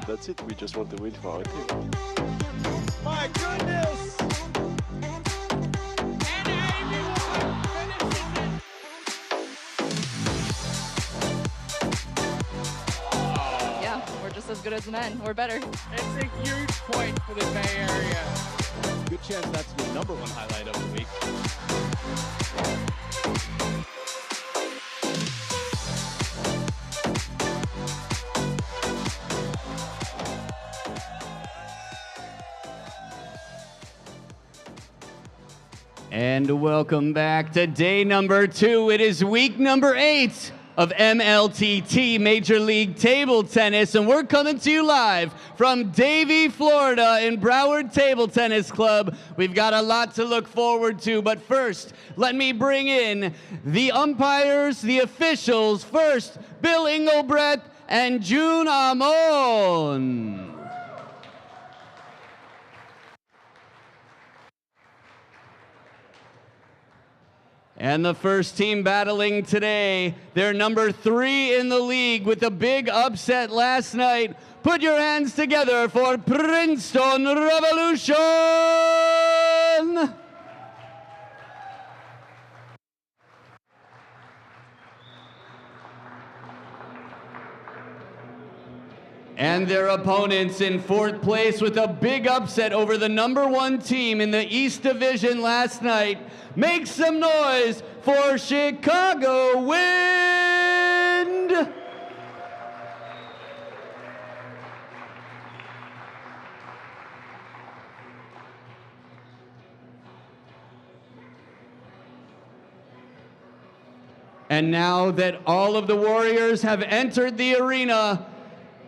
That's it. We just want to win for our team. My goodness! And Davie finishes it. Yeah, we're just as good as the men. We're better. It's a huge point for the Bay Area. Good chance that's the #1 highlight of the week. And welcome back to day number 2. It is week number 8 of MLTT Major League Table Tennis, and we're coming to you live from Davie, Florida in Broward Table Tennis Club. We've got a lot to look forward to, but first, let me bring in the umpires, the officials. First, Bill Engelbreth and June Amon. And the first team battling today, they're number 3 in the league with a big upset last night. Put your hands together for Princeton Revolution! And their opponents in 4th place with a big upset over the #1 team in the East Division last night. Make some noise for Chicago Wind! And now that all of the Warriors have entered the arena,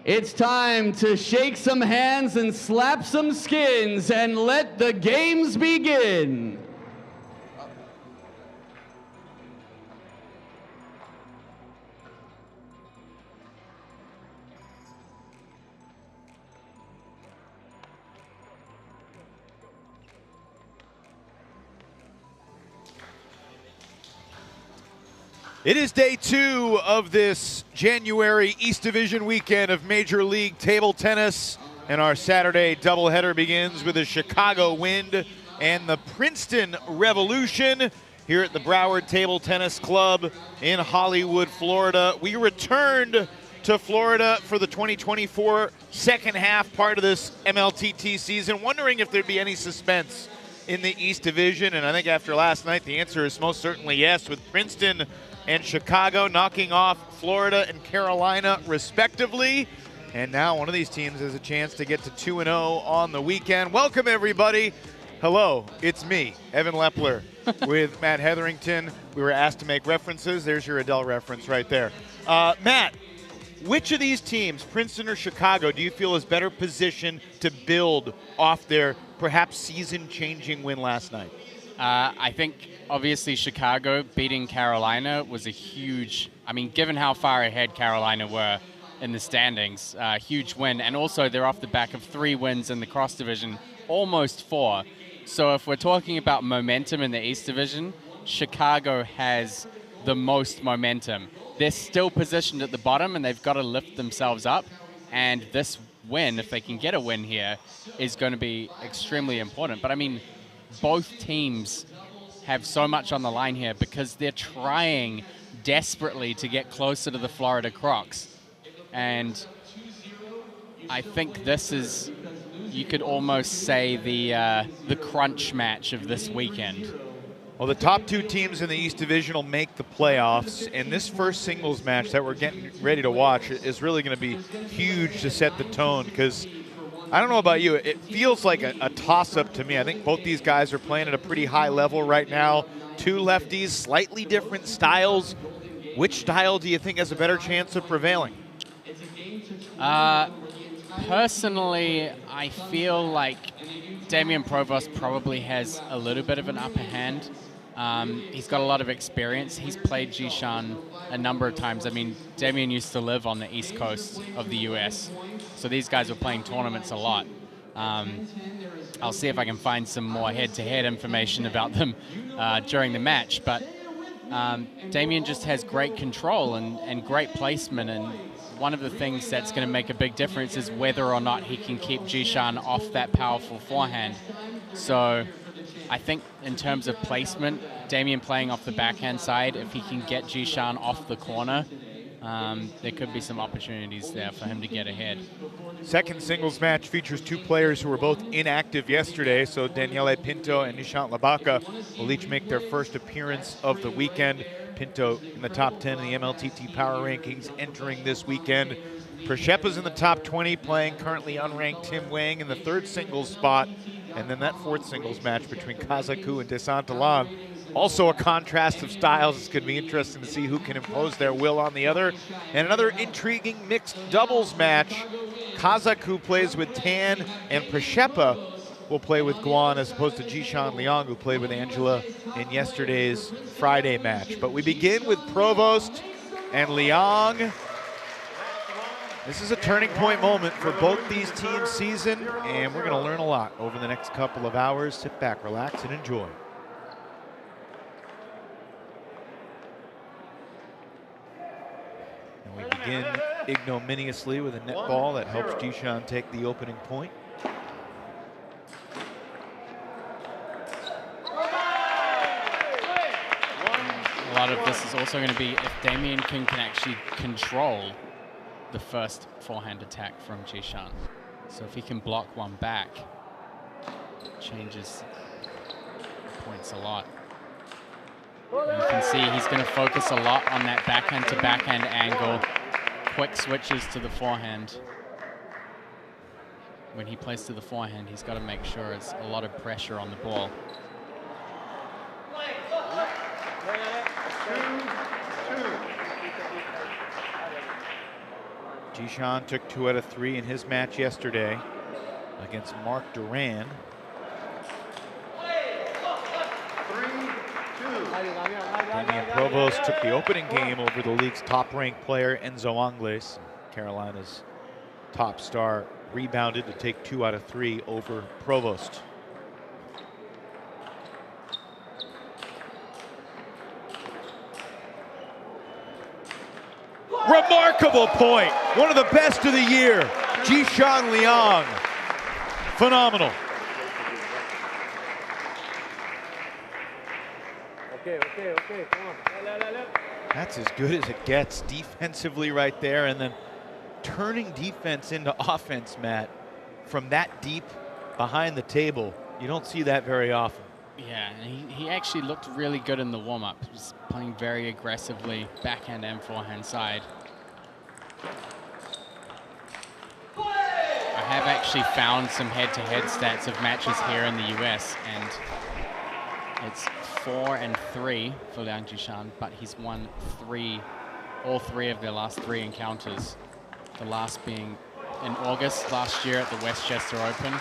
it's time to shake some hands and slap some skins and let the games begin. It is day 2 of this January East Division weekend of Major League Table Tennis, and our Saturday doubleheader begins with the Chicago Wind and the Princeton Revolution here at the Broward Table Tennis Club in Hollywood, Florida. We returned to Florida for the 2024 second half part of this MLTT season, wondering if there'd be any suspense in the East Division, and I think after last night the answer is most certainly yes, with Princeton and Chicago knocking off Florida and Carolina respectively. And now one of these teams has a chance to get to 2-0 on the weekend. Welcome everybody. Hello, it's me, Evan Lepler, with Matt Hetherington. We were asked to make references. There's your Adele reference right there. Matt, which of these teams, Princeton or Chicago, do you feel is better positioned to build off their perhaps season-changing win last night? I think obviously Chicago beating Carolina was a huge, given how far ahead Carolina were in the standings, huge win. And also they're off the back of 3 wins in the cross division, almost 4. So if we're talking about momentum in the East Division, Chicago has the most momentum. They're still positioned at the bottom and they've got to lift themselves up. And this win, if they can get a win here, is going to be extremely important. But both teams have so much on the line here because they're trying desperately to get closer to the Florida Crocs. And I think this is, you could almost say, the crunch match of this weekend. Well, the top 2 teams in the East Division will make the playoffs, and this first singles match that we're getting ready to watch is really going to be huge to set the tone, because I don't know about you, it feels like a toss-up to me. I think both these guys are playing at a pretty high level right now. 2 lefties, slightly different styles. Which style do you think has a better chance of prevailing? Personally, I feel like Damian Provost probably has a little bit of an upper hand. He's got a lot of experience. He's played Jishan a number of times. Damian used to live on the East Coast of the US, so these guys were playing tournaments a lot. I'll see if I can find some more head-to-head information about them during the match, but Damian just has great control and great placement, and one of the things that's going to make a big difference is whether or not he can keep Jishan off that powerful forehand. So I think in terms of placement, Damien playing off the backhand side, if he can get Jishan off the corner, there could be some opportunities there for him to get ahead. Second singles match features two players who were both inactive yesterday, so Daniele Pinto and Nishant Labaka will each make their first appearance of the weekend. Pinto in the top 10 in the MLTT Power Rankings entering this weekend. Prshepa's in the top 20, playing currently unranked Tim Wang in the third singles spot. And then that fourth singles match between Kazaku and Desantalan. Also a contrast of styles. It's going to be interesting to see who can impose their will on the other. And another intriguing mixed doubles match. Kazaku plays with Tan, and Prshepa will play with Guan, as opposed to Jishan Liang, who played with Angela in yesterday's Friday match. But we begin with Provost and Liang. This is a turning point moment for both these teams' season, and we're going to learn a lot over the next couple of hours. Sit back, relax, and enjoy. And we begin ignominiously with a net ball that helps Jishan take the opening point. A lot of this is also going to be if Damien can actually control the first forehand attack from Jishan. So if he can block one back, it changes points a lot. And you can see he's going to focus a lot on that backhand to backhand angle, quick switches to the forehand. When he plays to the forehand, he's got to make sure it's a lot of pressure on the ball. Jishan took 2 out of 3 in his match yesterday against Mark Duran. Damien Provost took the opening game over the league's top-ranked player Enzo Angles. Carolina's top star rebounded to take 2 out of 3 over Provost. Remarkable point. One of the best of the year. Jishan Liang. Phenomenal. Okay, come on. That's as good as it gets defensively right there, and then turning defense into offense, Matt, from that deep behind the table. You don't see that very often. Yeah, and he actually looked really good in the warm-up. He was playing very aggressively, backhand and forehand side. I have actually found some head-to-head stats of matches here in the US, and it's 4-3 for Liang Jishan, but he's won all three of their last 3 encounters. The last being in August last year at the Westchester Open.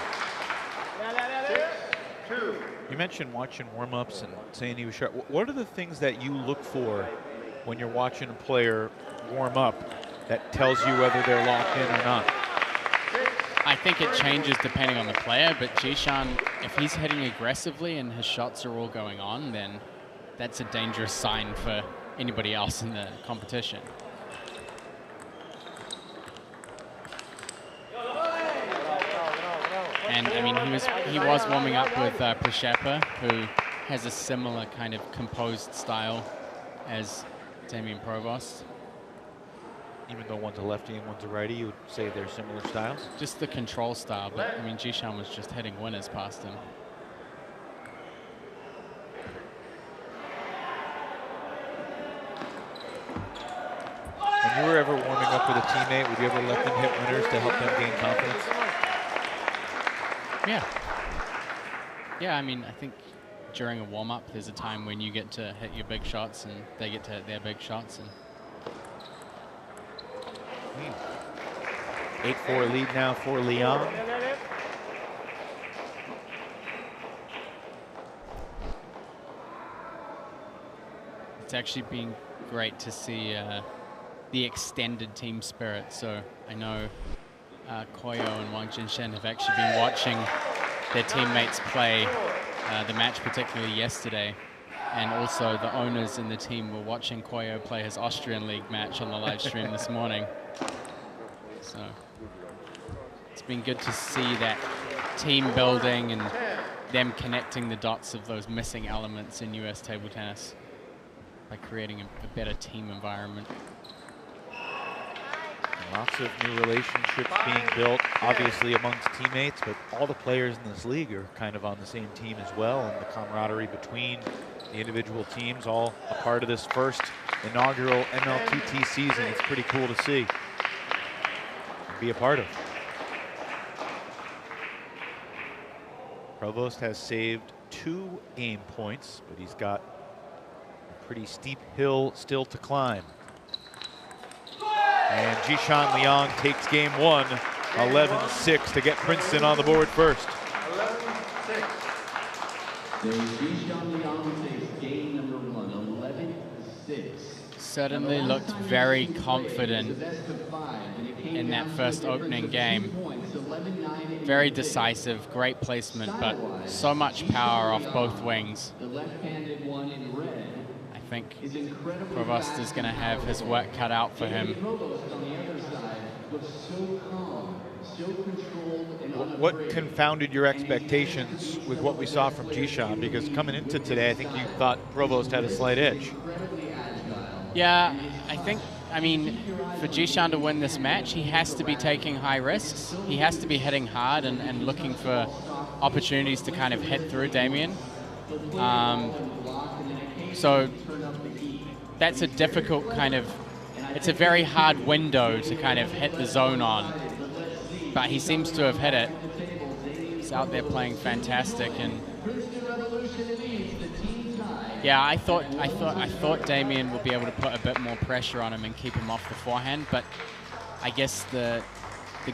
You mentioned watching warm-ups and saying he was sharp. What are the things that you look for when you're watching a player warm up that tells you whether they're locked in or not? I think it changes depending on the player, but Jishan, if he's hitting aggressively and his shots are all going on, then that's a dangerous sign for anybody else in the competition. And I mean, he was warming up with Prshepa, who has a similar kind of composed style as Damien Provost. Even though one's a lefty and one's a righty, you would say they're similar styles? Just the control style, but I mean, Jishan was just hitting winners past him. When you were ever warming up with a teammate, would you ever let them hit winners to help them gain confidence? Yeah. Yeah, I mean, I think during a warm-up, there's a time when you get to hit your big shots and they get to hit their big shots. And 8-4 lead now for Liang. it's actually been great to see the extended team spirit. So I know Koyo and Wang Jinshen have actually been watching their teammates play the match, particularly yesterday. And also the owners in the team were watching Koyo play his Austrian League match on the live stream this morning. So it's been good to see that team building and them connecting the dots of those missing elements in US table tennis by creating a better team environment. Lots of new relationships being built, obviously amongst teammates, but all the players in this league are kind of on the same team as well, and the camaraderie between the individual teams, all a part of this first inaugural MLTT season. It's pretty cool to see and be a part of. Provost has saved 2 game points, but he's got a pretty steep hill still to climb. And Jishan Liang takes game 1, 11-6 to get Princeton on the board first. 11-6. Certainly looked very confident in that first opening game. Very decisive, great placement, but so much power off both wings. I think Provost is going to have his work cut out for him. What confounded your expectations with what we saw from Jishan? Because coming into today, I think you thought Provost had a slight edge. Yeah, I mean, for Jishan to win this match, he has to be taking high risks. He has to be hitting hard and looking for opportunities to kind of hit through Damien. So that's a difficult kind of, it's a very hard window to kind of hit the zone on. But he seems to have hit it. He's out there playing fantastic, and yeah, I thought Damien would be able to put a bit more pressure on him and keep him off the forehand, but I guess the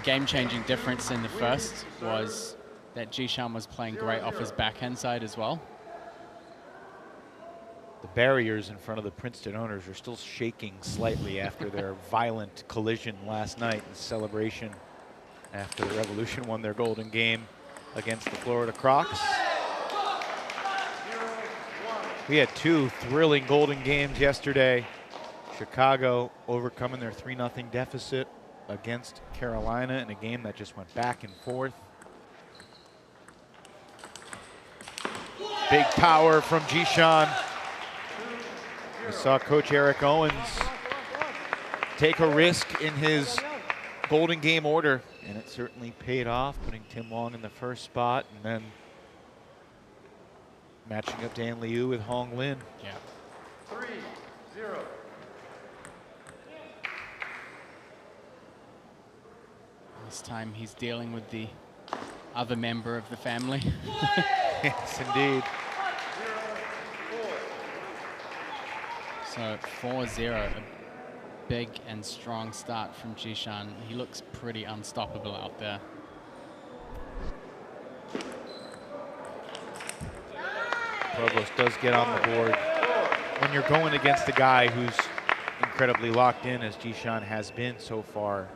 game-changing difference in the first was that Jishan was playing great off his backhand side as well. The barriers in front of the Princeton owners are still shaking slightly after their violent collision last night in celebration after the Revolution won their golden game against the Florida Crocs. We had 2 thrilling golden games yesterday. Chicago overcoming their 3-0 deficit against Carolina in a game that just went back and forth. Big power from Jishan. We saw Coach Eric Owens take a risk in his golden game order, and it certainly paid off, putting Tim Long in the first spot and then matching up Dan Liu with Hong Lin. Yeah. 3-0. This time he's dealing with the other member of the family. Yes, indeed. So 4-0, a big and strong start from Jishan. He looks pretty unstoppable out there. Provost does get on the board. When you're going against a guy who's incredibly locked in, as Jishan has been so far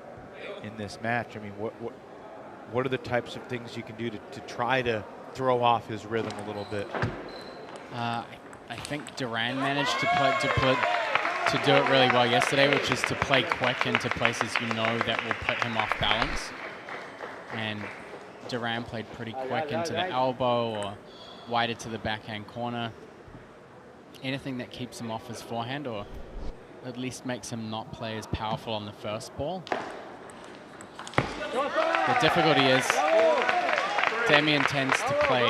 in this match, I mean, what are the types of things you can do to try to throw off his rhythm a little bit? I think Duran managed to do it really well yesterday, which is to play quick into places you know that will put him off balance. And Duran played pretty quick into the elbow or wider to the backhand corner. Anything that keeps him off his forehand or at least makes him not play as powerful on the first ball. The difficulty is Damien tends to play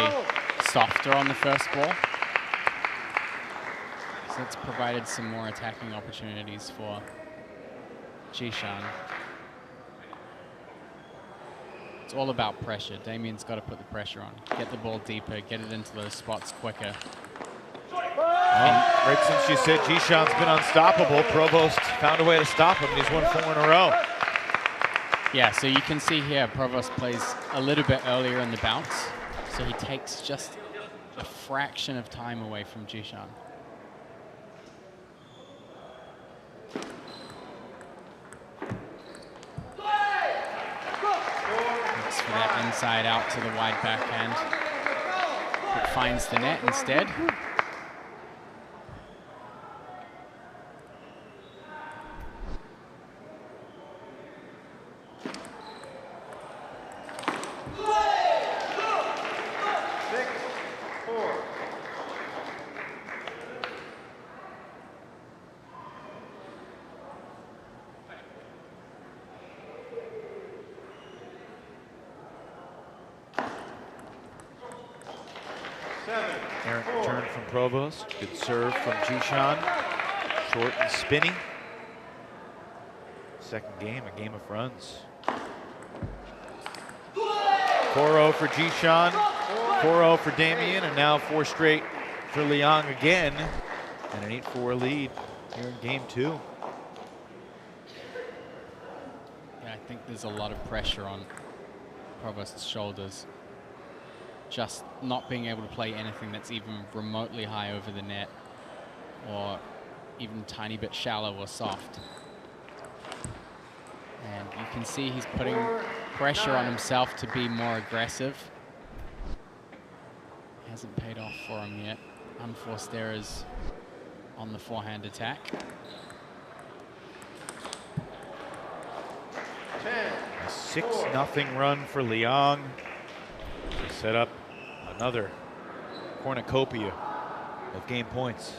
softer on the first ball. So it's provided some more attacking opportunities for Jishan. It's all about pressure. Damien's got to put the pressure on. Get the ball deeper, get it into those spots quicker. Well, right since you said Jishan's been unstoppable, Provost found a way to stop him. He's won 4 in a row. Yeah, so you can see here Provost plays a little bit earlier in the bounce. So he takes just a fraction of time away from Jishan. Looks for that inside out to the wide backhand. It finds the net instead. Errant return from Provost. Good serve from Jishan. Short and spinny. Second game, a game of runs. 4-0 for Jishan, 4-0 for Damien, and now 4 straight for Liang again. And an 8-4 lead here in game 2. Yeah, I think there's a lot of pressure on Provost's shoulders. Just not being able to play anything that's even remotely high over the net, or even a tiny bit shallow or soft. And you can see he's putting pressure on himself to be more aggressive. Hasn't paid off for him yet. Unforced errors on the forehand attack. A 6-0 run for Liang to set up another cornucopia of game points.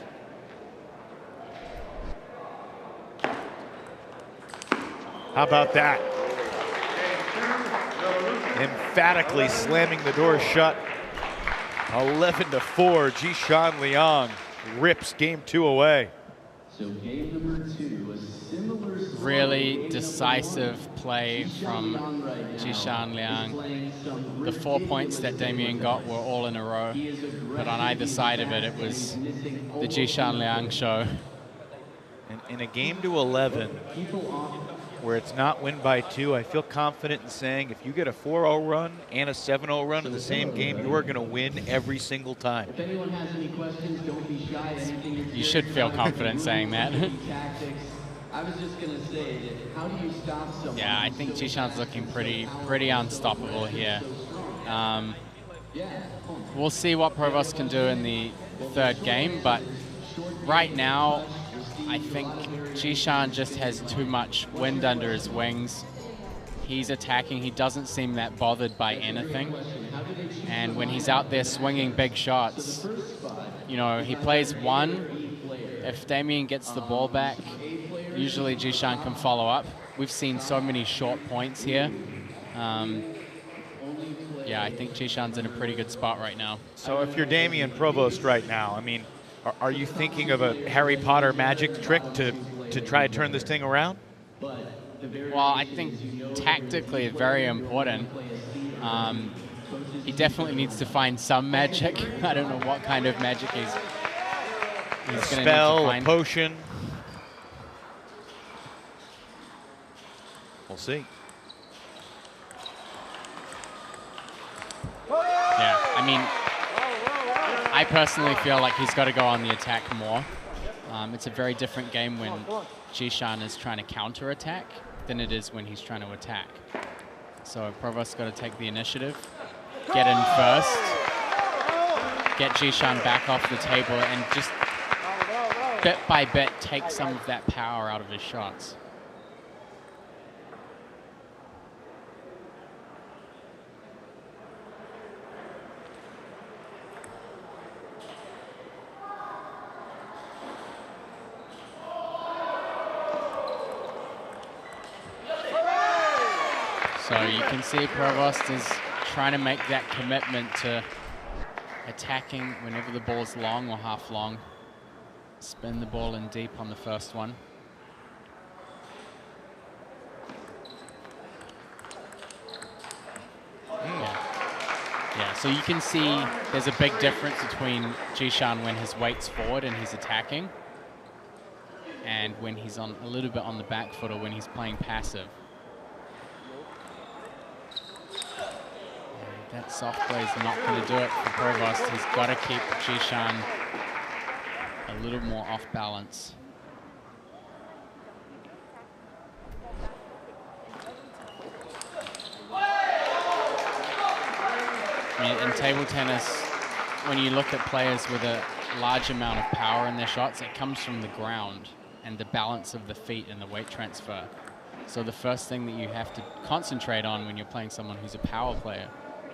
How about that? Emphatically slamming the door shut. 11-4, Jishan Liang rips game 2 away. So game number 2, a similar Really decisive play from Jishan Liang. The 4 points that Damien got were all in a row, but on either side of it, it was the Jishan Liang show. And in a game to 11, where it's not win by 2, I feel confident in saying if you get a 4-0 run and a 7-0 run in the same game, you are going to win every single time. If anyone has any questions, don't be shy. You should feel confident saying that. I was just going to say, how do you stop someone? Yeah, I think Jishan's looking pretty unstoppable here. We'll see what Provost can do in the 3rd game, but right now, I think Jishan just has too much wind under his wings. He's attacking. He doesn't seem that bothered by anything. And when he's out there swinging big shots, you know, he plays one. If Damien gets the ball back, usually Jishan can follow up. We've seen so many short points here. Yeah, I think Jishan's in a pretty good spot right now. So if you're Damien Provost right now, I mean, are you thinking of a Harry Potter magic trick to try to turn this thing around? Well, I think tactically it's very important. He definitely needs to find some magic. I don't know what kind of magic he's A going to need to spell, a find. potion. We'll see. Yeah, I mean, I personally feel like he's got to go on the attack more. It's a very different game when Jishan is trying to counter-attack than it is when he's trying to attack. So Provost's got to take the initiative, get in first, get Jishan back off the table, and just bit by bit take some of that power out of his shots. So you can see Provost is trying to make that commitment to attacking whenever the ball's long or half long. Spin the ball in deep on the first one. Yeah, so you can see there's a big difference between Jishan when his weight's forward and he's attacking, and when he's on a little bit on the back foot or when he's playing passive. That soft play is not going to do it for Provost. He's got to keep Jishan a little more off balance. I mean, in table tennis, when you look at players with a large amount of power in their shots, it comes from the ground and the balance of the feet and the weight transfer. So the first thing that you have to concentrate on when you're playing someone who's a power player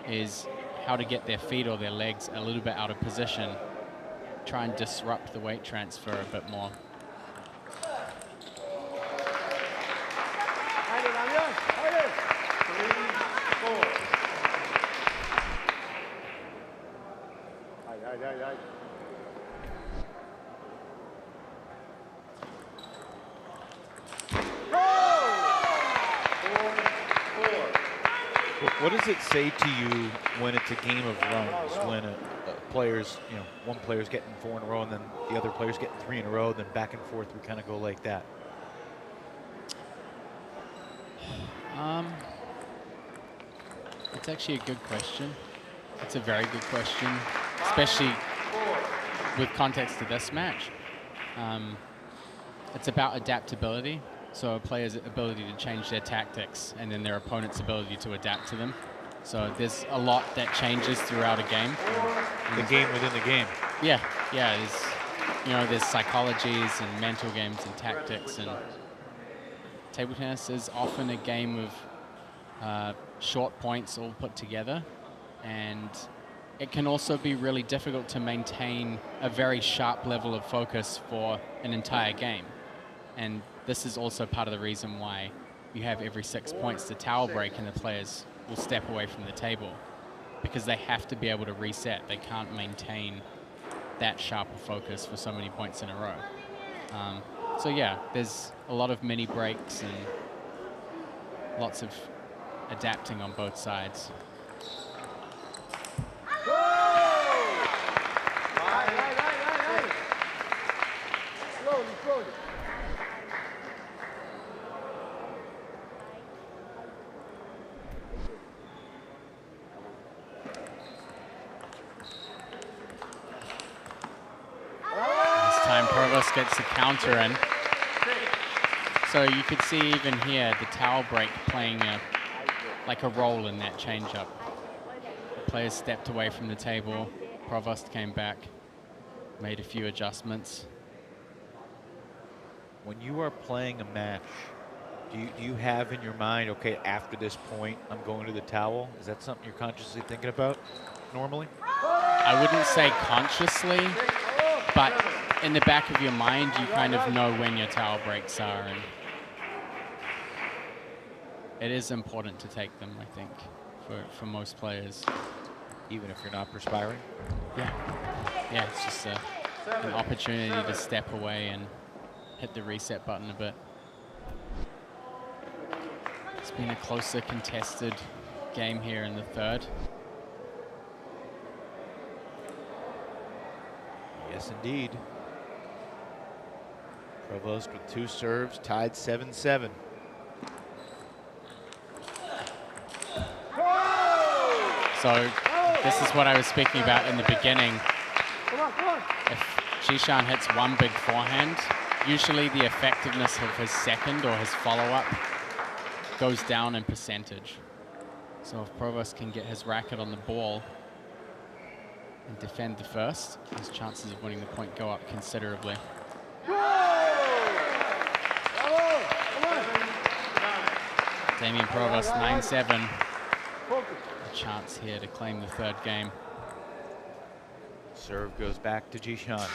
is how to get their feet or their legs a little bit out of position, try and disrupt the weight transfer a bit more. What does it say to you when it's a game of runs, when players, one player's getting 4 in a row and then the other player's getting 3 in a row, then back and forth we kind of go like that? It's actually a good question. It's a very good question, especially with context to this match. It's about adaptability. So a player's ability to change their tactics and then their opponent's ability to adapt to them. So there's a lot that changes throughout a game. The game within the game. Yeah. There's psychologies and mental games and tactics, and table tennis is often a game of short points all put together, and it can also be really difficult to maintain a very sharp level of focus for an entire game. And this is also part of the reason why you have every 6 points the towel break and the players will step away from the table, because they have to be able to reset. They can't maintain that sharper focus for so many points in a row. So yeah, there's a lot of mini breaks and lots of adapting on both sides. Provost gets the counter in. So you could see even here the towel break playing like a role in that changeup. The players stepped away from the table. Provost came back, made a few adjustments. When you are playing a match, do you have in your mind, okay, after this point, I'm going to the towel? Is that something you're consciously thinking about normally? I wouldn't say consciously, but in the back of your mind, you kind of know when your towel breaks are, and it is important to take them, I think, for most players. Even if you're not perspiring? Yeah, it's just an opportunity to step away and hit the reset button a bit. It's been a closer contested game here in the third. Yes, indeed. Provost with 2 serves, tied 7-7. So this is what I was speaking about in the beginning. If Jishan hits one big forehand, usually the effectiveness of his second or his follow-up goes down in percentage. So if Provost can get his racket on the ball and defend the first, his chances of winning the point go up considerably. Damien Provost, 9-7. A chance here to claim the third game. Serve goes back to Jishan.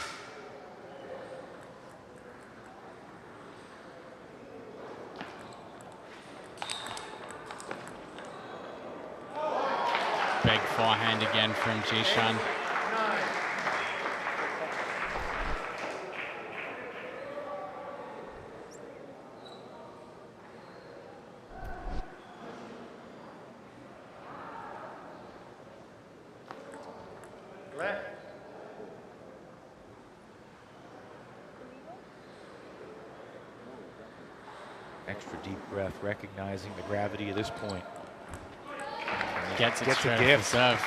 Big forehand again from Jishan. Extra deep breath, recognizing the gravity of this point. Gets a gift. Serve.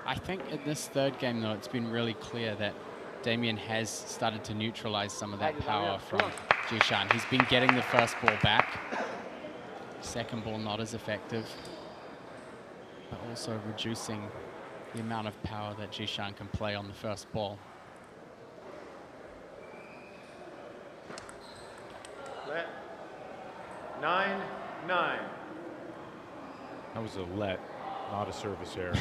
I think in this third game, though, it's been really clear that Damien has started to neutralize some of that power from Jishan. He's been getting the first ball back. Second ball not as effective, but also reducing the amount of power that Jishan can play on the first ball. Let 9-9. That was a let, not a service error.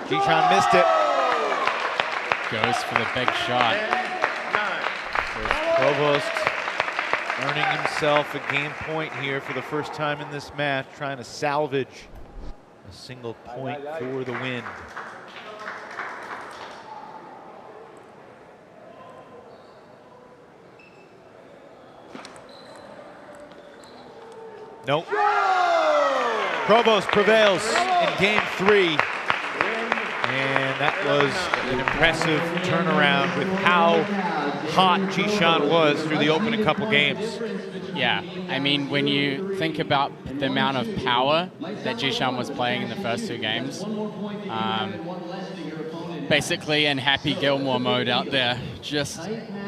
Jishan missed it. Goes for the big shot. Provost earning himself a game point here for the first time in this match, trying to salvage a single point for the win. Nope. Provost prevails in game 3. And that was an impressive turnaround with how hot Jishan was through the opening couple games. Yeah, I mean, when you think about the amount of power that Jishan was playing in the first 2 games, basically in Happy Gilmore mode out there, just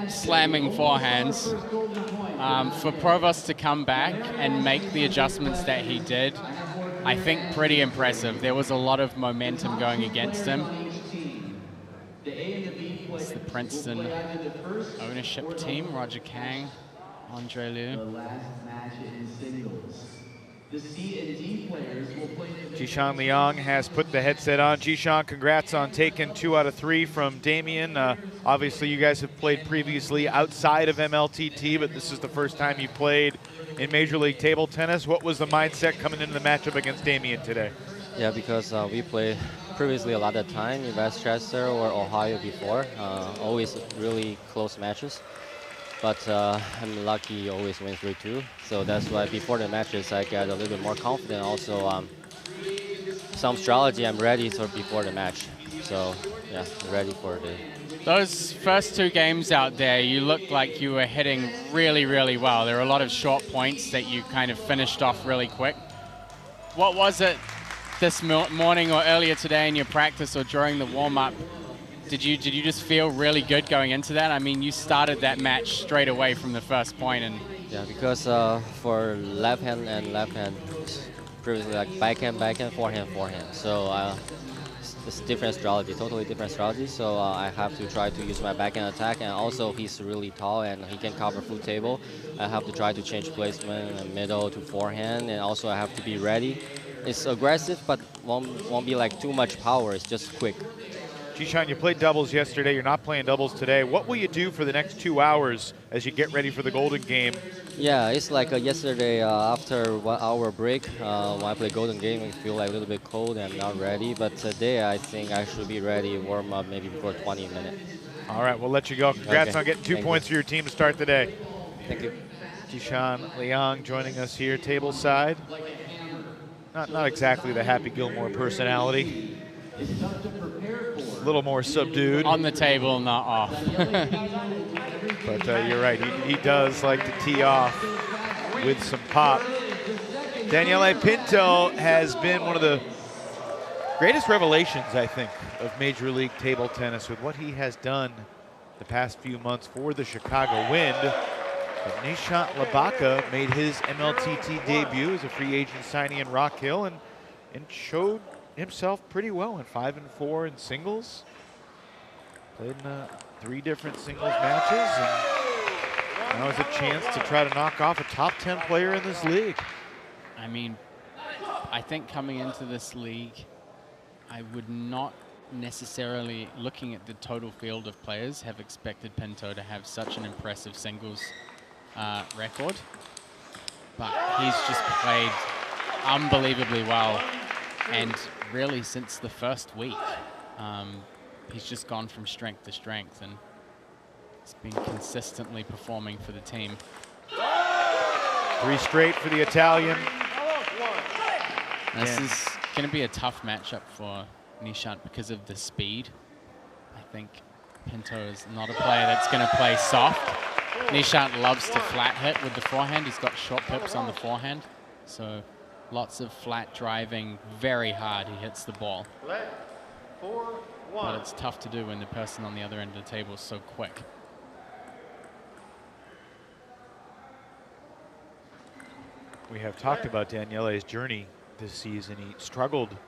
slamming forehands. For Provost to come back and make the adjustments that he did, I think pretty impressive. There was a lot of momentum going against him. It's the Princeton ownership team, Roger Kang, Andre Liu. Jishan Liang has put the headset on. Jishan, congrats on taking 2 out of 3 from Damien. Obviously, you guys have played previously outside of MLTT, but this is the first time you played in Major League Table Tennis. What was the mindset coming into the matchup against Damien today? Yeah, because we played previously a lot of time in Westchester or Ohio before. Always really close matches. But I'm lucky always win 3-2. So that's why before the matches I get a little bit more confident. Also, some strategy I'm ready for before the match. So yeah, ready for the... Those first 2 games out there, you looked like you were hitting really, really well. There were a lot of short points that you kind of finished off really quick. What was it this morning or earlier today in your practice or during the warm-up? Did you just feel really good going into that? I mean, you started that match straight away from the first point, and yeah, because for left hand and left hand, previously like backhand, forehand. So it's different strategy, totally different strategy. So I have to try to use my backhand attack, and also he's really tall and he can cover full table. I have to try to change placement and middle to forehand, and also I have to be ready. It's aggressive, but won't be like too much power. It's just quick. Jishan, you played doubles yesterday. You're not playing doubles today. What will you do for the next 2 hours as you get ready for the Golden Game? Yeah, it's like yesterday after 1 hour break, when I play Golden Game, I feel like a little bit cold and not ready. But today, I think I should be ready, warm up maybe before 20 minutes. All right, we'll let you go. Congrats on getting 2 points for your team to start the day. Thank you. Jishan Liang joining us here, table side. Not exactly the Happy Gilmore personality. A little more subdued. on the table, not off. But you're right, he does like to tee off with some pop. Daniele Pinto has been one of the greatest revelations, I think, of Major League Table Tennis with what he has done the past few months for the Chicago Wind. But Nishant Labaka made his MLTT debut as a free agent signing in Rock Hill and showed himself pretty well in 5 and 4 in singles. Played in 3 different singles matches, and now has a chance to try to knock off a top 10 player in this league. I mean, I think coming into this league, I would not necessarily, looking at the total field of players, have expected Pinto to have such an impressive singles record. But he's just played unbelievably well, and really since the first week, he's just gone from strength to strength, and he's been consistently performing for the team. 3 straight for the Italian. This is going to be a tough matchup for Nishant because of the speed. I think Pinto is not a player that's going to play soft. Nishant loves to flat hit with the forehand. He's got short pips on the forehand, so lots of flat driving, very hard he hits the ball. But it's tough to do when the person on the other end of the table is so quick. We have talked about Daniele's journey this season. He struggled in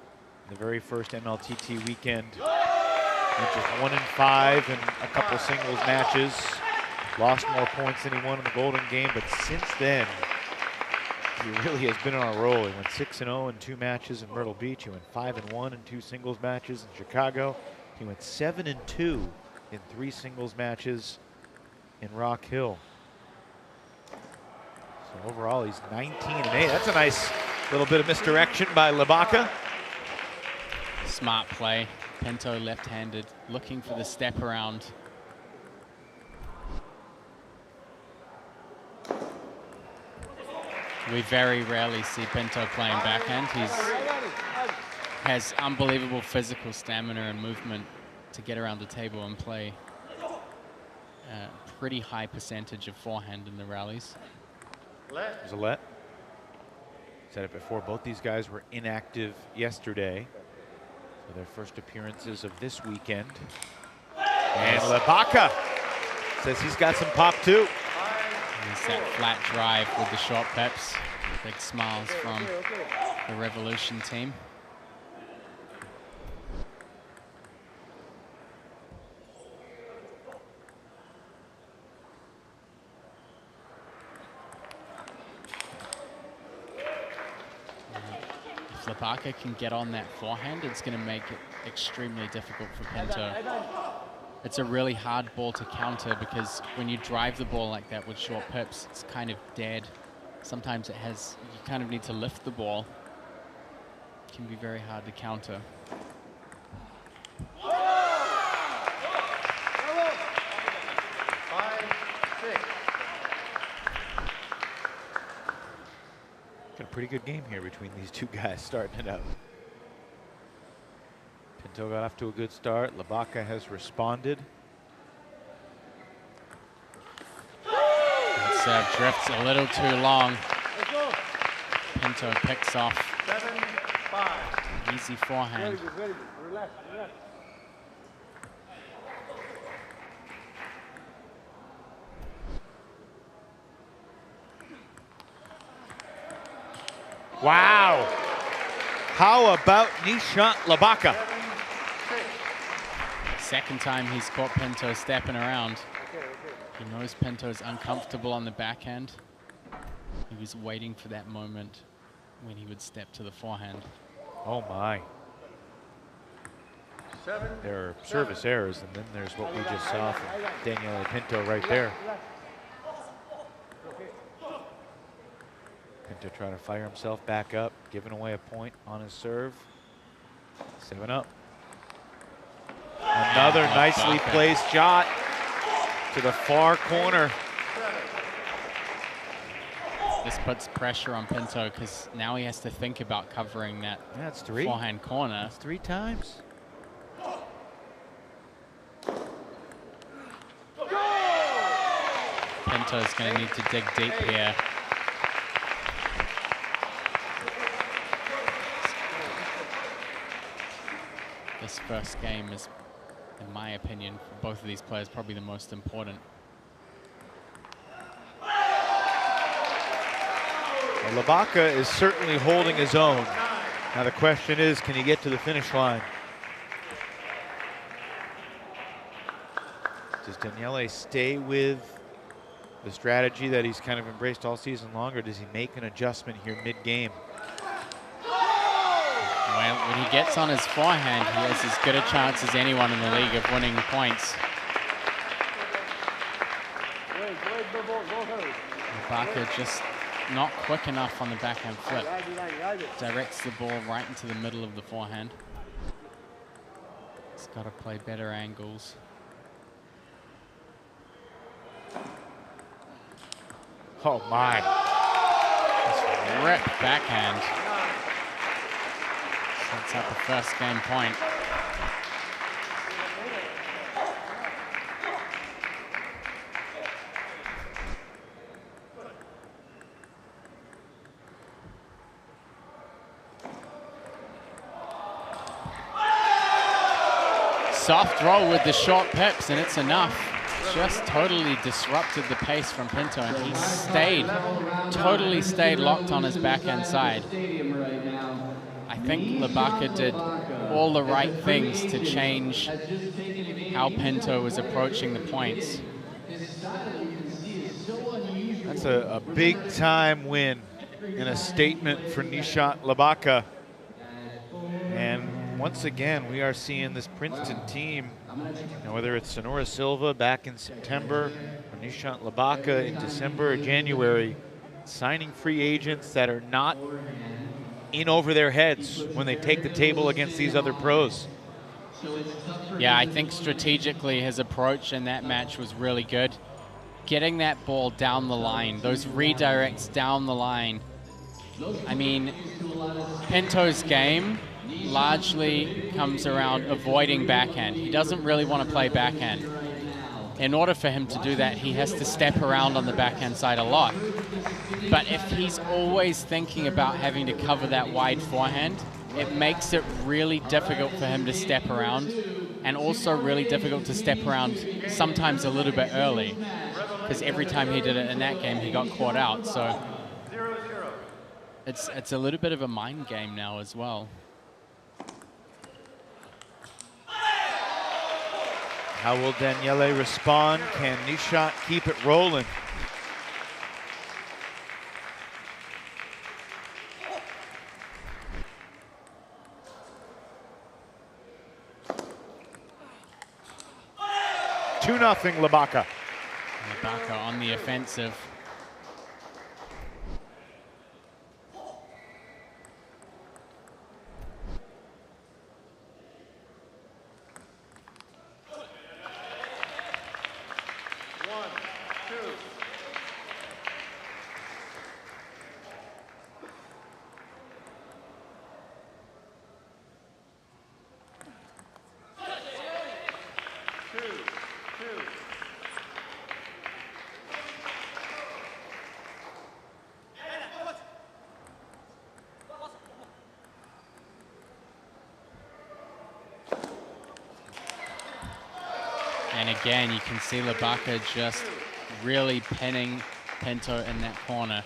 the very first MLTT weekend. Went just 1 and 5 in a couple singles matches. Lost more points than he won in the Golden Game, but since then, he really has been on a roll. He went 6-0 in 2 matches in Myrtle Beach. He went 5-1 in 2 singles matches in Chicago. He went 7-2 in 3 singles matches in Rock Hill. So overall, he's 19-8. That's a nice little bit of misdirection by Labaka. Smart play. Pinto left-handed, looking for the step around. We very rarely see Pinto playing backhand. Has unbelievable physical stamina and movement to get around the table and play a pretty high percentage of forehand in the rallies. There's a let. Said it before, both these guys were inactive yesterday. So their first appearances of this weekend. And Labaka says he's got some pop too. There's that flat drive with the short peps. Big smiles from the Revolution team. If Labaka can get on that forehand, it's going to make it extremely difficult for Pinto. It's a really hard ball to counter because when you drive the ball like that with short pips, it's kind of dead. Sometimes it has, you kind of need to lift the ball. It can be very hard to counter. Got a pretty good game here between these two guys starting it out. Pinto got off to a good start. Labaka has responded. It drifts a little too long. Pinto picks off. 7-5. Easy forehand. Relax. Wow. How about Nishant Labaka? Second time he's caught Pinto stepping around. He knows Pinto's uncomfortable on the backhand. He was waiting for that moment when he would step to the forehand. Oh my. There are service errors, and then there's what we just saw from Daniele Pinto right there. Pinto trying to fire himself back up, giving away a point on his serve. 7-up. Another nicely placed shot to the far corner. This puts pressure on Pinto because now he has to think about covering that That's three. forehand corner. That's 3 times. Pinto's going to need to dig deep here. This first game is, in my opinion, for both of these players, probably the most important. Well, Labaka is certainly holding his own. Now the question is, can he get to the finish line? Does Daniele stay with the strategy that he's kind of embraced all season long, or does he make an adjustment here mid-game? Well, when he gets on his forehand, he has as good a chance as anyone in the league of winning points. Labaka just not quick enough on the backhand flip. Directs the ball right into the middle of the forehand. He's got to play better angles. Oh my. Just rip backhand. Sets up the first game point. Soft roll with the short pips, and it's enough. Just totally disrupted the pace from Pinto, and he totally stayed locked on his backhand side. I think Labaka did all the right things to change how Pinto was approaching the points. That's a big-time win and a statement for Nishant Labaka. And once again, we are seeing this Princeton team, whether it's Sonora Silva back in September or Nishant Labaka in December or January, signing free agents that are not in over their heads when they take the table against these other pros. Yeah, I think strategically his approach in that match was really good. Getting that ball down the line, those redirects down the line. I mean, Pinto's game largely comes around avoiding backhand. He doesn't really want to play backhand. In order for him to do that, he has to step around on the backhand side a lot. But if he's always thinking about having to cover that wide forehand, it makes it really difficult for him to step around, and also really difficult to step around sometimes a little bit early, because every time he did it in that game, he got caught out. So it's a little bit of a mind game now as well. How will Daniele respond? Can Nishant keep it rolling? Two nothing, Labaka. Labaka on the offensive. And again, you can see Labaka just really pinning Pinto in that corner.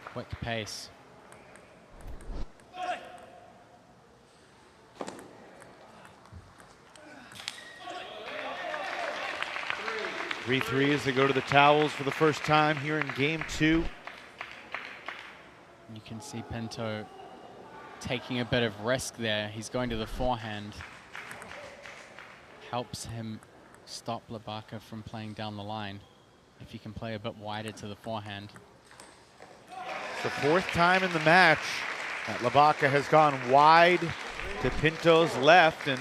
Quick pace. 3-3 as they go to the towels for the first time here in game 2. You can see Pinto taking a bit of risk there. He's going to the forehand. Helps him stop Labaka from playing down the line if he can play a bit wider to the forehand. It's the 4th time in the match that Labaka has gone wide to Pinto's left, and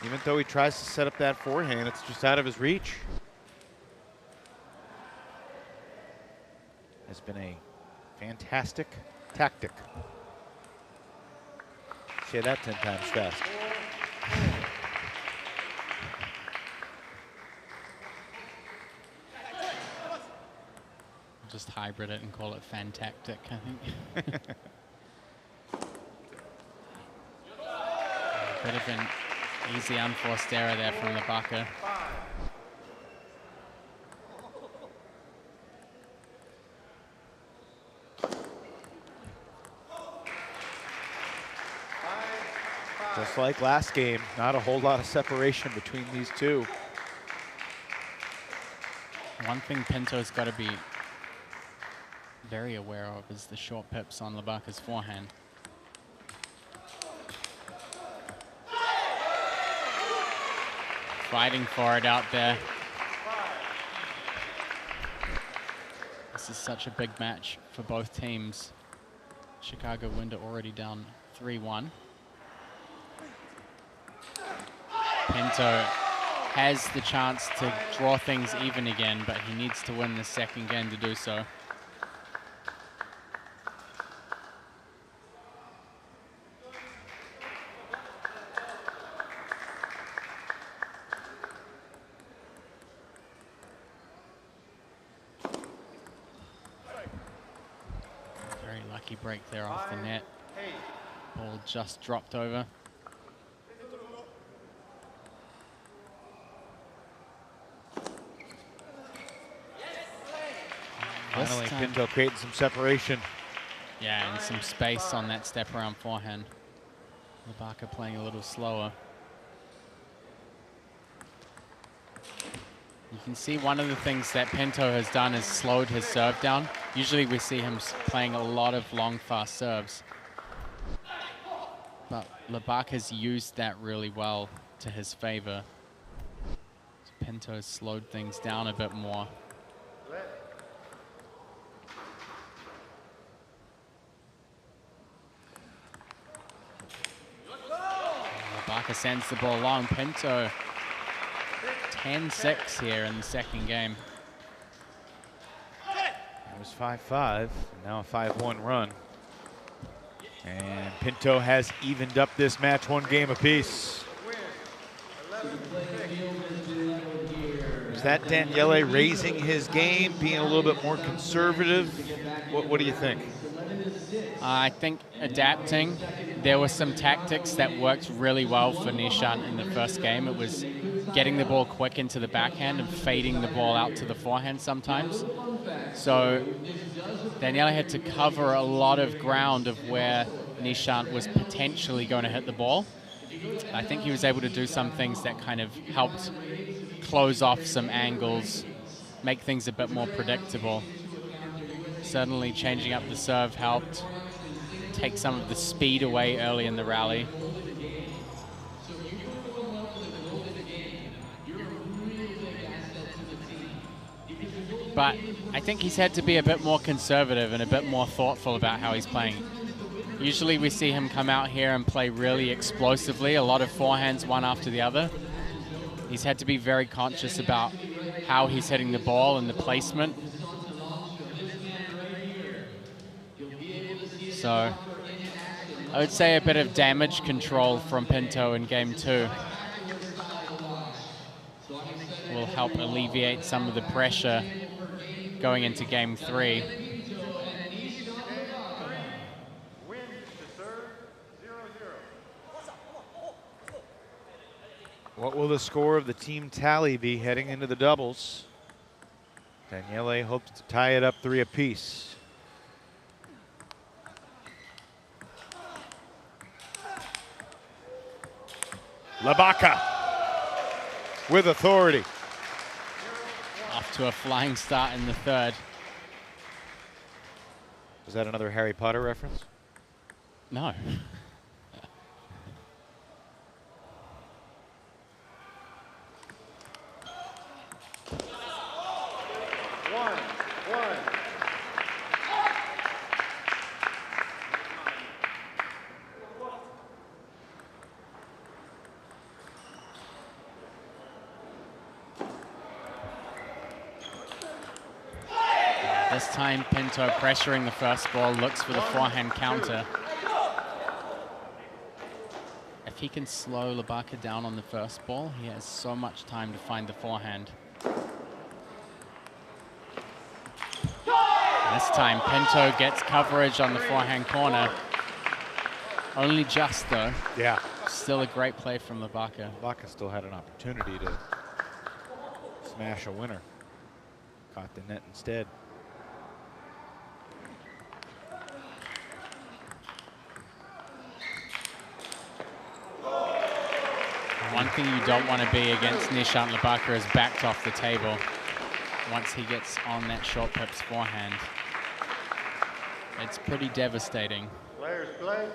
even though he tries to set up that forehand, it's just out of his reach. It's been a fantastic tactic. Say that 10 times fast. Just hybrid it and call it fan-tactic, I think. A bit of an easy unforced error there from Labaka. Just like last game, not a whole lot of separation between these two. One thing Pinto's got to be very aware of is the short pips on Labaka's forehand. Fighting for it out there. This is such a big match for both teams. Chicago Wind are already down 3-1. Pinto has the chance to draw things even again, but he needs to win the second game to do so. Very lucky break there off the net. Ball just dropped over. Finally, Pinto creating some separation. Yeah, and some space on that step around forehand. Labaka playing a little slower. You can see one of the things that Pinto has done is slowed his serve down. Usually we see him playing a lot of long, fast serves. But Labaka's used that really well to his favor. So Pinto's slowed things down a bit more. Labaka sends the ball long. Pinto 10-6 here in the second game. It was 5-5, now a 5-1 run. And Pinto has evened up this match 1 game apiece. Is that Daniele raising his game, being a little bit more conservative? What do you think? I think adapting. There were some tactics that worked really well for Nishant in the first game. It was getting the ball quick into the backhand and fading the ball out to the forehand sometimes. So Daniele had to cover a lot of ground of where Nishant was potentially going to hit the ball. I think he was able to do some things that kind of helped close off some angles, make things a bit more predictable. Certainly changing up the serve helped take some of the speed away early in the rally. But I think he's had to be a bit more conservative and a bit more thoughtful about how he's playing. Usually we see him come out here and play really explosively, a lot of forehands one after the other. He's had to be very conscious about how he's hitting the ball and the placement. So I would say a bit of damage control from Pinto in game 2 will help alleviate some of the pressure going into game 3. What will the score of the team tally be heading into the doubles? Daniele hopes to tie it up 3 apiece. Labaka with authority. Off to a flying start in the third. Was that another Harry Potter reference? No. This time Pinto pressuring the first ball, looks for the forehand counter. If he can slow Labaka down on the first ball, he has so much time to find the forehand. This time Pinto gets coverage on the forehand corner. Only just though. Yeah. Still a great play from Labaka. Labaka still had an opportunity to smash a winner. Caught the net instead. One thing you don't want to be against Nishant Labaka is backed off the table once he gets on that short pips forehand. It's pretty devastating. Players play.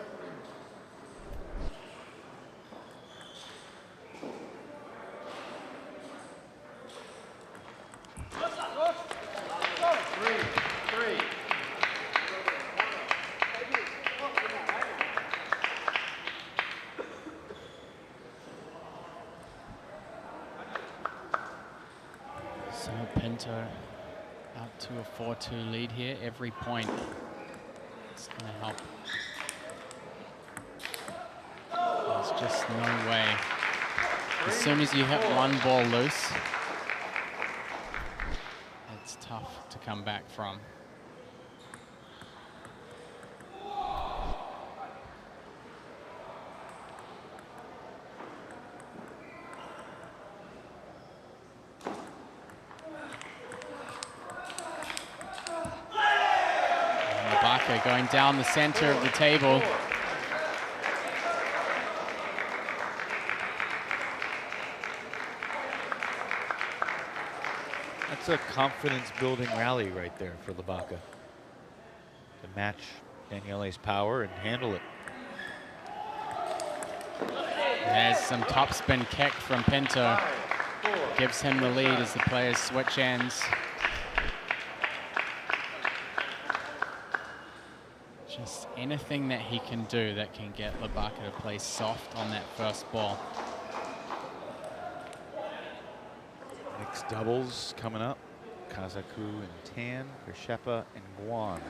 So Pinto out to a 4-2 lead here. Every point is going to help. There's just no way. As soon as you hit one ball loose, it's tough to come back from. Labaka going down the center of the table. That's a confidence-building rally right there for Labaka. To match Daniele's power and handle it. There's some topspin kick from Pinto. Gives him the lead as the players switch ends. Just anything that he can do that can get Labaka to play soft on that first ball. Mixed doubles coming up. Kazaku and Tan, Krishepa and Guan.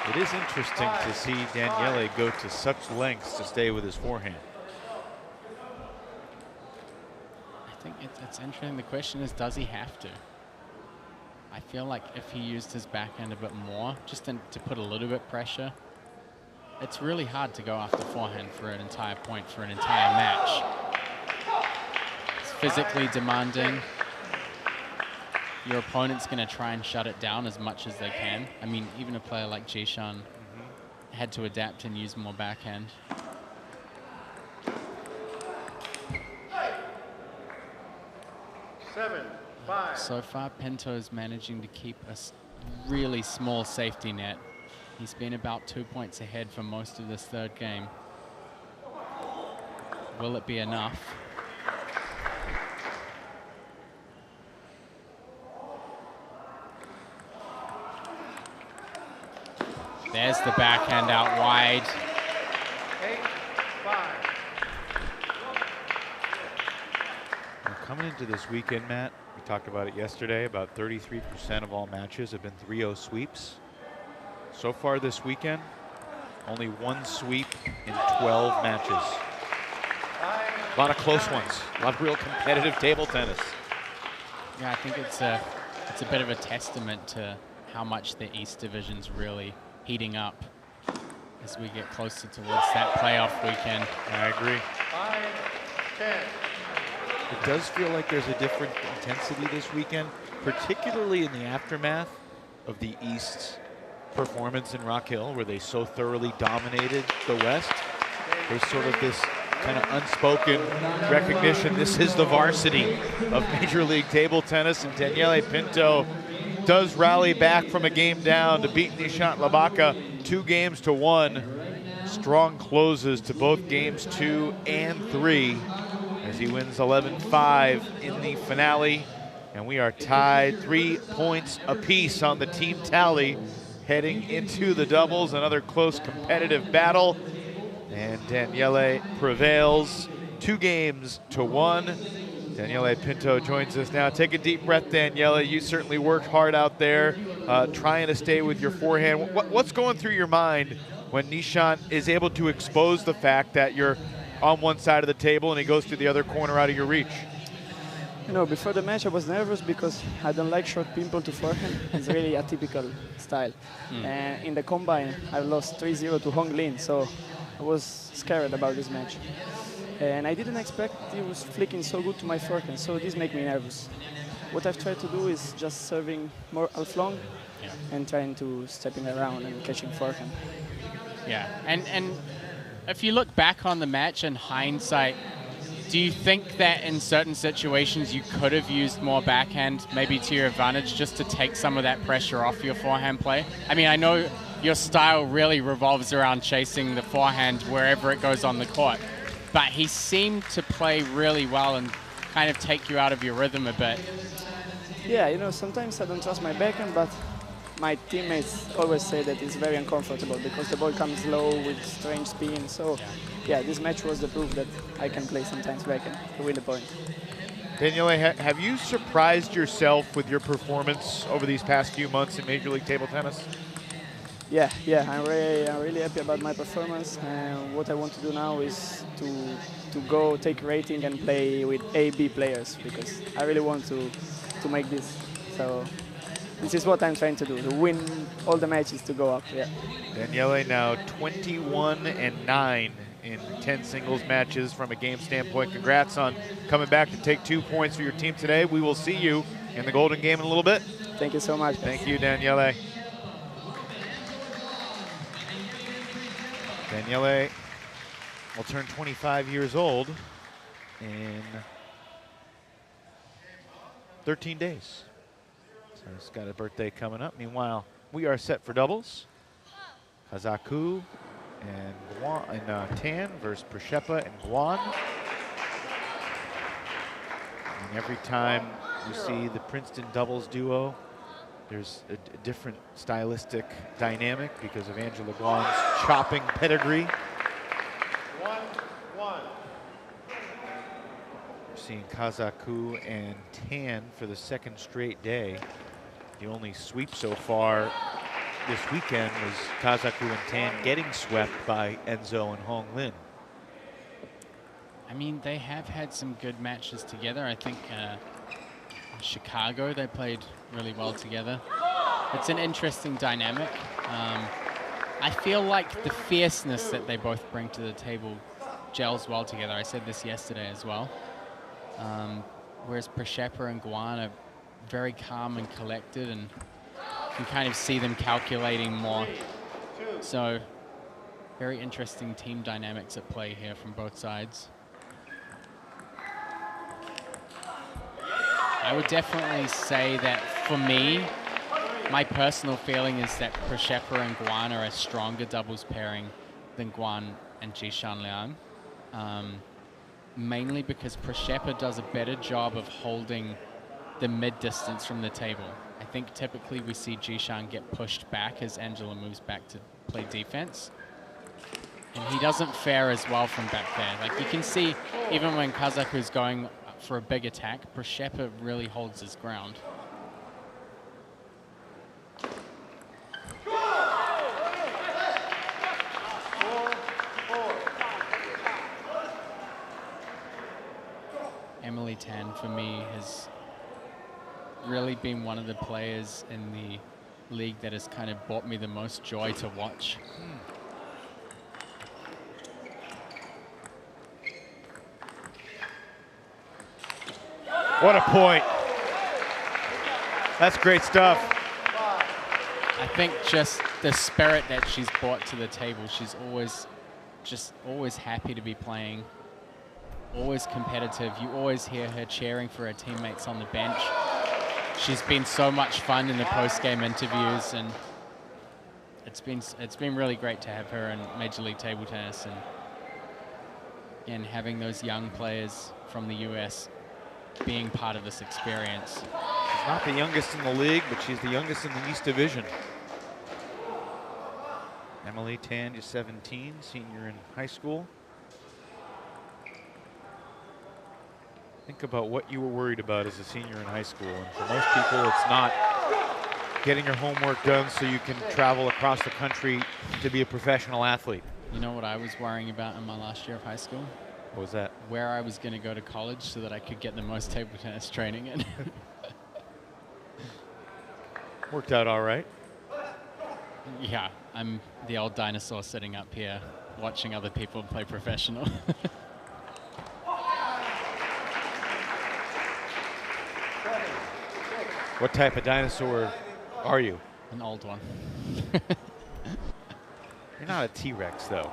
It is interesting to see Daniele go to such lengths to stay with his forehand. I think it's interesting. The question is, does he have to? I feel like if he used his backhand a bit more, just to put a little bit pressure, it's really hard to go after forehand for an entire point, for an entire match. It's physically demanding. Your opponent's going to try and shut it down as much as they can. I mean, even a player like Jishan had to adapt and use more backhand. So far, Pinto's managing to keep a really small safety net. He's been about 2 points ahead for most of this third game. Will it be enough? There's the backhand out wide. 8-5. Well, coming into this weekend, Matt, we talked about it yesterday, about 33% of all matches have been 3-0 sweeps. So far this weekend, only one sweep in 12 matches. A lot of close ones, a lot of real competitive table tennis. Yeah, I think it's a bit of a testament to how much the East Division's really heating up as we get closer towards that playoff weekend. I agree. 5-10. It does feel like there's a different intensity this weekend, particularly in the aftermath of the East's performance in Rock Hill, where they so thoroughly dominated the West. There's sort of this kind of unspoken recognition. This is the varsity of Major League Table Tennis, and Daniele Pinto does rally back from a game down to beat Nishant Labaka 2-1. Strong closes to both games 2 and 3 as he wins 11-5 in the finale. And we are tied 3 points apiece on the team tally heading into the doubles. Another close competitive battle. And Daniele prevails 2-1. Daniele Pinto joins us now. Take a deep breath, Daniele. You certainly worked hard out there trying to stay with your forehand. What's going through your mind when Nishant is able to expose the fact that you're on one side of the table and he goes to the other corner out of your reach? You know, before the match I was nervous because I don't like short pinball to forehand. It's really a typical style. And in the combine I lost 3-0 to Hong Lin, so I was scared about this match. And I didn't expect he was flicking so good to my forehand, so this made me nervous. What I've tried to do is just serving more half-long and trying to stepping around and catching forehand. Yeah, and if you look back on the match in hindsight, do you think that in certain situations you could have used more backhand, maybe to your advantage, just to take some of that pressure off your forehand play? I mean, I know your style really revolves around chasing the forehand wherever it goes on the court, but he seemed to play really well and kind of take you out of your rhythm a bit. Yeah, you know, sometimes I don't trust my backhand, but my teammates always say that it's very uncomfortable because the ball comes low with strange spin. So, yeah, this match was the proof that I can play sometimes backhand to win the point. Daniele, have you surprised yourself with your performance over these past few months in Major League Table Tennis? Yeah, I'm really happy about my performance. And what I want to do now is to go take rating and play with A-B players because I really want to make this. So this is what I'm trying to do, to win all the matches to go up. Yeah. Daniele now 21-9 in 10 singles matches from a game standpoint. Congrats on coming back to take 2 points for your team today. We will see you in the Golden Game in a little bit. Thank you so much. Thank you, Daniele. Daniele will turn 25 years old in 13 days. So he's got a birthday coming up. Meanwhile, we are set for doubles. Kazaku and Guan and Tan versus Krishepa and Guan. And every time you see the Princeton doubles duo There's a different stylistic dynamic because of Angela Guan's chopping pedigree. 1-1. We're seeing Kazaku and Tan for the second straight day. The only sweep so far this weekend was Kazaku and Tan getting swept by Enzo and Hong Lin. I mean, they have had some good matches together. I think in Chicago they played really well together. It's an interesting dynamic. I feel like the fierceness that they both bring to the table gels well together. I said this yesterday as well. Whereas Prashepa and Guan are very calm and collected, and you can kind of see them calculating more. So very interesting team dynamics at play here from both sides. I would definitely say that for me, my personal feeling is that Prashepa and Guan are a stronger doubles pairing than Guan and Jishan Liang. Mainly because Prashepa does a better job of holding the mid-distance from the table. I think typically we see Jishan get pushed back as Angela moves back to play defense. And he doesn't fare as well from back there. Like you can see, even when Kazaku's going for a big attack, Prashepa really holds his ground. Emily Tan, for me, has really been one of the players in the league that has kind of brought me the most joy to watch. What a point. That's great stuff. I think just the spirit that she's brought to the table, she's always happy to be playing, always competitive. You always hear her cheering for her teammates on the bench. She's been so much fun in the post-game interviews, and it's been really great to have her in Major League Table Tennis, and again, having those young players from the US being part of this experience. She's not the youngest in the league, but she's the youngest in the East Division. Emily Tan, just 17, senior in high school. Think about what you were worried about as a senior in high school. And for most people, it's not getting your homework done so you can travel across the country to be a professional athlete. You know what I was worrying about in my last year of high school? What was that? Where I was going to go to college so that I could get the most table tennis training in. Worked out all right. Yeah, I'm the old dinosaur sitting up here watching other people play professional. What type of dinosaur are you? An old one. You're not a T-Rex, though.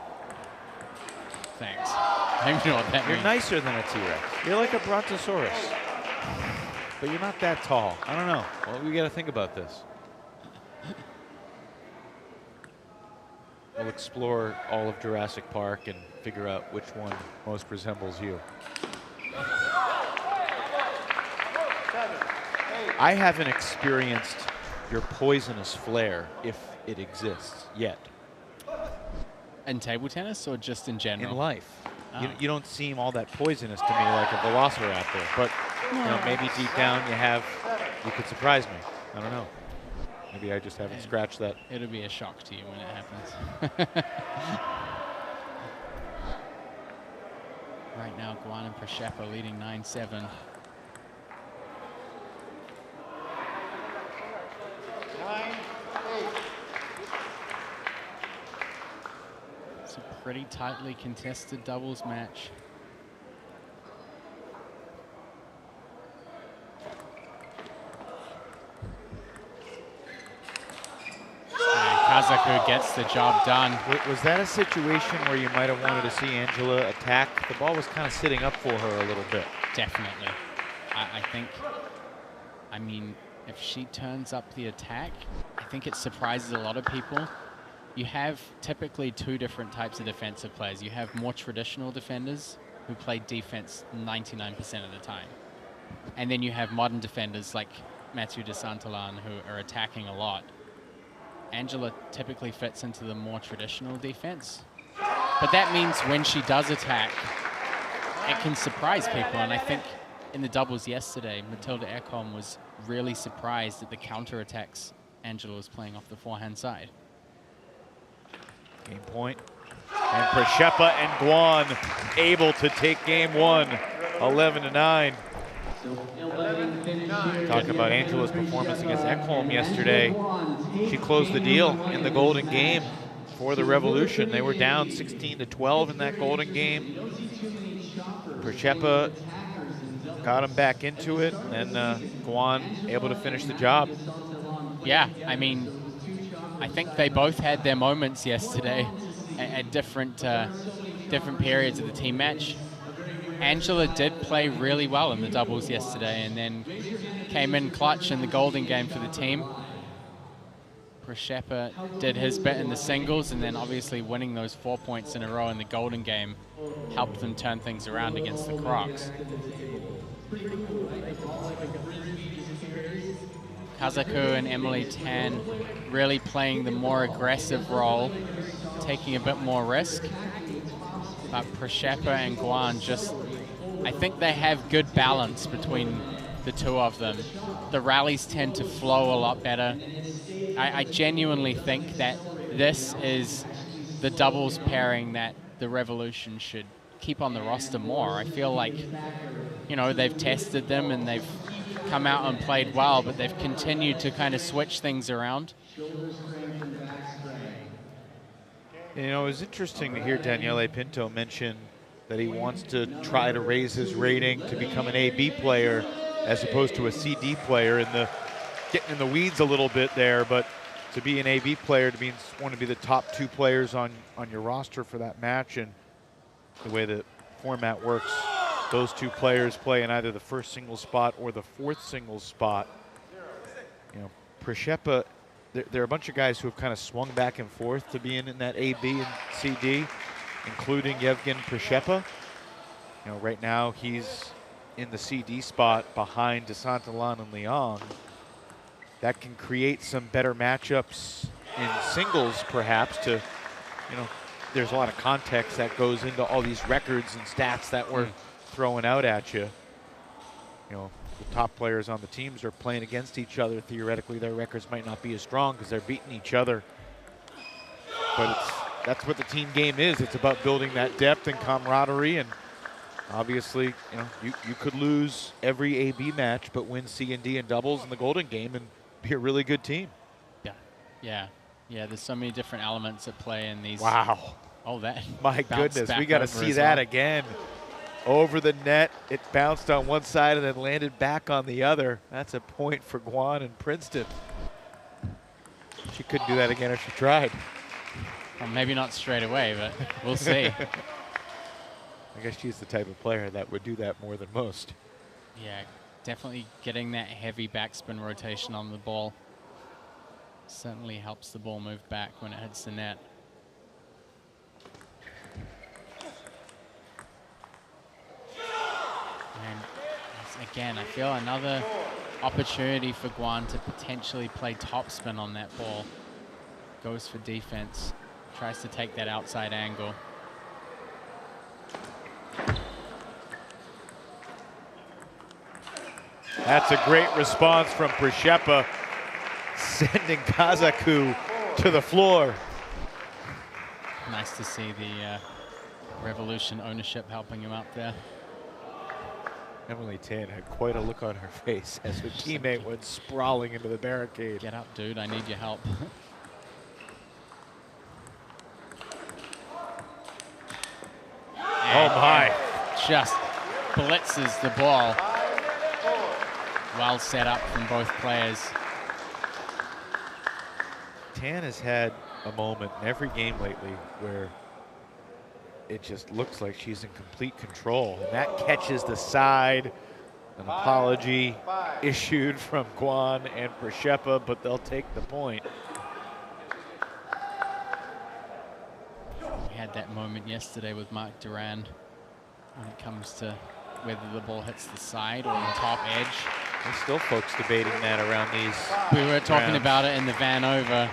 Thanks. I don't know what that You're means. nicer than a T-Rex. You're like a Brontosaurus. But you're not that tall. I don't know. Well, we got to think about this. We'll explore all of Jurassic Park and figure out which one most resembles you. I haven't experienced your poisonous flair, if it exists, yet. In table tennis or just in general? In life. Oh. You don't seem all that poisonous to me like a velociraptor, but you know, maybe deep down you could surprise me. I don't know. Maybe I just haven't scratched that. It'll be a shock to you when it happens. Right now, Guan and Prashepa leading 9-7. It's a pretty tightly contested doubles match. Kazaku gets the job done. Was that a situation where you might have wanted to see Angela attack? The ball was kind of sitting up for her a little bit. Definitely. I think, I mean, if she turns up the attack, I think it surprises a lot of people. You have typically two different types of defensive players. You have more traditional defenders who play defense 99% of the time. And then you have modern defenders like Mathieu de Saint-Alain, who are attacking a lot. Angela typically fits into the more traditional defense. But that means when she does attack, it can surprise people. And I think in the doubles yesterday, Mathilde Ekholm was really surprised at the counterattacks Angela was playing off the forehand side. Game point. And Princeton and Guan able to take game one, 11-9. Talking about Angela's performance against Ekholm yesterday. She closed the deal in the golden game for the Revolution. They were down 16-12 in that golden game. Princeton got them back into it, and Guan able to finish the job. Yeah, I mean, I think they both had their moments yesterday at different periods of the team match. Angela did play really well in the doubles yesterday and then came in clutch in the golden game for the team. Princeton did his bit in the singles, and then obviously winning those 4 points in a row in the golden game helped them turn things around against the Crocs. Kazaku and Emily Tan really playing the more aggressive role, taking a bit more risk. But Princeton and Guan just, I think they have good balance between the two of them. The rallies tend to flow a lot better. I genuinely think that this is the doubles pairing that the Revolution should keep on the roster more. I feel like, you know, they've tested them and they've come out and played well, but they've continued to kind of switch things around. You know, it was interesting to hear Daniele Pinto mention that he wants to try to raise his rating to become an AB player as opposed to a CD player. Getting in the weeds a little bit there, but to be an AB player means want to be the top two players on your roster for that match. And the way the format works, those two players play in either the first single spot or the fourth single spot. You know, Princeton, there are a bunch of guys who have kind of swung back and forth to being in that AB and CD, including Yevgen Princeton. You know, right now he's in the CD spot behind de Saint-Alain and Leong. That can create some better matchups in singles, perhaps, to, you know, there's a lot of context that goes into all these records and stats that we're throwing out at you. You know, the top players on the teams are playing against each other. Theoretically, their records might not be as strong because they're beating each other. But that's what the team game is. It's about building that depth and camaraderie. And obviously, you know, you could lose every AB match, but win C and D in doubles in the golden game and be a really good team. Yeah. There's so many different elements at play in these. Wow. Oh, that. My goodness, we got to see that again. Over the net, it bounced on one side and then landed back on the other. That's a point for Guan and Princeton. She couldn't do that again if she tried. Well, maybe not straight away, but we'll see. I guess she's the type of player that would do that more than most. Yeah, definitely getting that heavy backspin rotation on the ball certainly helps the ball move back when it hits the net. And again, I feel another opportunity for Guan to potentially play topspin on that ball. Goes for defense, tries to take that outside angle. That's a great response from Princeton, sending Kazaku to the floor. Nice to see the Revolution ownership helping him out there. Emily Tan had quite a look on her face as her teammate went sprawling into the barricade. Get up, dude, I need your help. Oh my. Just blitzes the ball. Well set up from both players. Tan has had a moment in every game lately where it just looks like she's in complete control. And that catches the side. An apology issued from Guan and Princeton, but they'll take the point. We had that moment yesterday with Marc Duran when it comes to whether the ball hits the side or the top edge. There's still folks debating that around these. We were talking rounds. about it in the van over.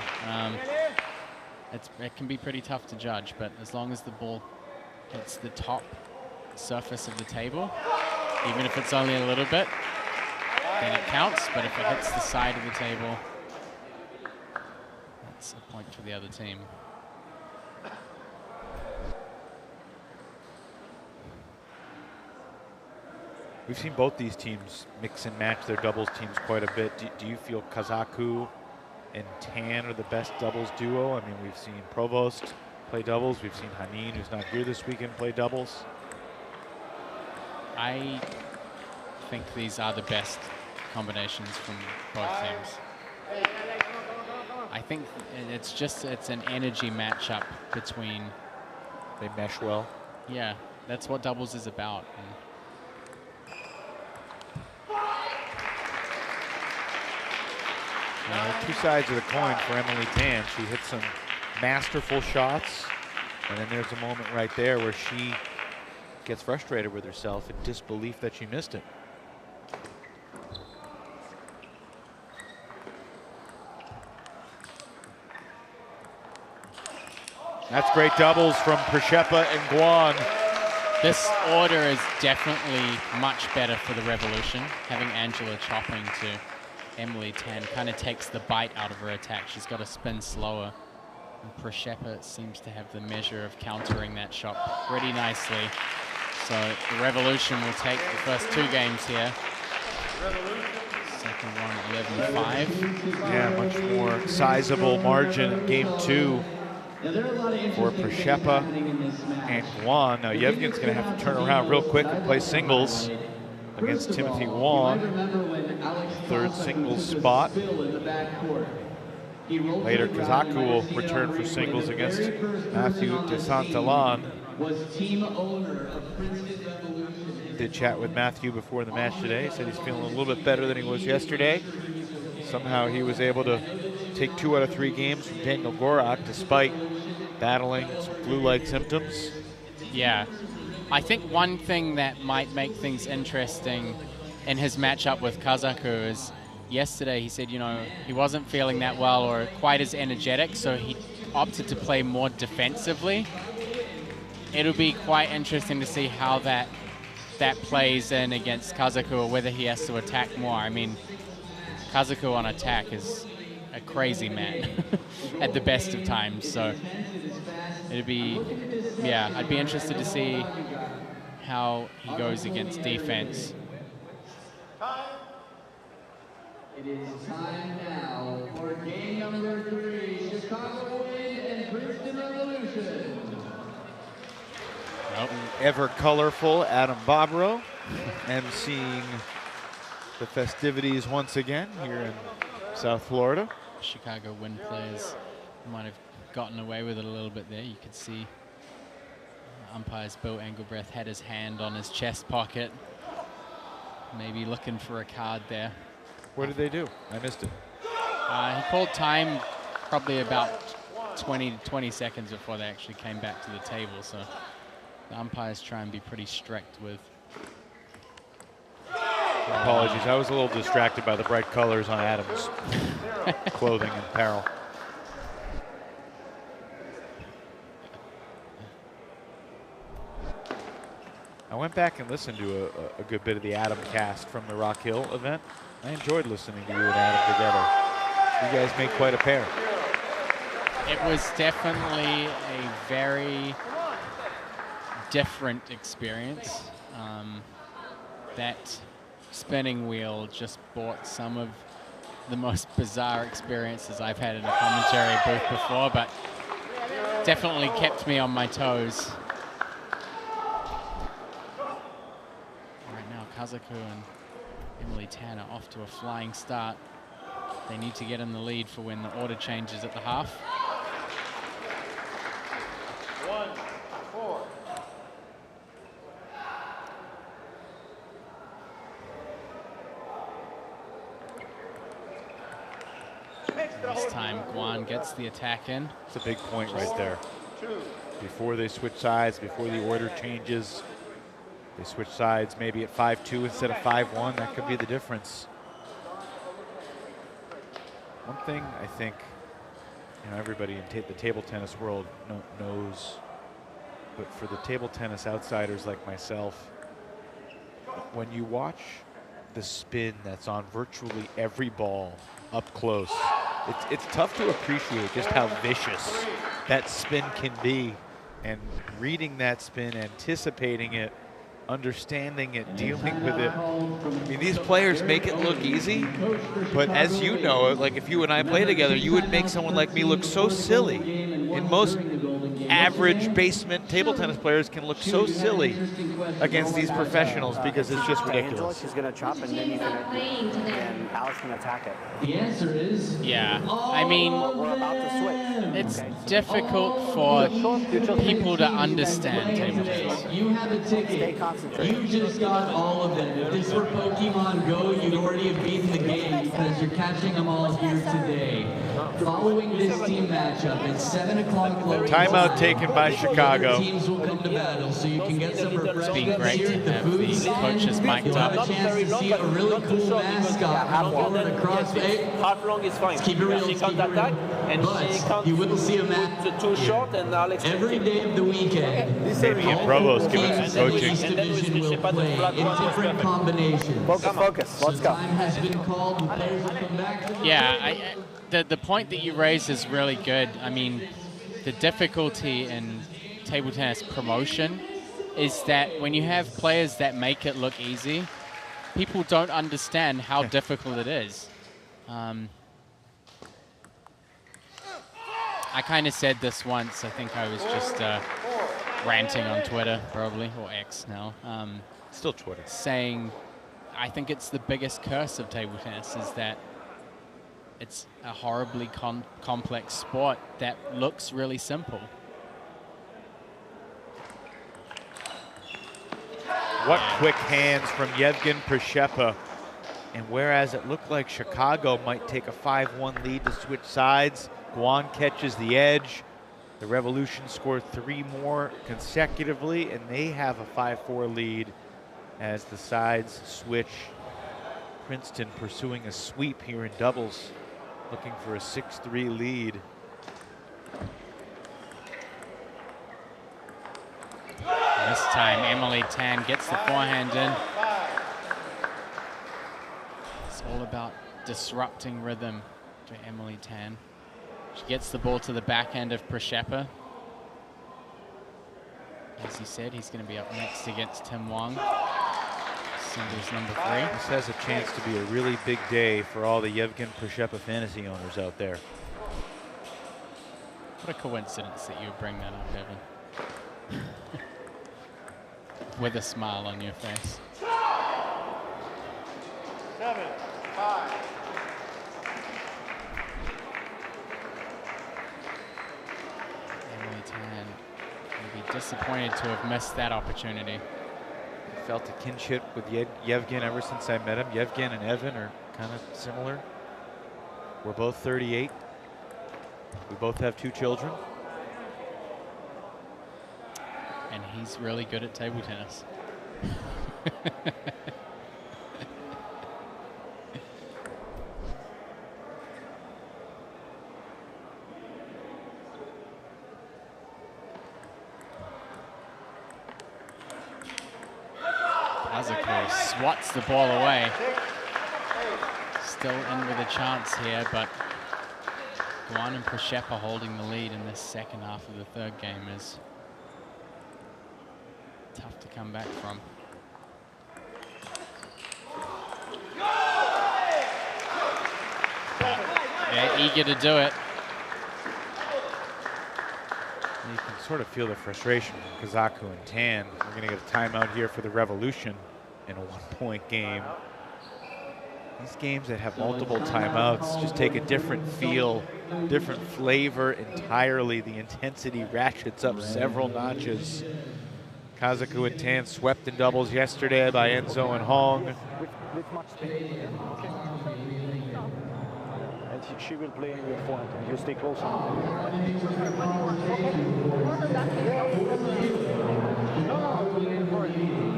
It can be pretty tough to judge, but as long as the ball hits the top surface of the table, even if it's only a little bit, then it counts. But if it hits the side of the table, that's a point for the other team. We've seen both these teams mix and match their doubles teams quite a bit. Do you feel Kazaku and Tan are the best doubles duo? I mean, we've seen Provost play doubles. We've seen Hanin, who's not here this weekend, play doubles. I think these are the best combinations from both teams. I think it's an energy matchup between. They mesh well. Yeah, that's what doubles is about. Two sides of the coin for Emily Tan. She hit some masterful shots, and then there's a moment right there where she gets frustrated with herself in disbelief that she missed it. That's great doubles from Princeton and Guan. This order is definitely much better for the Revolution. Having Angela chopping to Emily Tan kind of takes the bite out of her attack. She's got to spin slower. And Princeton seems to have the measure of countering that shot pretty nicely. So the Revolution will take the first two games here. Second one, 11-5. Yeah, much more sizable margin in game two for Princeton and Guan. Now Yevgen's going to have to turn around real quick and play singles against Timothy Wong. Third singles spot. Later, Kazaku will return for singles against Matthew de Santalan. Did chat with Matthew before the match today. He said he's feeling a little bit better than he was yesterday. Somehow he was able to take 2 out of 3 games from Daniel Gorak despite battling some flu-like symptoms. Yeah. I think one thing that might make things interesting in his matchup with Kazaku is yesterday he said, you know, he wasn't feeling that well or quite as energetic, so he opted to play more defensively. It'll be quite interesting to see how that plays in against Kazaku or whether he has to attack more. I mean, Kazaku on attack is a crazy man at the best of times, so it'd be, yeah, I'd be interested to see how he goes against defense. It is time now for game number 3, Chicago Wind and Princeton Revolution. Nope. Ever colorful Adam Bobrow emceeing the festivities once again here in South Florida. Chicago Wind players might have gotten away with it a little bit there. You could see umpire's Bill Engelbrecht had his hand on his chest pocket, maybe looking for a card there. What did they do? I missed it. He called time probably about 20 seconds before they actually came back to the table, so the umpires try and be pretty strict with. Apologies, I was a little distracted by the bright colors on Adam's clothing and apparel. I went back and listened to a good bit of the Adam cast from the Rock Hill event. I enjoyed listening to you and Adam together. You guys make quite a pair. It was definitely a very different experience. That spinning wheel just brought some of the most bizarre experiences I've had in a commentary booth before, but definitely kept me on my toes. Right now, Kazaku and Emily Tan are off to a flying start. They need to get in the lead for when the order changes at the half. 1-4. This time, Guan gets the attack in. It's a big point right there. Before they switch sides, before the order changes, they switch sides maybe at 5-2 instead of 5-1. That could be the difference. One thing I think, everybody in the table tennis world knows, but for the table tennis outsiders like myself, when you watch the spin that's on virtually every ball up close, it's tough to appreciate just how vicious that spin can be. And reading that spin, anticipating it, understanding it, dealing with it. I mean, these players make it look easy, but as you know, like if you and I play together, you would make someone like me look so silly. And most average basement table tennis players can look so silly against these professionals because it's just ridiculous. She's going to chop and then and Alex can attack it. The answer is I mean, we're about to switch. It's difficult for people to understand table tennis. You have a ticket. You just got all of them. If this were Pokemon Go, you'd already have beaten the game because you're catching them all here today. Following this team matchup at 7 o'clock local Timeout taken by Chicago. Teams will come to battle, so you can get some refreshments. It's been great to have the coaches mic'd You'll have up. a chance to see a really cool mascot rolling across. Half long is fine. Keep it real. She can't attack, and she can't you wouldn't see a match too short, and Alex every day of the weekend. Damien Provost giving some coaching. Each division will play in different combinations. Focus. Let's go. Time has been called. And players will come back to the Yeah, the point that you raised is really good. I mean, the difficulty in table tennis promotion is that when you have players that make it look easy, people don't understand how difficult it is. I kind of said this once. I think I was just ranting on Twitter, probably, or X now. Still Twitter. Saying, I think it's the biggest curse of table tennis is that it's a horribly complex sport that looks really simple. What quick hands from Yevgen Prishepa. And whereas it looked like Chicago might take a 5-1 lead to switch sides, Guan catches the edge. The Revolution score 3 more consecutively, and they have a 5-4 lead as the sides switch. Princeton pursuing a sweep here in doubles, looking for a 6-3 lead. This time, Emily Tan gets the forehand in. It's all about disrupting rhythm to Emily Tan. She gets the ball to the backhand of Prishepa. As he said, he's going to be up next against Tim Wong. Singles number 3. This has a chance to be a really big day for all the Yevgen Prishepa fantasy owners out there. What a coincidence that you would bring that up, Evan. With a smile on your face. 7, 5. Emily Tan will be disappointed to have missed that opportunity. I felt a kinship with Yevgen ever since I met him. Yevgen and Evan are kind of similar. We're both 38. We both have 2 children. And he's really good at table tennis. Kazuko swats the ball away. Still in with a chance here, but Guan and Prishepa holding the lead in this second half of the third game is tough to come back from. They're eager to do it. You can sort of feel the frustration from Kazaku and Tan. We're going to get a timeout here for the Revolution in a 1-point game. These games that have multiple timeouts just take a different feel, different flavor entirely. The intensity ratchets up several notches. Kazaku and Tan swept in doubles yesterday by Enzo and Hong. With much speed. And she will play in your forehand. You stay close.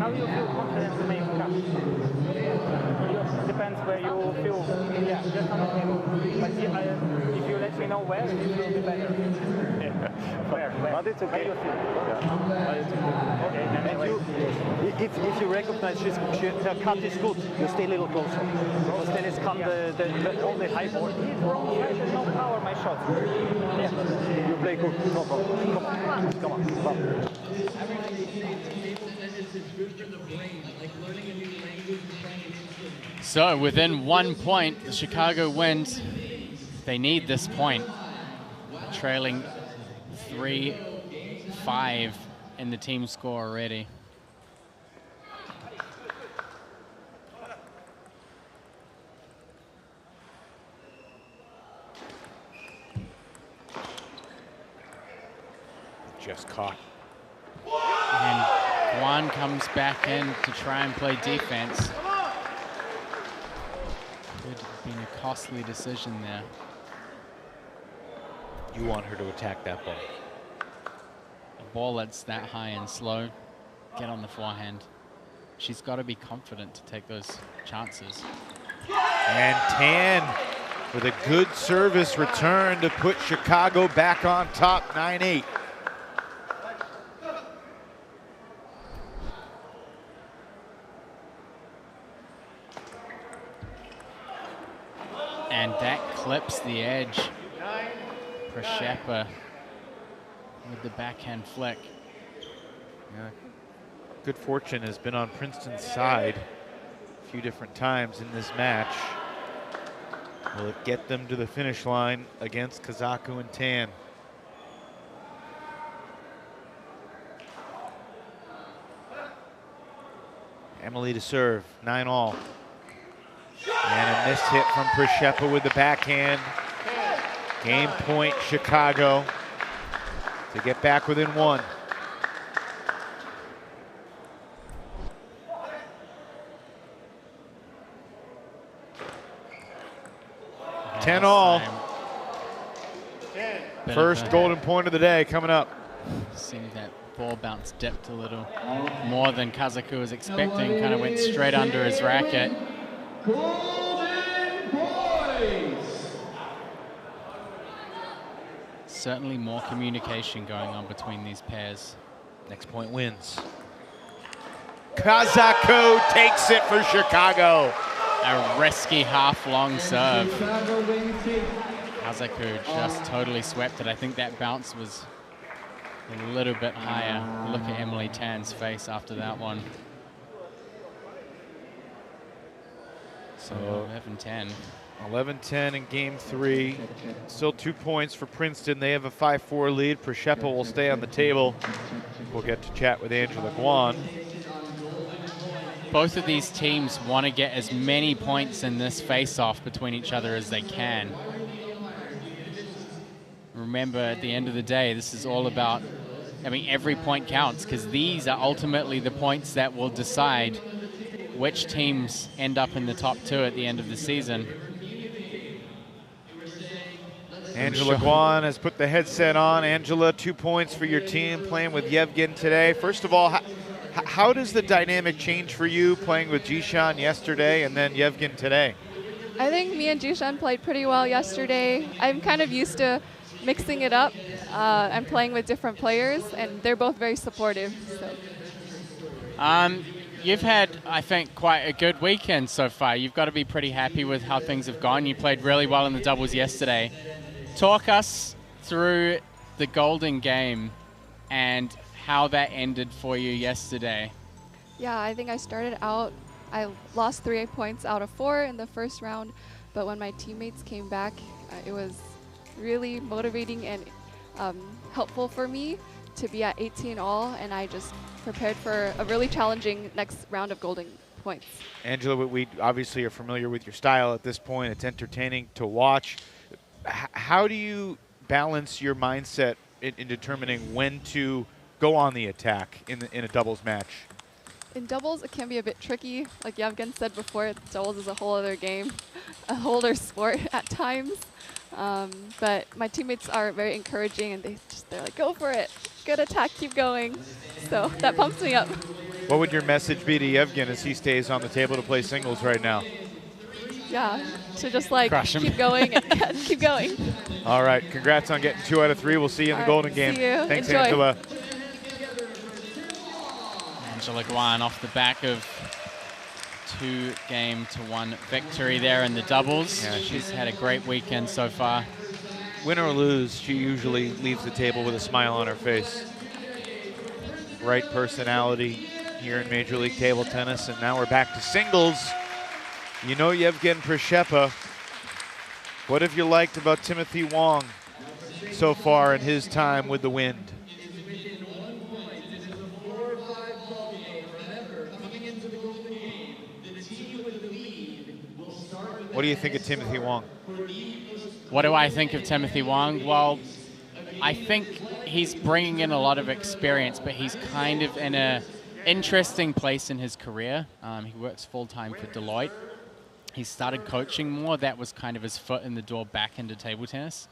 How do you feel confident to make cut? Depends where you feel. Yeah, just on the table. But if you let me know where, it will be better. Where? But it's okay. Where you feel? But it's okay. Okay. Then If you recognize her cut is good, you stay a little closer. Because then it's come the only high ball. He's wrong side and no power my shot. Yeah. You play good. No problem. Come on. Come on. Come on. So within 1 point, the Chicago wins. They need this point. Trailing 3-5 in the team score already. Just caught. And Guan comes back in to try and play defense. Could have been a costly decision there. You want her to attack that ball. A ball that's that high and slow, get on the forehand. She's got to be confident to take those chances. And Tan with a good service return to put Chicago back on top, 9-8. And that clips the edge. Princeton with the backhand flick. Yeah. Good fortune has been on Princeton's side a few different times in this match. Will it get them to the finish line against Kazaku and Tan? Emily to serve, 9-all. And a missed hit from Princeton with the backhand. Game point, Chicago, to get back within 1. Ten all. First golden point of the day coming up. Seemed that ball bounce dipped a little more than Kazaku was expecting. Kind of went straight under his racket. Certainly more communication going on between these pairs. Next point wins. Kazaku takes it for Chicago. A risky half-long serve. Kazaku just totally swept it. I think that bounce was a little bit higher. Look at Emily Tan's face after that one. So 11-10. 11-10 in game 3. Still 2 points for Princeton. They have a 5-4 lead. Princeton will stay on the table. We'll get to chat with Angela Guan. Both of these teams want to get as many points in this face-off between each other as they can. Remember, at the end of the day, this is all about, I mean, every point counts, because these are ultimately the points that will decide which teams end up in the top 2 at the end of the season. Angela Guan has put the headset on. Angela, 2 points for your team playing with Yevgen today. First of all, how does the dynamic change for you playing with Jishan yesterday and then Yevgen today? I think me and Jishan played pretty well yesterday. I'm kind of used to mixing it up and playing with different players, and they're both very supportive. So. You've had, I think, quite a good weekend so far. You've got to be pretty happy with how things have gone. You played really well in the doubles yesterday. Talk us through the golden game and how that ended for you yesterday. Yeah, I think I started out, I lost 3 points out of 4 in the first round, but when my teammates came back, it was really motivating and helpful for me to be at 18-all, and I just prepared for a really challenging next round of golden points. Angela, we obviously are familiar with your style at this point. It's entertaining to watch. How do you balance your mindset in determining when to go on the attack in a doubles match? In doubles, it can be a bit tricky. Like Yevgen said before, doubles is a whole other game, a whole other sport at times. But my teammates are very encouraging, and they're like, go for it. Good attack, keep going. So that pumps me up. What would your message be to Yevgen as he stays on the table to play singles right now? Yeah, to just like Crush him. keep going and keep going. All right, congrats on getting 2 out of 3. We'll see you in the Golden Game. See you. Thanks, Enjoy. Angela. Angela Guan off the back of 2-1 victory there in the doubles. Yeah, she's had a great weekend so far. Win or lose, she usually leaves the table with a smile on her face. Right personality here in Major League Table Tennis, and now we're back to singles. You know Yevgen Prishepa. What have you liked about Timothy Wong so far in his time with the Wind? What do you think of Timothy Wong? What do I think of Timothy Wong? Well, I think he's bringing in a lot of experience, but he's kind of in an interesting place in his career. He works full-time for Deloitte. He started coaching more. That was kind of his foot in the door back into table tennis.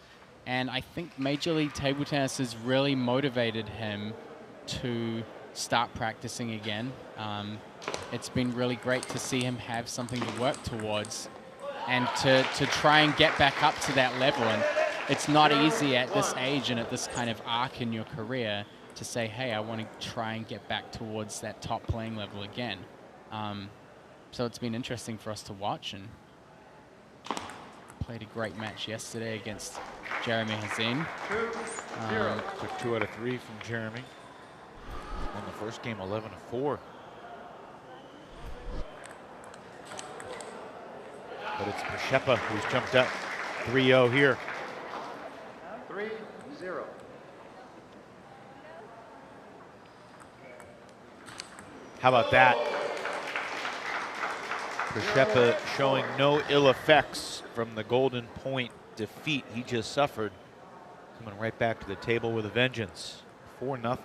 And I think Major League Table Tennis has really motivated him to start practicing again. It's been really great to see him have something to work towards and to try and get back up to that level. And it's not easy at this age and at this kind of arc in your career to say, hey, I want to try and get back towards that top playing level again. So it's been interesting for us to watch, and played a great match yesterday against Jeremy Hazin. Took 2 out of 3 from Jeremy. Won the first game 11-4. But it's Prishepa who's jumped up 3-0 here. 3-0. How about that? Prishepa showing no ill effects from the Golden Point defeat he just suffered. Coming right back to the table with a vengeance. 4-0.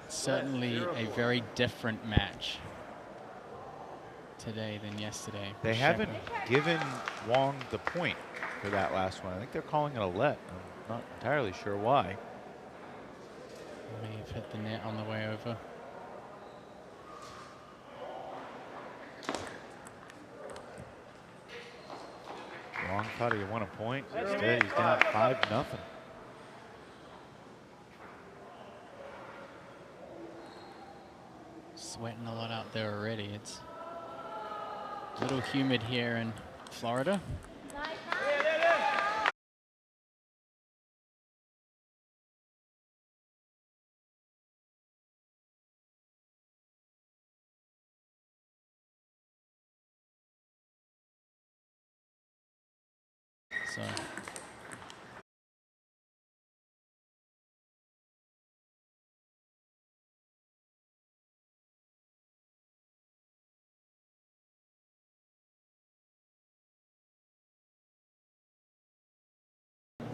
Certainly a very different match today than yesterday. They haven't given Wong the point for that last one. I think they're calling it a let. I'm not entirely sure why. May have hit the net on the way over. Wong thought he won a point. Instead, he's down 5-0. Sweating a lot out there already. It's a little humid here in Florida. So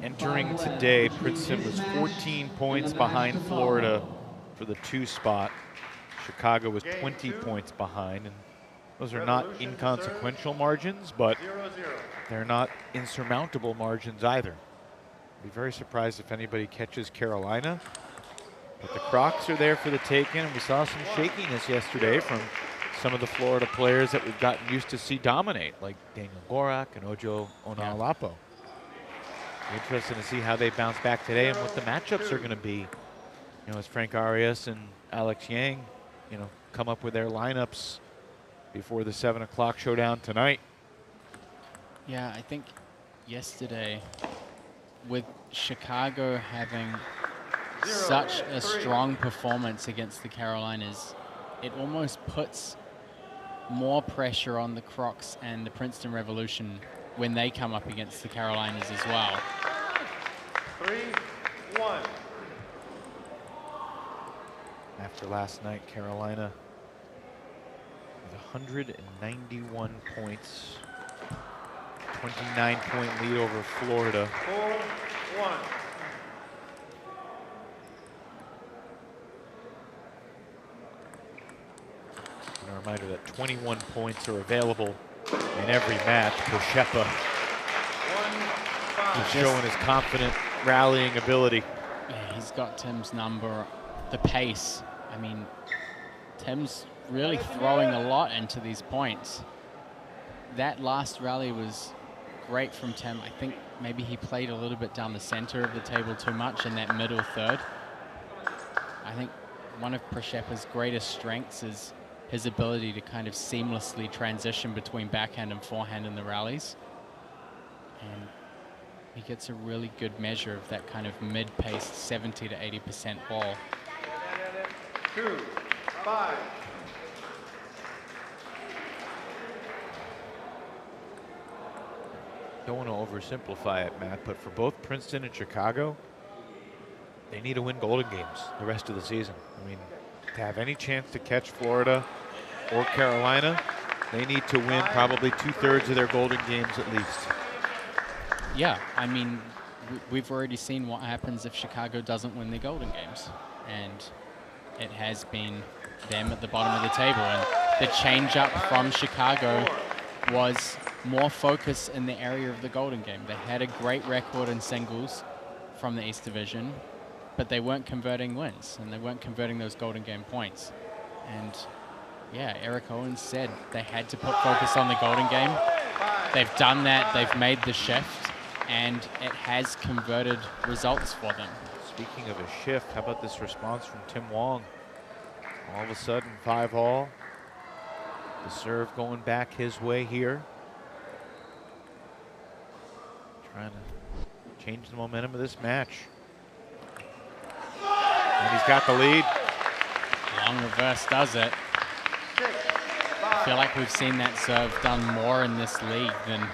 entering today, Princeton was 14 points behind Florida for the 2 spot. Chicago was 20 points behind, and those are not inconsequential margins, but they're not insurmountable margins either. I'd be very surprised if anybody catches Carolina, but the Crocs are there for the taking, and we saw some shakiness yesterday from some of the Florida players that we've gotten used to see dominate, like Daniel Gorak and Ojo Onalapo. Interesting to see how they bounce back today and what the matchups are going to be. You know, as Frank Arias and Alex Yang, you know, come up with their lineups before the 7 o'clock showdown tonight. yeah, I think yesterday, with Chicago having such a strong performance against the Carolinas, it almost puts more pressure on the Crocs and the Princeton Revolution when they come up against the Carolinas as well. 3-1. After last night, Carolina with 191 points, 29-point lead over Florida. 4-1. And our Reminder that 21 points are available in every match. Prszepa is showing his confident rallying ability. Yeah, he's got Tim's number. The pace. I mean, Tim's really throwing a lot into these points. That last rally was great from Tim. I think maybe he played a little bit down the center of the table too much in that middle third. I think one of Prszepa's greatest strengths is his ability to kind of seamlessly transition between backhand and forehand in the rallies. And he gets a really good measure of that kind of mid-paced 70 to 80% ball. 2-5. Don't want to oversimplify it, Matt, but for both Princeton and Chicago, they need to win Golden Games the rest of the season. I mean, to have any chance to catch Florida or Carolina, they need to win probably 2/3 of their Golden Games at least. Yeah, I mean, we've already seen what happens if Chicago doesn't win the Golden Games. And it has been them at the bottom of the table. And the change up from Chicago was more focus in the area of the Golden Game. They had a great record in singles from the East Division, but they weren't converting wins, and they weren't converting those Golden Game points. And yeah, Eric Owens said they had to put focus on the Golden Game. They've done that, they've made the shift, and it has converted results for them. Speaking of a shift, how about this response from Tim Wong? All of a sudden, 5-all. The serve going back his way here. Trying to change the momentum of this match. And he's got the lead. Long reverse does it. I feel like we've seen that serve done more in this league than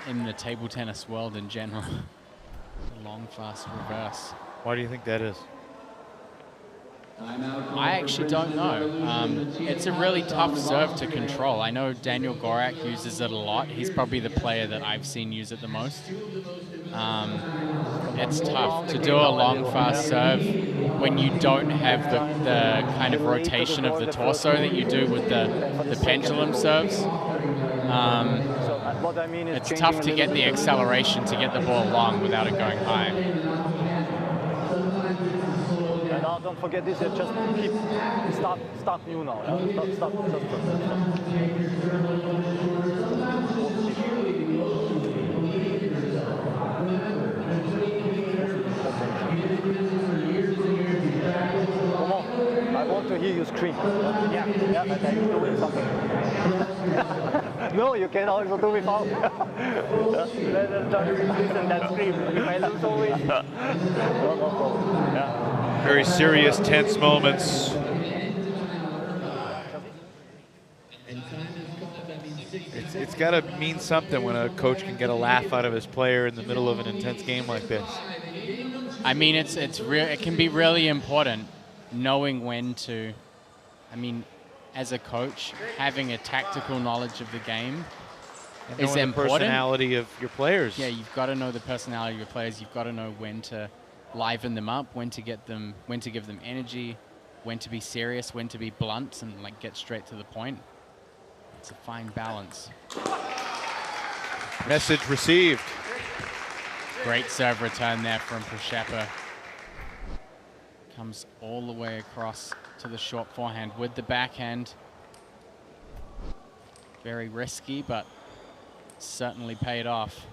in the table tennis world in general. The long, fast reverse. Why do you think that is? I actually don't know. It's a really tough serve to control. I know Daniel Gorak uses it a lot. He's probably the player that I've seen use it the most. It's tough to do a long, fast serve when you don't have the kind of rotation of the torso that you do with the pendulum serves. It's tough to get the acceleration to get the ball long without it going high. Don't forget this, just keep, start new now. Yeah? Stop. Come on, I want to hear you scream. Yeah, but I'm doing something. No, you can also do without. Listen that scream. If I lose always. No problem. Yeah. Very serious, tense moments. It's got to mean something when a coach can get a laugh out of his player in the middle of an intense game like this. I mean, it can be really important knowing when to. I mean, as a coach, having a tactical knowledge of the game is important. The personality of your players. Yeah, you've got to know the personality of your players. You've got to know when to liven them up, when to give them energy, when to be serious, when to be blunt and like get straight to the point. It's a fine balance. Message received. Great serve return there from Prszepa. Comes all the way across to the short forehand with the backhand. Very risky, but certainly paid off.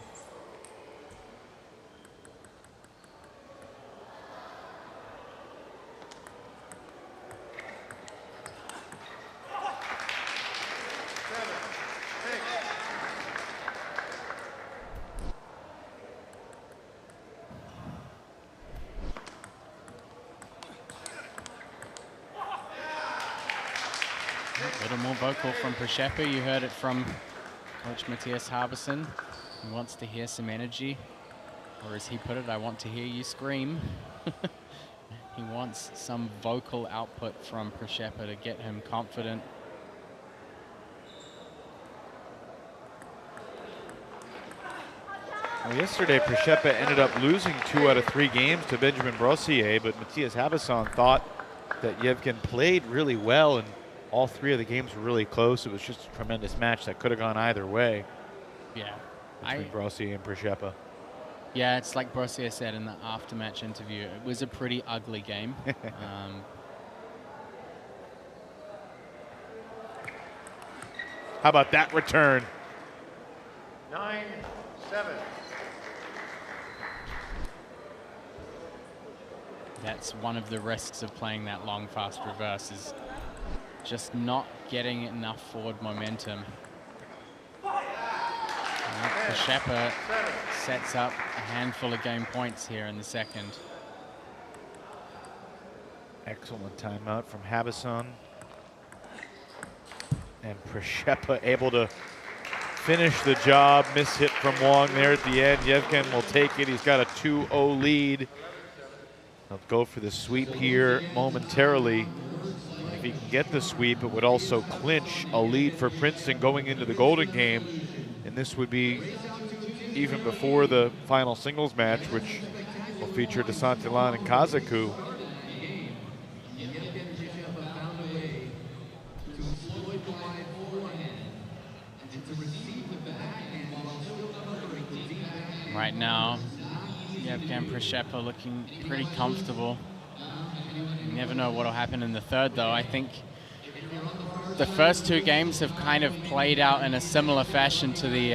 A little more vocal from Prszepa. You heard it from Coach Matthias Harbison. He wants to hear some energy. Or as he put it, I want to hear you scream. He wants some vocal output from Prszepa to get him confident. Well, yesterday, Prszepa ended up losing 2 out of 3 games to Benjamin Brossier, but Matthias Harbison thought that Yevgen played really well and all three of the games were really close. It was just a tremendous match that could have gone either way. Yeah. Between Brossier and Przeppa. Yeah, it's like Brossier said in the after-match interview. It was a pretty ugly game. How about that return? 9-7. That's one of the risks of playing that long, fast reverse, is just not getting enough forward momentum. Przeppa sets up a handful of game points here in the second. Excellent timeout from Habison. And Przeppa able to finish the job. Miss hit from Wong there at the end. Yevgen will take it. He's got a 2-0 lead. He'll go for the sweep here momentarily. If he can get the sweep, it would also clinch a lead for Princeton going into the Golden Game. And this would be even before the final singles match, which will feature DeSantillan and Kazaku. Right now, Yevgen Przeppa looking pretty comfortable. You never know what will happen in the third, though. I think the first two games have kind of played out in a similar fashion to the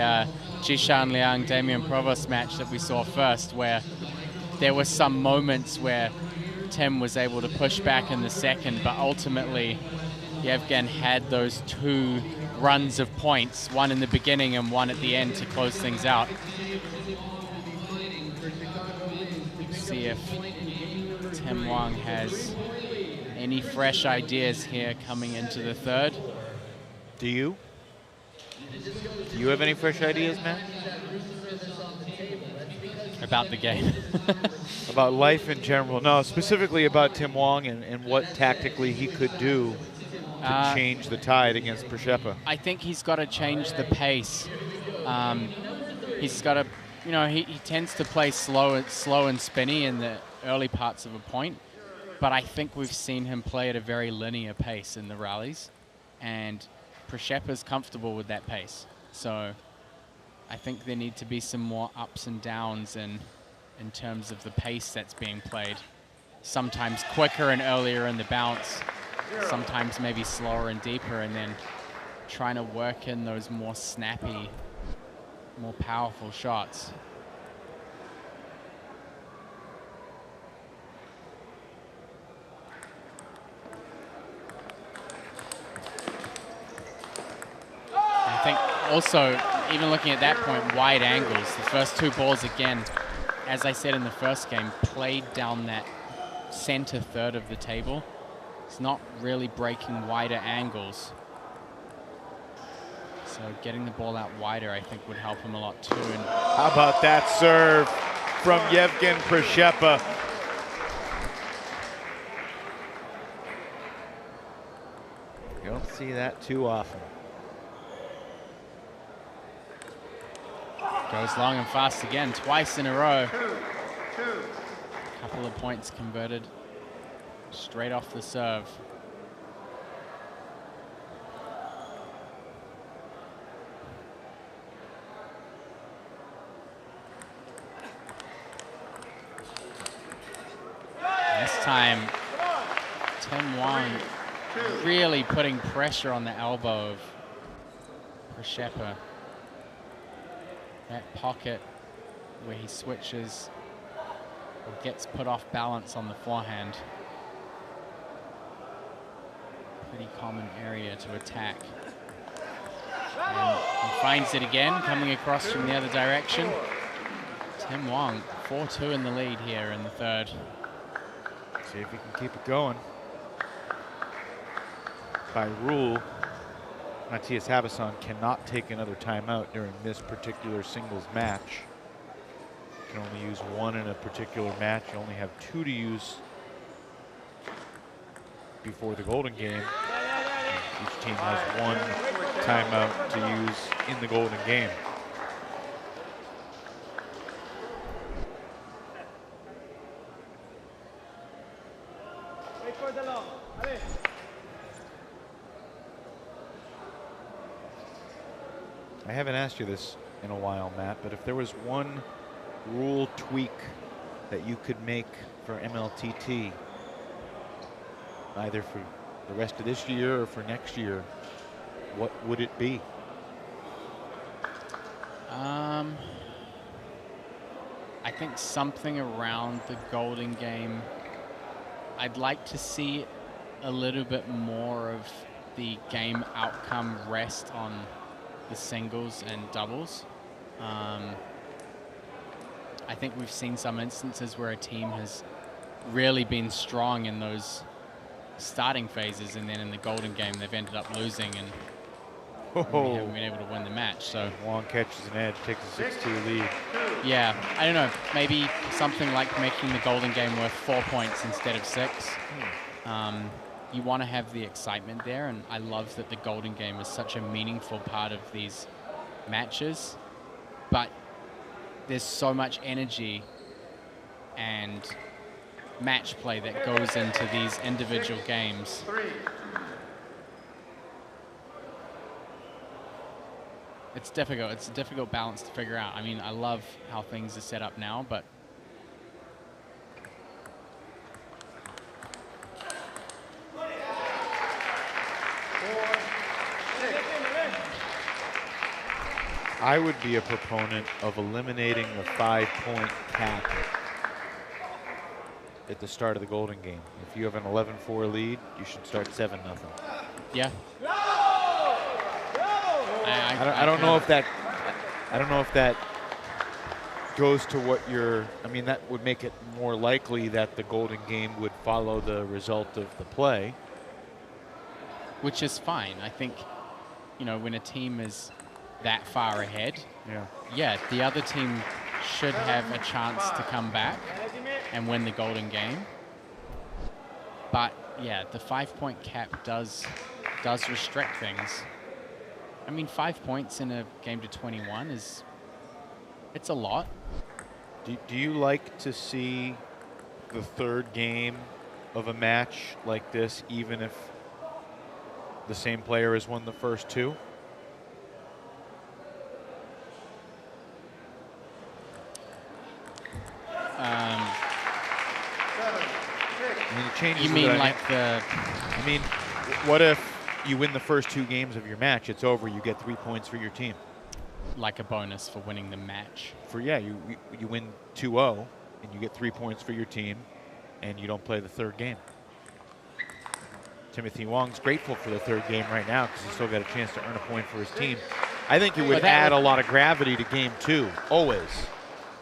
Jishan Liang Damian Provost match that we saw first, where there were some moments where Tim was able to push back in the second, but ultimately Yevgen had those two runs of points, one in the beginning and one at the end, to close things out. See if Tim Wang has any fresh ideas here coming into the third. Do you? Do you have any fresh ideas, Matt? About the game. About life in general. No, specifically about Tim Wang and what tactically he could do to change the tide against Przeppa. I think he's got to change the pace. He's got to, you know, he tends to play slow and spinny in the early parts of a point, but I think we've seen him play at a very linear pace in the rallies, and Przeppa's comfortable with that pace. So I think there need to be some more ups and downs in terms of the pace that's being played. Sometimes quicker and earlier in the bounce, sometimes maybe slower and deeper, and then trying to work in those more snappy, more powerful shots. I think also, even looking at that point, wide angles. The first two balls, again, as I said in the first game, played down that center third of the table. It's not really breaking wider angles. So getting the ball out wider, I think, would help him a lot too. And how about that serve from Yevgen Przeppa? You don't see that too often. Goes long and fast again, twice in a row. Couple of points converted straight off the serve. This time, Tim Wang really putting pressure on the elbow of Przeppa. That pocket where he switches or gets put off balance on the forehand. Pretty common area to attack. And he finds it again, coming across from the other direction. Tim Wang, 4-2 in the lead here in the third. See if he can keep it going. By rule, Matthias Habison cannot take another timeout during this particular singles match. You can only use one in a particular match. You only have two to use before the Golden Game. Each team has one timeout to use in the Golden Game. I haven't asked you this in a while, Matt, but if there was one rule tweak that you could make for MLTT, either for the rest of this year or for next year, what would it be? I think something around the Golden Game. I'd like to see a little bit more of the game outcome rest on the singles and doubles. I think we've seen some instances where a team has really been strong in those starting phases, and then in the Golden Game they've ended up losing and we haven't been able to win the match. So Guan catches an edge, takes a 6-2 lead. Yeah, I don't know. Maybe something like making the Golden Game worth 4 points instead of 6. You want to have the excitement there, and I love that the Golden Game is such a meaningful part of these matches. But there's so much energy and match play that goes into these individual games. It's difficult. It's a difficult balance to figure out. I mean, I love how things are set up now, but I would be a proponent of eliminating the 5-point cap at the start of the Golden Game. If you have an 11-4 lead, you should start 7-0. Yeah. I don't know if that. I don't know if that goes to what you're. I mean, that would make it more likely that the Golden Game would follow the result of the play, which is fine. I think, you know, when a team is that far ahead, yeah, the other team should have a chance to come back and win the Golden Game. But yeah, the 5-point cap does restrict things. I mean, 5 points in a game to 21 it's a lot. Do you like to see the third game of a match like this, even if the same player has won the first two? I mean, it changes. You mean like the? I mean, what if you win the first 2 games of your match? It's over. You get 3 points for your team. Like a bonus for winning the match. You win 2-0 and you get 3 points for your team, and you don't play the third game. Timothy Wong's grateful for the third game right now because he's still got a chance to earn a point for his team. I think it would add a lot of gravity to game 2, always.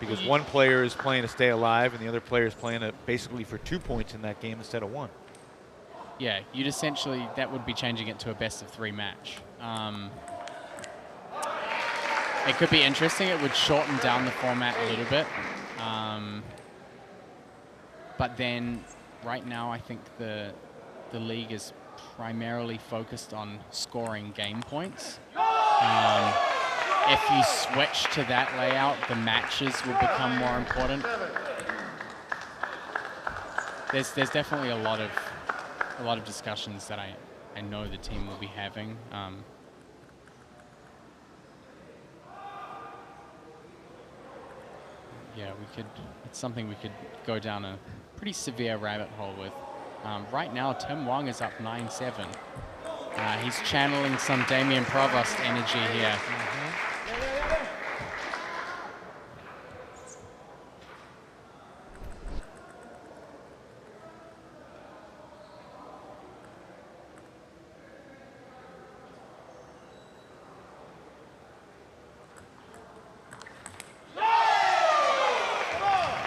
Because one player is playing to stay alive and the other player is playing basically for 2 points in that game instead of 1. Yeah, you'd essentially, that would be changing it to a best-of-3 match. It could be interesting. It would shorten down the format a little bit. But then right now I think the league is primarily focused on scoring game points. If you switch to that layout, the matches will become more important. There's definitely a lot of discussions that I know the team will be having. Yeah, it's something we could go down a pretty severe rabbit hole with. Right now, Tim Wong is up 9-7. He's channeling some Damien Provost energy here.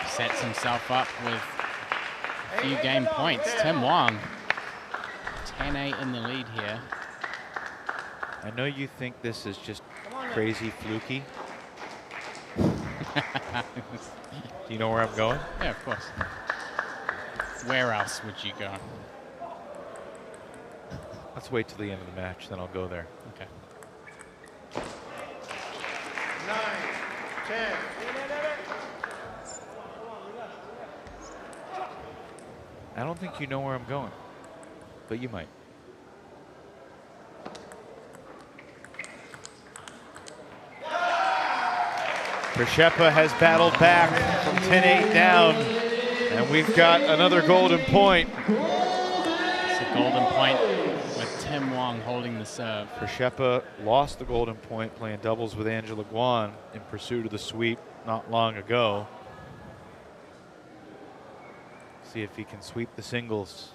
Sets himself up with a few game points. Tim Wong, 10-8 in the lead here. I know you think this is just crazy fluky. Do you know where I'm going? Yeah, of course. Where else would you go? Let's wait till the end of the match, then I'll go there. Okay. 9, 10. I don't think you know where I'm going, but you might. Przeszepa has battled back from 10-8 down, and we've got another golden point. It's a golden point with Tim Wong holding the serve. Przeszepa lost the golden point playing doubles with Angela Guan in pursuit of the sweep not long ago. See if he can sweep the singles.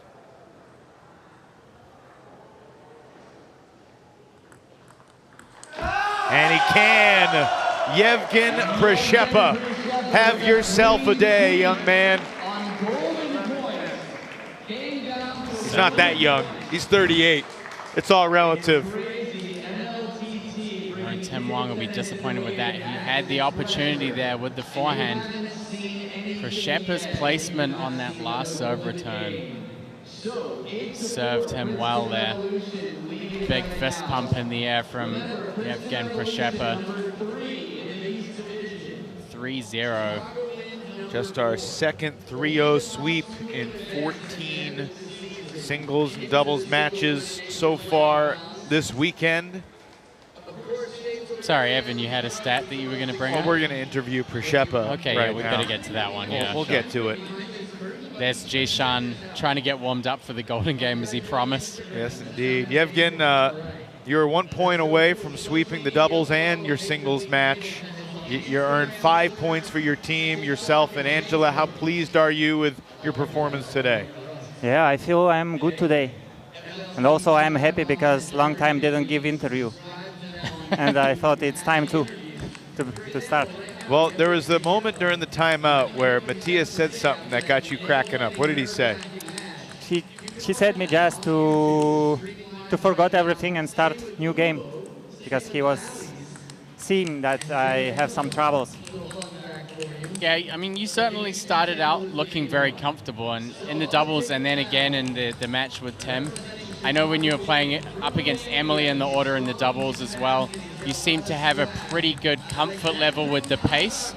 And he can. Yevgen Przeszepa, have yourself a day, young man. He's not that young. He's 38. It's all relative. And Tim Wong will be disappointed with that. He had the opportunity there with the forehand. Przeszepa's placement on that last serve return served him well there. Big fist pump in the air from Yevgen Przeszepa. 3-0. Just our second 3-0 sweep in 14 singles and doubles matches so far this weekend. Sorry, Evan, you had a stat that you were going to bring up? We're going to interview Przeszepa. Okay, right yeah, we now. better get to that one. We'll get to it. There's Jishan trying to get warmed up for the Golden Game as he promised. Yes, indeed. Yevgen, you're 1 point away from sweeping the doubles and your singles match. You earned 5 points for your team, yourself and Angela. How pleased are you with your performance today? Yeah, I feel I'm good today. And also I'm happy because long time didn't give interview. And I thought it's time to start. Well, there was a moment during the timeout where Matthias said something that got you cracking up. What did he say? She said me just to forget everything and start new game because he was seeing that I have some troubles. Yeah, I mean, you certainly started out looking very comfortable and in the doubles and then again in the match with Tim. I know when you were playing up against Emily in the order in the doubles as well, you seemed to have a pretty good comfort level with the pace.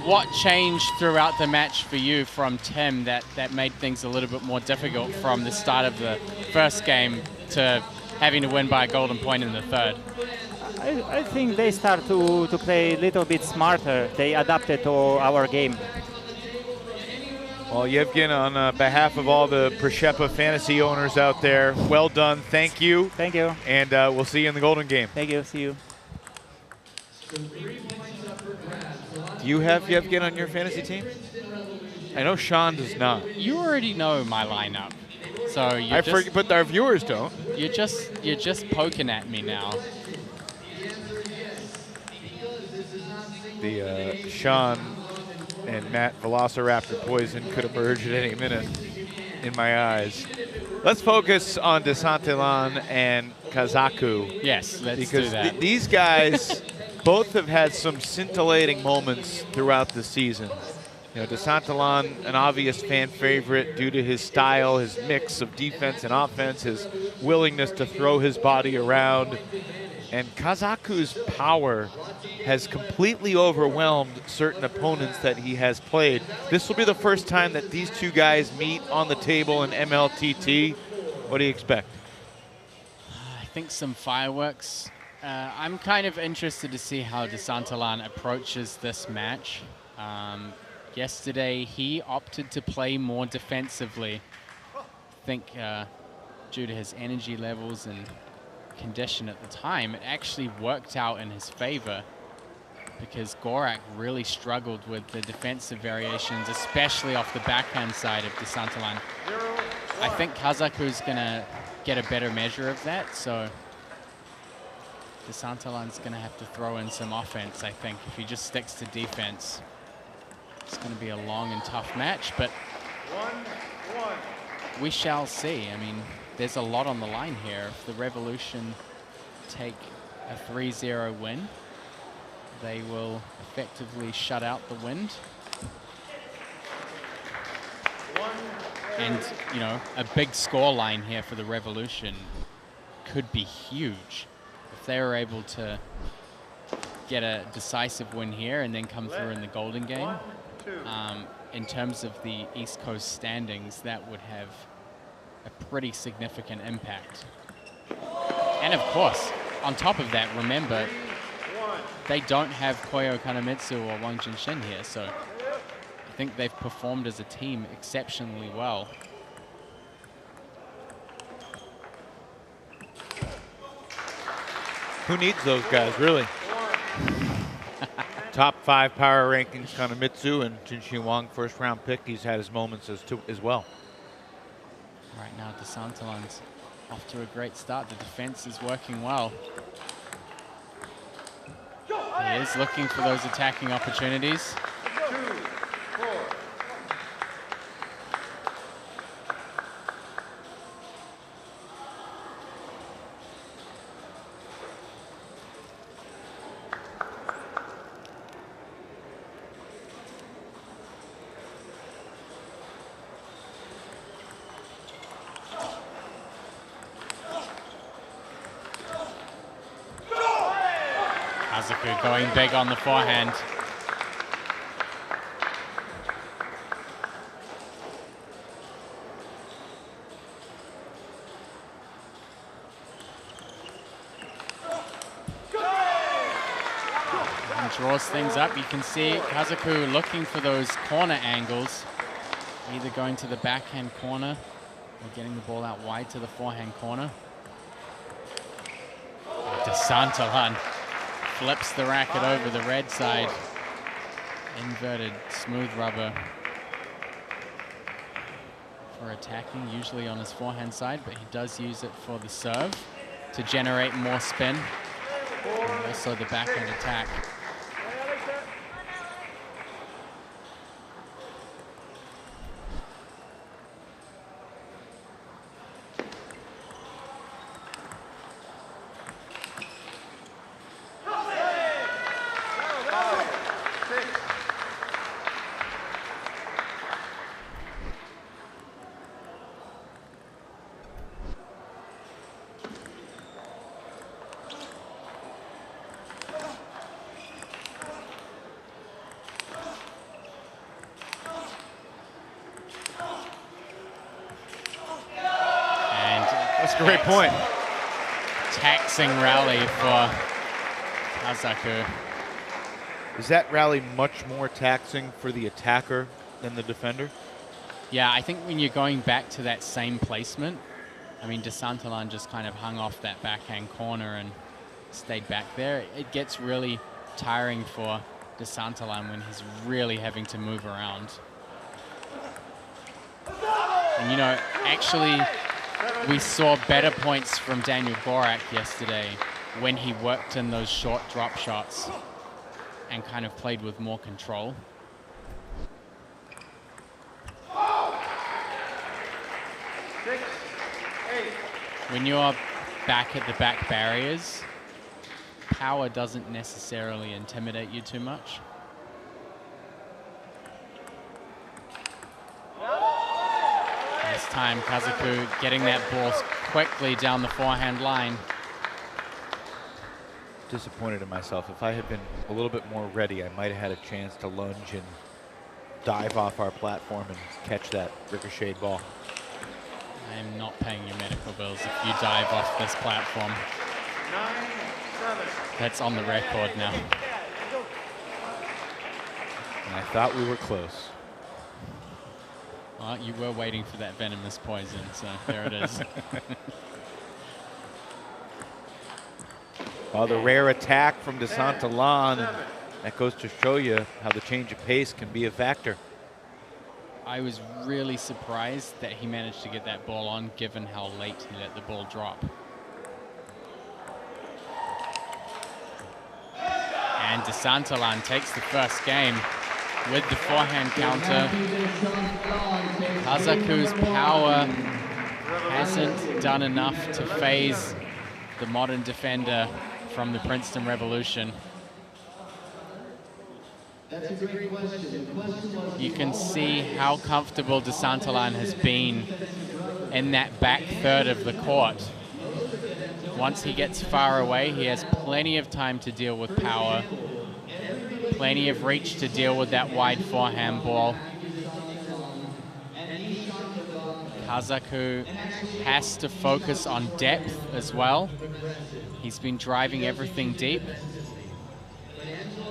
What changed throughout the match for you from Tim that made things a little bit more difficult from the start of the first game to having to win by a golden point in the third? I think they start to play a little bit smarter. They adapted to our game. Well, Yevgen, on behalf of all the Przeszepa fantasy owners out there, well done. Thank you. Thank you. And we'll see you in the Golden Game. Thank you. See you. Do you have Yevgen on your fantasy team? I know Sean does not. You already know my lineup, so but our viewers don't. You're just poking at me now. The Sean and Matt Velociraptor poison could emerge at any minute in my eyes. Let's focus on Desantillan and Kazaku. Yes, let's because do that. These guys both have had some scintillating moments throughout the season. You know, Desantillan, an obvious fan favorite due to his style, his mix of defense and offense, his willingness to throw his body around. And Kazaku's power has completely overwhelmed certain opponents that he has played. This will be the first time that these two guys meet on the table in MLTT. What do you expect? I think some fireworks. I'm kind of interested to see how Desantillan approaches this match. Yesterday, he opted to play more defensively. I think due to his energy levels and condition at the time, it actually worked out in his favor because Gorak really struggled with the defensive variations, especially off the backhand side of Desantillan. I think Kazaku's going to get a better measure of that, so Desantillan's going to have to throw in some offense, I think. If he just sticks to defense, it's going to be a long and tough match, but we shall see. I mean, there's a lot on the line here. If the Revolution take a 3-0 win, they will effectively shut out the wind. And, you know, a big score line here for the Revolution could be huge. If they were able to get a decisive win here and then come through in the Golden Game, in terms of the East Coast standings, that would have a pretty significant impact. And of course, on top of that, remember, they don't have Koyo Kanemitsu or Wang Jinshin here, so I think they've performed as a team exceptionally well. Who needs those guys, really? Top 5 power rankings, Kanemitsu and Jinshin Wang, first round pick. He's had his moments as well. Right now, DeSantolan's off to a great start. The defense is working well. He is looking for those attacking opportunities. Kazaku going big on the forehand. And draws things up. You can see Kazaku looking for those corner angles, either going to the backhand corner or getting the ball out wide to the forehand corner. DeSantolan flips the racket over the red side. Inverted smooth rubber for attacking, usually on his forehand side, but he does use it for the serve to generate more spin. And also the backhand attack. Great point. Taxing rally for Kazaku. Is that rally much more taxing for the attacker than the defender? Yeah, I think when you're going back to that same placement, I mean, DeSantolan just kind of hung off that backhand corner and stayed back there. It gets really tiring for DeSantolan when he's really having to move around. And, you know, actually, we saw better points from Daniel Gorak yesterday when he worked in those short drop shots and kind of played with more control. When you're back at the back barriers, power doesn't necessarily intimidate you too much. This time, Kazaku getting that ball quickly down the forehand line. Disappointed in myself. If I had been a little bit more ready, I might have had a chance to lunge and dive off our platform and catch that ricocheted ball. I am not paying your medical bills if you dive off this platform. 9-7. That's on the record now. And I thought we were close. Well, you were waiting for that venomous poison, so there it is. Oh, the rare attack from DeSantolan, and that goes to show you how the change of pace can be a factor. I was really surprised that he managed to get that ball on, given how late he let the ball drop. And DeSantolan takes the first game with the forehand counter. Kazaku's power hasn't done enough to phase the modern defender from the Princeton Revolution. You can see how comfortable DeSantolan has been in that back third of the court. Once he gets far away, he has plenty of time to deal with power, plenty of reach to deal with that wide forehand ball. Kazaku has to focus on depth as well. He's been driving everything deep.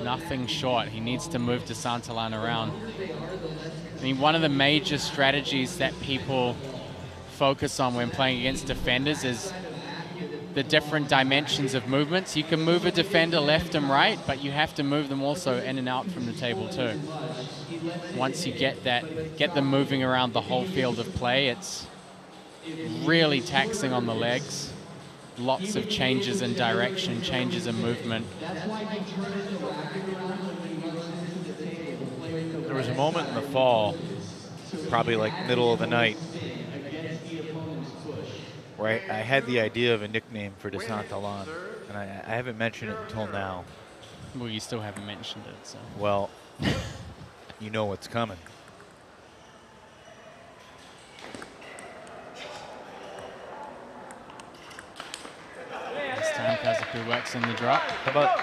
nothing short. He needs to move De Santillan around. I mean, one of the major strategies that people focus on when playing against defenders is the different dimensions of movements. You can move a defender left and right, but you have to move them also in and out from the table too. Once you get them moving around the whole field of play, it's really taxing on the legs. Lots of changes in direction, changes in movement. There was a moment in the fall, probably like middle of the night, where I had the idea of a nickname for De Santillan, and I haven't mentioned it until now. Well, you still haven't mentioned it, so. Well, you know what's coming. This time Kazaku works in the drop. How about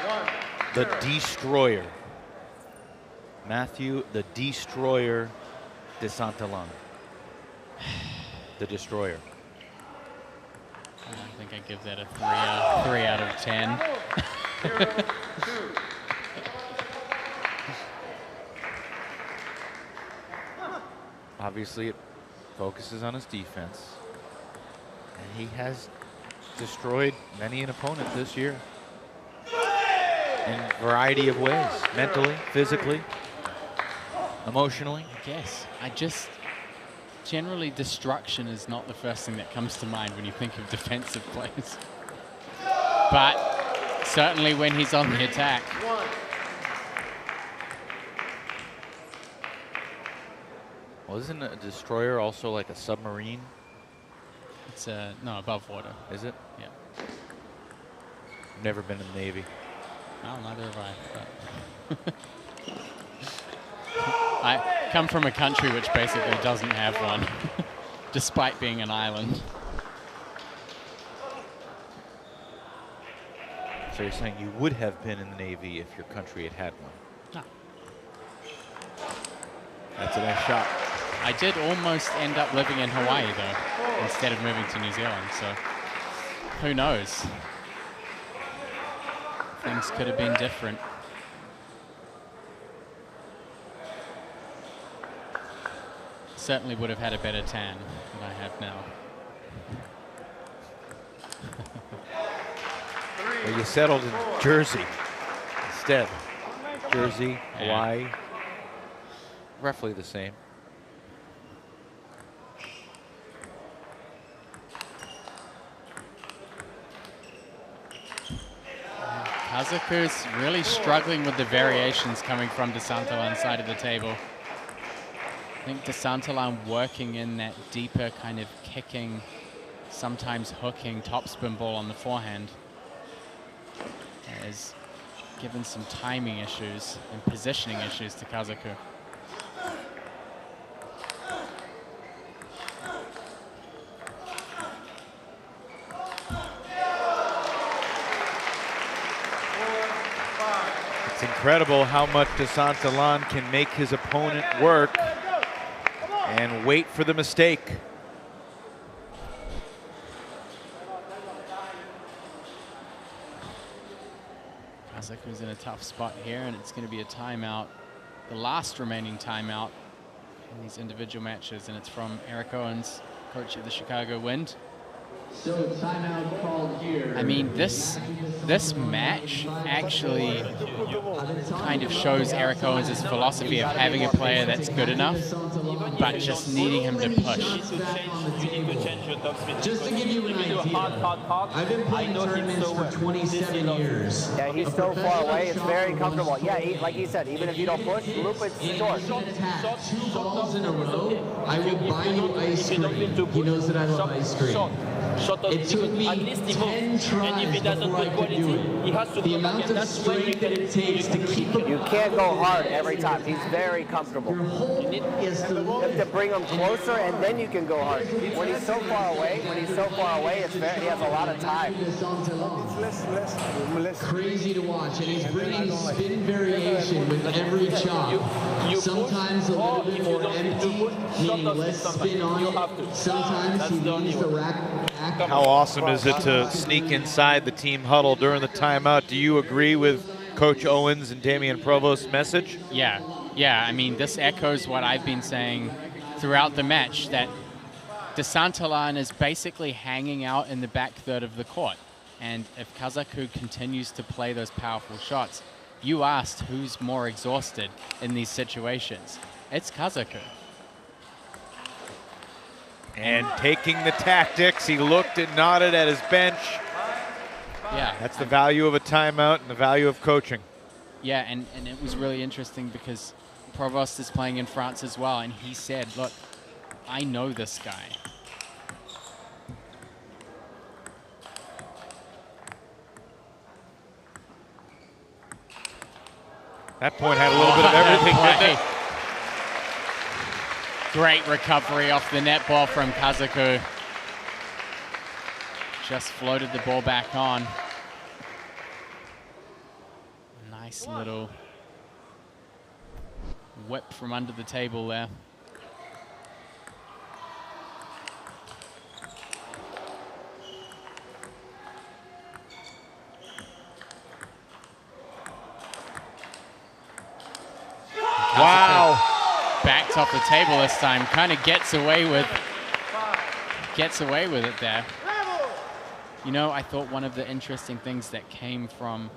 the Destroyer? Matthew, the Destroyer De Santillan. The Destroyer. I think I give that a 3 out of 10. Obviously, it focuses on his defense. And he has destroyed many an opponent this year in a variety of ways, mentally, physically, emotionally. I guess. Generally, destruction is not the first thing that comes to mind when you think of defensive plays. But certainly when he's on the attack. Well, isn't a destroyer also like a submarine? It's no, above water. Is it? Yeah. Never been in the Navy. No, neither have I. But I come from a country which basically doesn't have one, despite being an island. So you're saying you would have been in the Navy if your country had had one? No. That's a nice shot. I did almost end up living in Hawaii, though, instead of moving to New Zealand, so who knows? Things could have been different. Certainly would have had a better tan than I have now. Well, you settled in Jersey instead. Jersey, Hawaii, roughly the same. Kazaku's really struggling with the variations coming from De Santillan's side of the table. I think De Santillan working in that deeper kind of kicking, sometimes hooking topspin ball on the forehand has given some timing issues and positioning issues to Kazaku. It's incredible how much De Santillan can make his opponent work and wait for the mistake. Kazaku's in a tough spot here, and it's going to be a timeout, the last remaining timeout in these individual matches, and it's from Eric Owens, coach of the Chicago Wind. So timeout called here. I mean, this match actually kind of shows Eric Owens' philosophy of having a player that's good enough, but just needing him to push. Just to give you an idea, I've been playing tournaments for 27 years. Yeah, he's so far away, it's very comfortable. Yeah, like he said, even if you don't push, loop it short. 2 balls in a row, I will buy you ice cream. He knows that I love ice cream. It took me 10 tries before I could do it. The amount of strength that it takes to keep him. You can't go hard every time. He's very comfortable. You have to bring him closer, and then you can go hard. When he's so far away, it's he has a lot of time. It's crazy to watch, and he's bringing spin variation with every chop. Sometimes a little bit more empty, meaning less spin on it. Sometimes he leaves the rack. How awesome is it to sneak inside the team huddle during the timeout? Do you agree with Coach Owens and Damian Provost's message? Yeah, I mean, this echoes what I've been saying throughout the match, that DeSantolan is basically hanging out in the back third of the court. And if Kazaku continues to play those powerful shots, you asked who's more exhausted in these situations. It's Kazaku. And taking the tactics, he looked and nodded at his bench. Yeah. That's the value of a timeout and the value of coaching. Yeah, and it was really interesting because Provost is playing in France as well, and he said, look, I know this guy. That point had a little bit of everything, didn't it? Great recovery off the net ball from Kazaku. Just floated the ball back on. Nice little whip from under the table there. Wow. Backed off the table this time, kind of gets away with it there. You know, I thought one of the interesting things that came from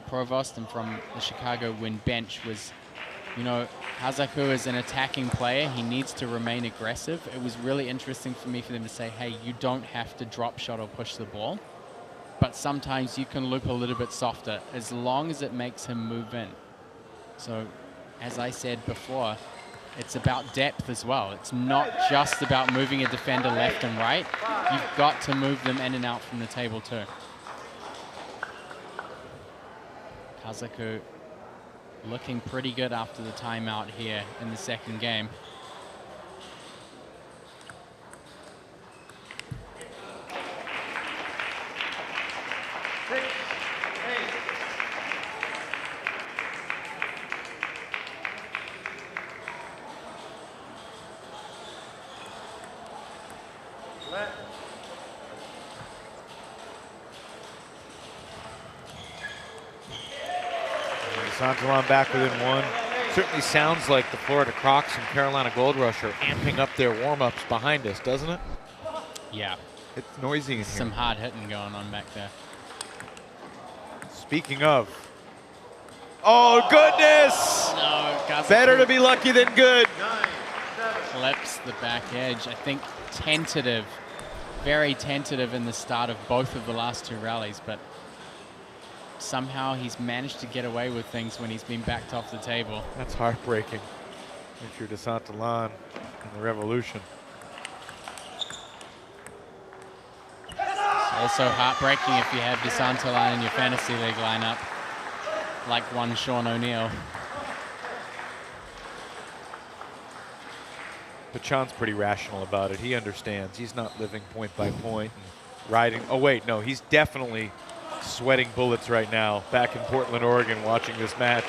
Provost and from the Chicago Wind bench was, you know, Kazaku is an attacking player. He needs to remain aggressive. It was really interesting for me for them to say, hey, you don't have to drop shot or push the ball, but sometimes you can loop a little bit softer as long as it makes him move in. So, as I said before, it's about depth as well. It's not just about moving a defender left and right. You've got to move them in and out from the table too. Kazaku looking pretty good after the timeout here in the second game. Santalon back within one. Certainly sounds like the Florida Crocs and Carolina Gold Rush are amping up their warm-ups behind us, doesn't it? Yeah. It's noisy in here. Some hard hitting going on back there. Speaking of. Oh, goodness! No, Kazaku better to be lucky than good. Clips the back edge. I think tentative, very tentative in the start of both of the last two rallies, but somehow he's managed to get away with things when he's been backed off the table. That's heartbreaking. If you're DeSantolan in the Revolution. It's also heartbreaking if you have DeSantolan in your fantasy league lineup, like one Sean O'Neill. But Sean's pretty rational about it. He understands. He's not living point by point and riding. Oh, wait, no, he's definitely sweating bullets right now back in Portland, Oregon, watching this match.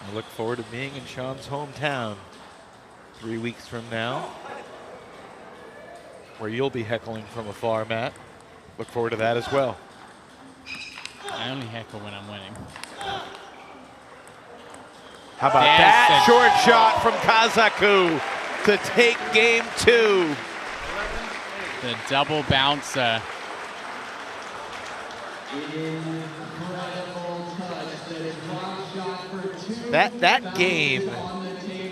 I look forward to being in Sean's hometown 3 weeks from now, where you'll be heckling from afar, Matt. Look forward to that as well. I only heckle when I'm winning. How about that short shot from Kazaku to take game two? The double bouncer. That game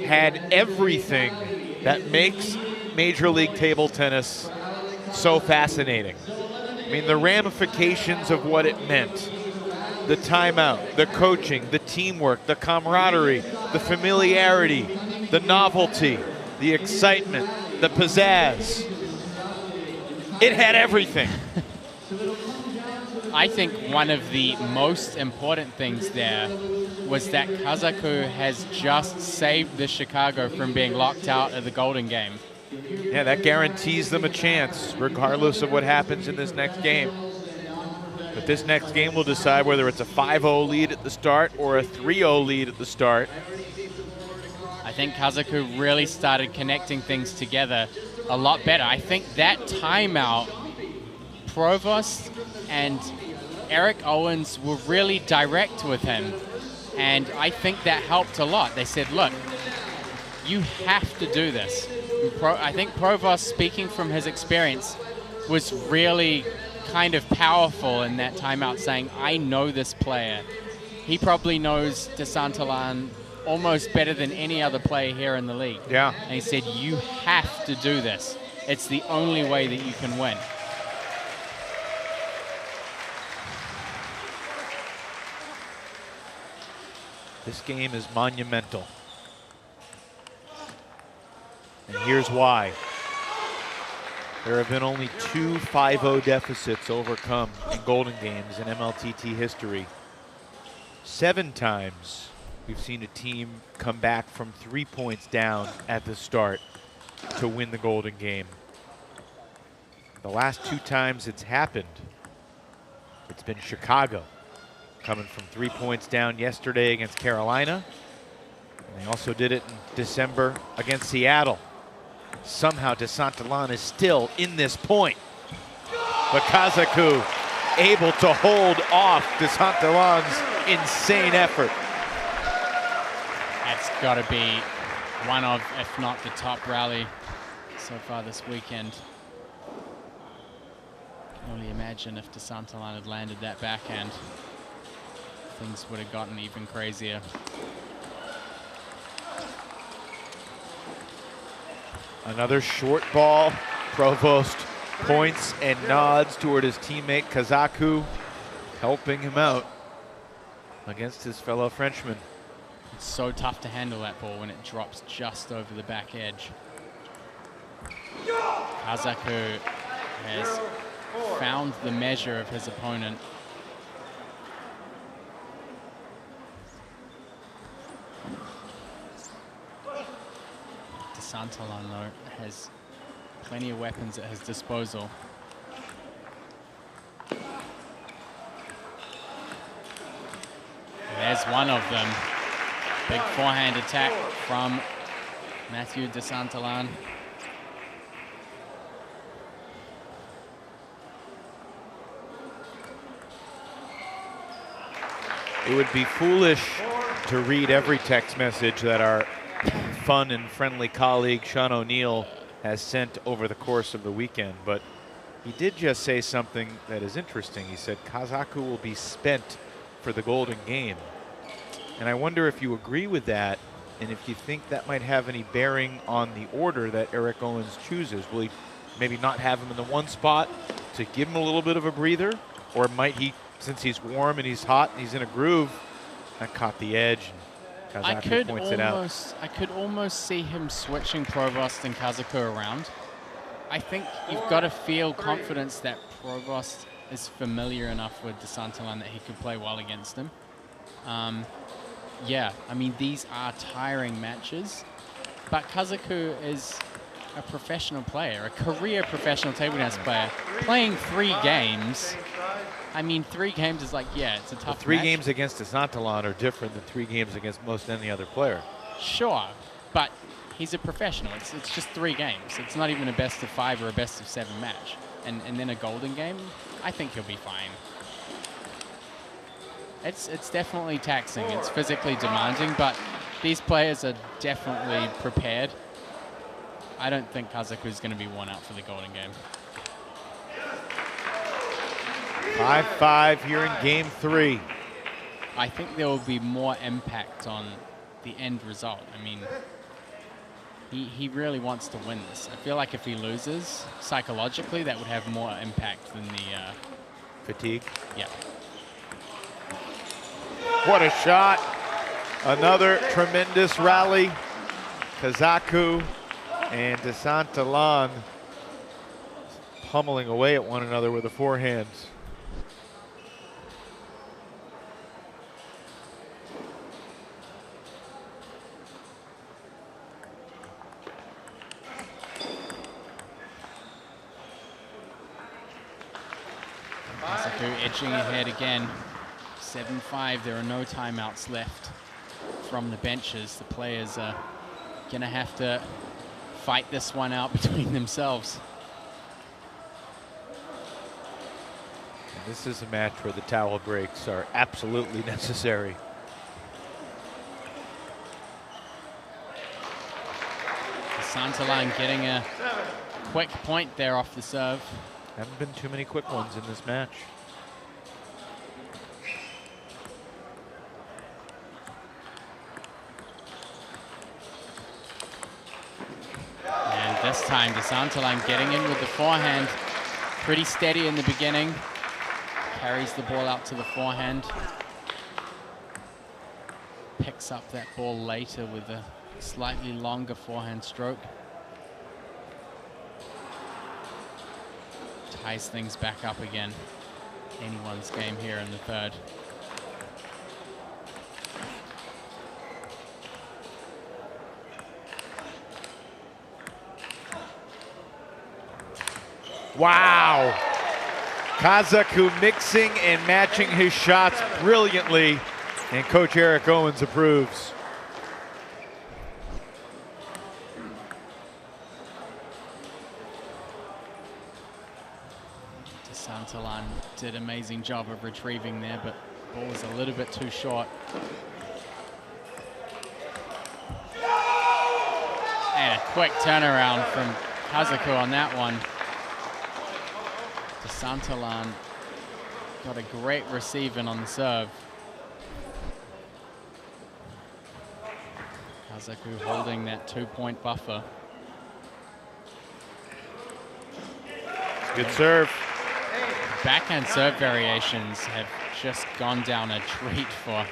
had everything that makes Major League Table Tennis so fascinating. I mean, the ramifications of what it meant. The timeout, the coaching, the teamwork, the camaraderie, the familiarity, the novelty, the excitement, the pizzazz. It had everything. I think one of the most important things there was that Kazaku has just saved the Chicago from being locked out of the Golden Game. Yeah, that guarantees them a chance, regardless of what happens in this next game. But this next game will decide whether it's a 5-0 lead at the start or a 3-0 lead at the start. I think Kazaku really started connecting things together a lot better. I think that timeout, Provost and Eric Owens were really direct with him. And I think that helped a lot. They said, look, you have to do this. I think Provost, speaking from his experience, was really kind of powerful in that timeout, saying, I know this player. He probably knows DeSantalan almost better than any other player here in the league. Yeah. And he said, you have to do this. It's the only way that you can win. This game is monumental. And here's why. There have been only 2 5-0 deficits overcome in Golden Games in MLTT history. 7 times we've seen a team come back from 3 points down at the start to win the Golden Game. The last 2 times it's happened, it's been Chicago coming from 3 points down yesterday against Carolina. And they also did it in December against Seattle. Somehow DeSantalan is still in this point. But Kazaku able to hold off DeSantalan's insane effort. That's got to be one of, if not the top rally so far this weekend. I can only imagine if DeSantalan had landed that backhand, things would have gotten even crazier. Another short ball. Provost points and nods toward his teammate Kazaku, helping him out against his fellow Frenchman. It's so tough to handle that ball when it drops just over the back edge. Kazaku has found the measure of his opponent. DeSantalan, though, has plenty of weapons at his disposal. There's one of them. Big forehand attack from Matthew DeSantalan. It would be foolish to read every text message that our fun and friendly colleague Sean O'Neill has sent over the course of the weekend, but he did just say something that is interesting. He said Kazaku will be spent for the Golden Game. And I wonder if you agree with that, and if you think that might have any bearing on the order that Eric Owens chooses. Will he maybe not have him in the one spot to give him a little bit of a breather? Or might he, since he's warm and he's hot and he's in a groove, that caught the edge and Kazaku points it out. I could almost see him switching Provost and Kazaku around. I think you've got to feel confidence that Provost is familiar enough with DeSantalan that he could play well against him. Yeah, I mean, these are tiring matches, but Kazaku is a professional player, a career professional table tennis player, playing 3 games. I mean, 3 games is like, yeah, it's a tough 3 match. games against DeSantalan are different than 3 games against most any other player. Sure, but he's a professional. It's just 3 games. It's not even a best of 5 or a best of 7 match. And then a Golden Game, I think he'll be fine. It's definitely taxing. It's physically demanding, but these players are definitely prepared. I don't think Kazaku's going to be worn out for the Golden Game. 5-5 here in game 3. I think there will be more impact on the end result. I mean, he really wants to win this. I feel like if he loses, psychologically, that would have more impact than the... fatigue? Yeah. What a shot. Another tremendous rally. Kazaku and DeSantalan pummeling away at one another with the forehands. Kazaku edging ahead again. 7-5, there are no timeouts left from the benches. The players are gonna have to fight this one out between themselves. And this is a match where the towel breaks are absolutely necessary. Santalan getting a quick point there off the serve. Haven't been too many quick ones in this match. And this time, DeSantalan getting in with the forehand. Pretty steady in the beginning. Carries the ball out to the forehand. Picks up that ball later with a slightly longer forehand stroke. Ties things back up again. Anyone's game here in the third. Wow. Kazaku mixing and matching his shots brilliantly, and Coach Eric Owens approves. Santalan did an amazing job of retrieving there, but ball was a little bit too short. And a quick turnaround from Kazaku on that one. DeSantalan got a great receive in on the serve. Kazaku holding that 2-point buffer. Good serve. Backhand serve variations have just gone down a treat for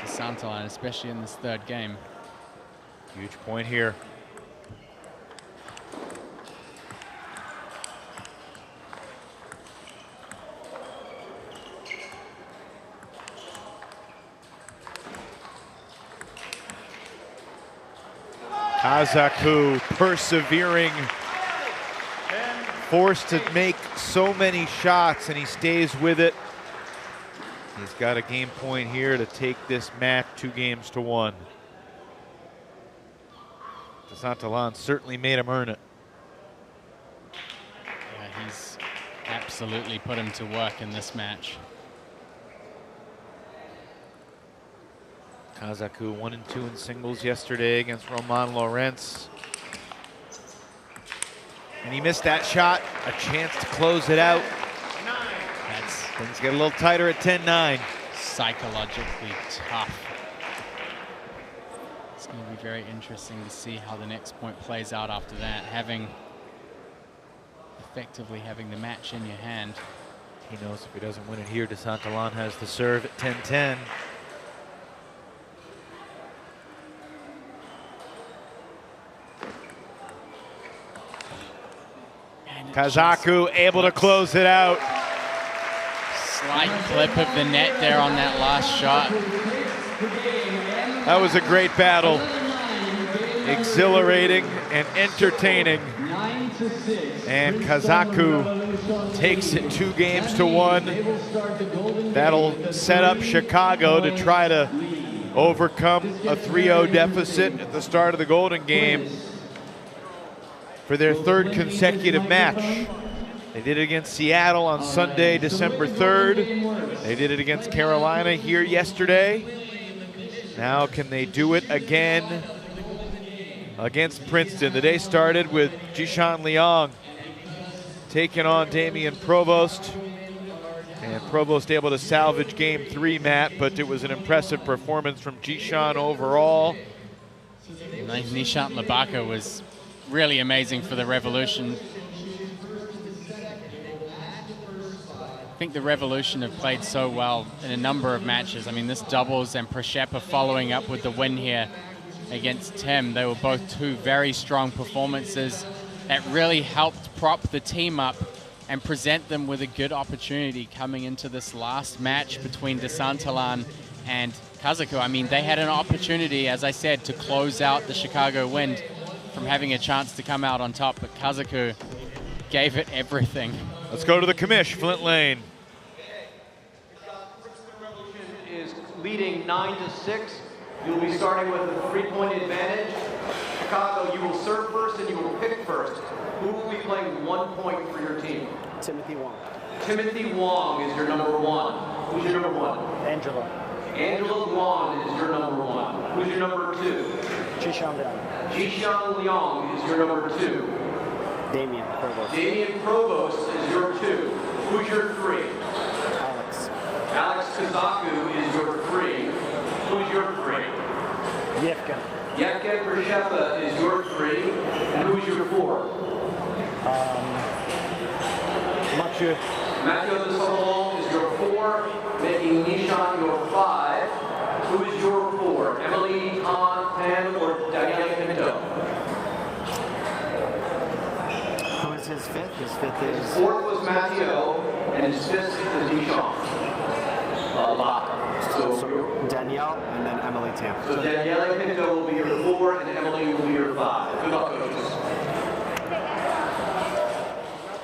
DeSantalan, especially in this third game. Huge point here. Kazaku persevering, forced to make so many shots, and he stays with it. He's got a game point here to take this match 2-1. DeSantalan certainly made him earn it. Yeah, he's absolutely put him to work in this match. Kazaku 1-2 in singles yesterday against Roman Lorenz. And he missed that shot, a chance to close it out. Things get a little tighter at 10-9. Psychologically tough. It's going to be very interesting to see how the next point plays out after that, effectively having the match in your hand. He knows if he doesn't win it here, DeSantalan has the serve at 10-10. Kazaku able to close it out. Slight clip of the net there on that last shot. That was a great battle. Exhilarating and entertaining. And Kazaku takes it 2-1. That'll set up Chicago to try to overcome a 3-0 deficit at the start of the Golden Game for their third consecutive match. They did it against Seattle on Sunday, December 3rd. They did it against Carolina here yesterday. Now can they do it again against Princeton? The day started with Jishan Liang taking on Damian Provost. And Provost able to salvage game 3, Matt, but it was an impressive performance from Jishan overall. Nishant Labaka was really amazing for the Revolution. I think the Revolution have played so well in a number of matches. I mean, this doubles and Prashepa following up with the win here against Tim. They were both two very strong performances that really helped prop the team up and present them with a good opportunity coming into this last match between DeSantalan and Kazaku. I mean, they had an opportunity, as I said, to close out the Chicago Wind from having a chance to come out on top, but Kazaku gave it everything. Let's go to the commish, Flint Lane. Is leading 9-6. You'll be starting with a 3-point advantage. Chicago, you will serve first and you will pick first. Who will be playing 1 point for your team? Timothy Wong. Timothy Wong is your number 1. Who's your number 1? Angela. Angela Guan is your number 1. Who's your number 2? Jishan Liang. Jishan Liang is your number 2. Damien Provost. Damien Provost is your 2. Who's your 3? Alex. Alex Kazaku is your 3. Who's your 3? Yevgen. Yevgen Prishepa is your 3. And who's your 4? Mathieu. Mathieu de Solon is your 4, making Nishan your 5. Who is your 4? Emily Tan or Daniela Pinto? Who is his 5th? His 5th is... His 4th was Mathieu, and his 5th is Nishan. So Danielle and then Emily Tam. So Daniela Pinto will be your 4 and Emily will be your 5. Good luck, coaches.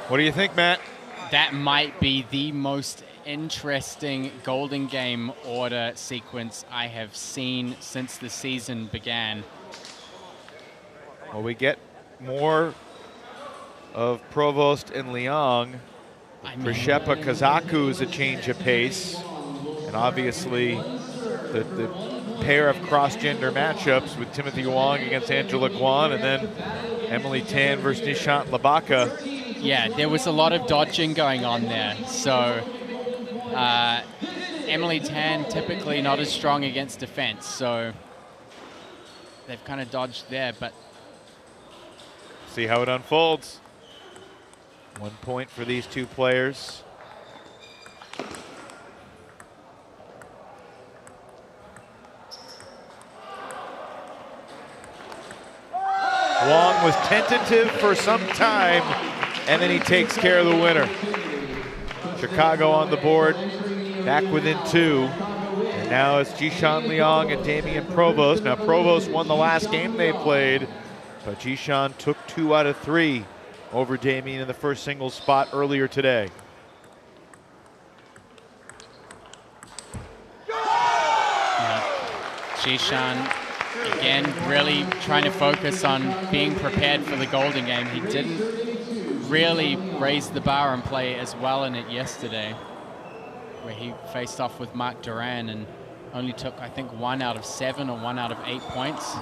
What do you think, Matt? That might be the most interesting Golden Game order sequence I have seen since the season began. Well, we get more of Provost and Liang. Prishepa Kazaku is a change of pace. And obviously, the pair of cross-gender matchups with Timothy Wong against Angela Guan and then Emily Tan versus Nishant Labaka. Yeah, there was a lot of dodging going on there. So Emily Tan typically not as strong against defense. So they've kind of dodged there, but see how it unfolds. 1 point for these two players. Wong was tentative for some time, and then he takes care of the winner. Chicago on the board, back within 2. And now it's Jishan Liang and Damien Provost. Now Provost won the last game they played, but Jishan took 2 out of 3 over Damien in the first singles spot earlier today. Jishan, again, really trying to focus on being prepared for the Golden Game. He didn't really raise the bar and play as well in it yesterday, where he faced off with Mark Duran and only took, I think, 1 out of 7 or 1 out of 8 points.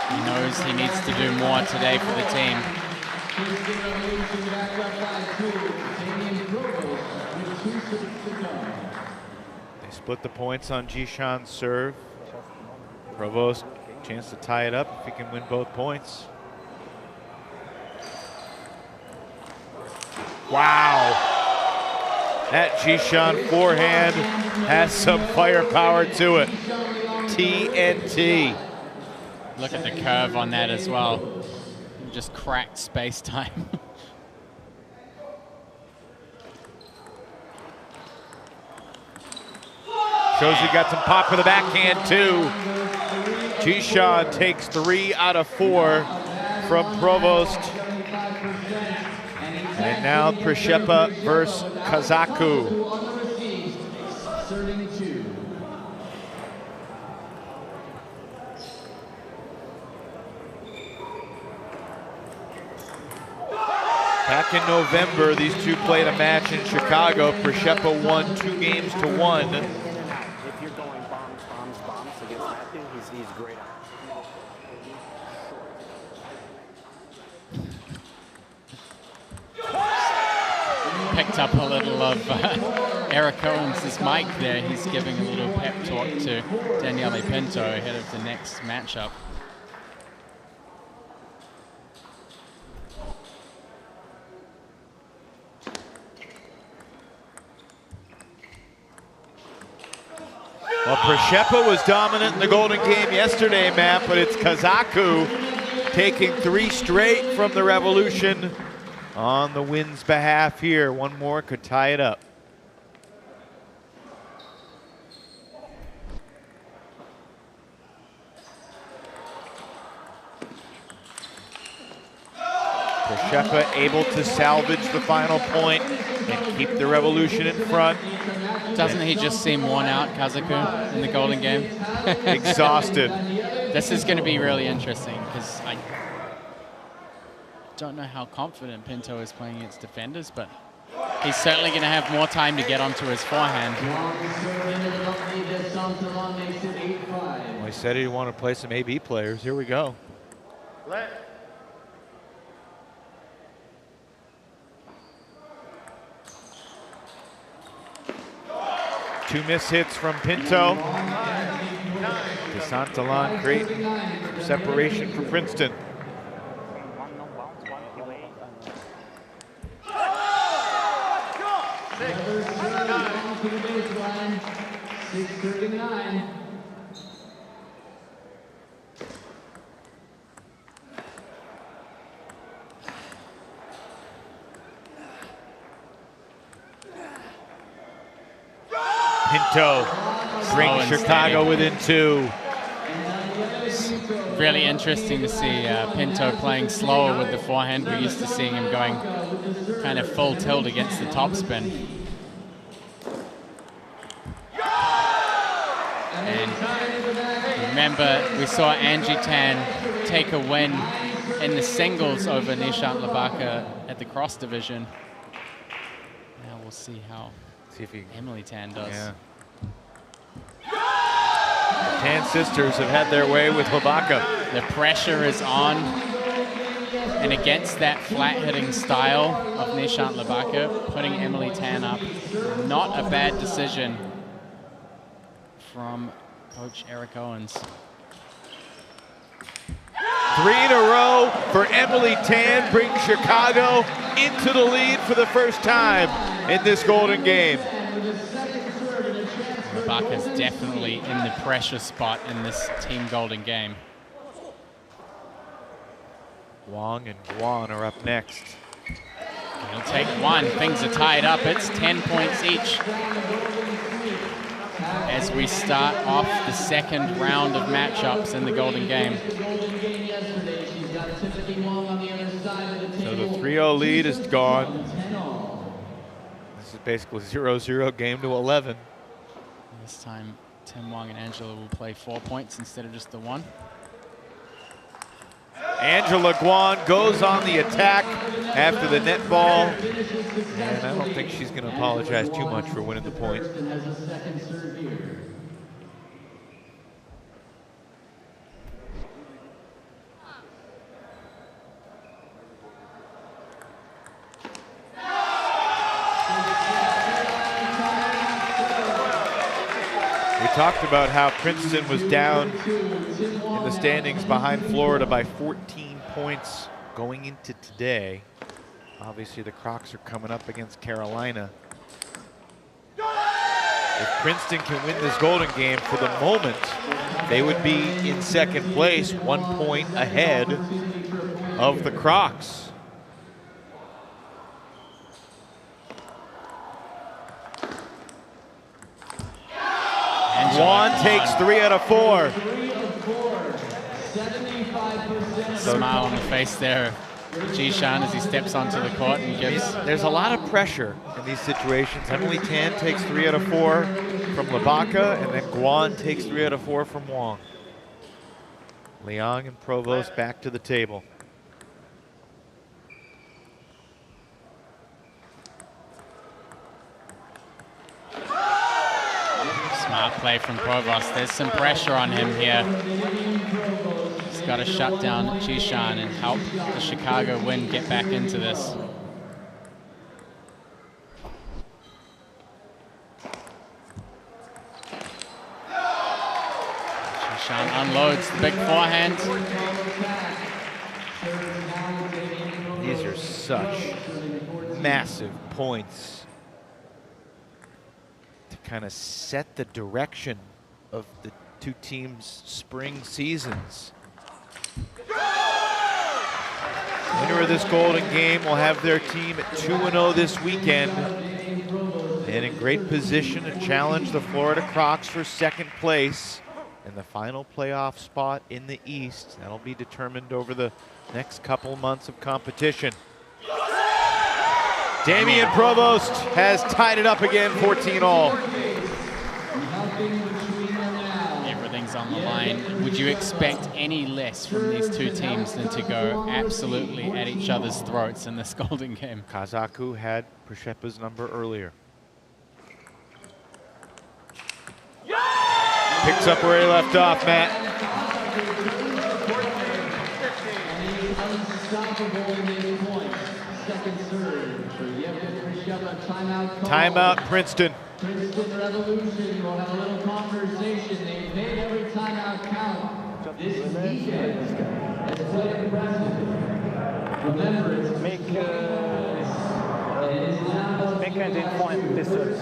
He knows he needs to do more today for the team. They split the points on Jishan's serve. Provost, chance to tie it up if he can win both points. Wow. That Jishan forehand has some firepower to it. TNT. Look at the curve on that as well. Just cracked space-time. Shows he got some pop for the backhand too. Jishan takes 3 out of 4 from Provost. And now Prishepa versus Kazaku. Back in November, these two played a match in Chicago. Prishepa won 2 games to 1. If you're going bombs against Matthew, he's great at it. Picked up a little of Eric Owens' mic there. He's giving a little pep talk to Daniele Pinto ahead of the next matchup. Well, Prishepa was dominant in the Golden Game yesterday, Matt, but it's Kazaku taking 3 straight from the Revolution on the win's behalf here. One more could tie it up. Prishepa able to salvage the final point and keep the Revolution in front. Doesn't he just seem worn out, Kazaku, in the Golden Game? Exhausted. This is going to be really interesting because I don't know how confident Pinto is playing against defenders, but he's certainly going to have more time to get onto his forehand. Well, he said he wanted to play some AB players. Here we go. Two missed hits from Pinto. DeSantalon creating some separation for Princeton. Pinto brings Chicago within 2. Really interesting to see Pinto playing slower with the forehand. We're used to seeing him going kind of full tilt against the topspin. And remember, we saw Angie Tan take a win in the singles over Nishant Labaka at the cross division. Now we'll see how Emily Tan does. Yeah. The Tan sisters have had their way with Labaka. The pressure is on. And against that flat-hitting style of Nishant Labaka, putting Emily Tan up, not a bad decision from Coach Eric Owens. 3 in a row for Emily Tan, brings Chicago into the lead for the first time in this Golden game. Labaka's definitely in the pressure spot in this Team Golden game. Wong and Guan are up next. He'll take one. Things are tied up. It's 10 points each as we start off the second round of matchups in the Golden game. So the 3-0 lead is gone. This is basically 0-0 game to 11. This time, Tim Wong and Angela will play 4 points instead of just the 1. Angela Guan goes on the attack after the net ball. And I don't think she's going to apologize too much for winning the point. We talked about how Princeton was down in the standings behind Florida by 14 points going into today. Obviously, the Crocs are coming up against Carolina. If Princeton can win this Golden game, for the moment, they would be in second place, 1 point ahead of the Crocs. Guan takes 3 out of 4. Smile on the face there, Jishan, as he steps onto the court and gives. There's a lot of pressure in these situations. Emily Tan takes 3 out of 4 from Labaka, and then Guan takes 3 out of 4 from Wong. Liang and Provost back to the table. Smart play from Provost. There's some pressure on him here. He's got to shut down Jishan and help the Chicago win get back into this. Jishan unloads the big forehand. These are such massive points to kind of set the direction of the two teams' spring seasons. Winner of this Golden game will have their team at 2-0 this weekend and in great position to challenge the Florida Crocs for second place and the final playoff spot in the East. That'll be determined over the next couple months of competition. Damian Provost has tied it up again, 14-all. things on the line. Would you expect any less from these two teams than to go absolutely at each other's throats in this golden game? Kazaku had Przeppa's number earlier. Picks up where he left off, Matt. Timeout, Princeton. Princeton Revolution will have a little conversation. They made every timeout count. This defense has played impressive. Remember, it's Make it in point this service.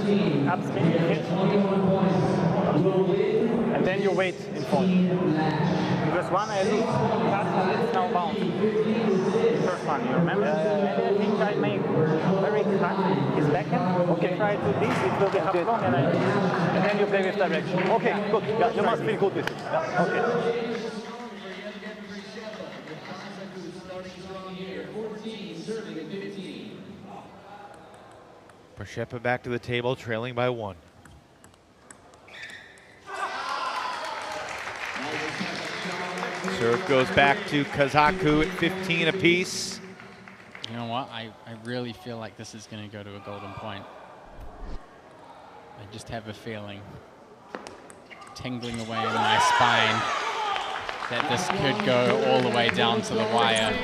And then you wait in point. Because one I lose, it's now bound. First one, you remember? And I think I make very cut his backhand. Okay, try to do this, it will be half long, and then you play with direction. Okay, good. Yeah, you must feel good with it. Yeah, okay. Przeppa back to the table, trailing by 1. Serve goes back to Kazaku at 15 apiece. You know what? I really feel like this is going to go to a golden point. I just have a feeling, tingling away in my spine, that this could go all the way down to the wire.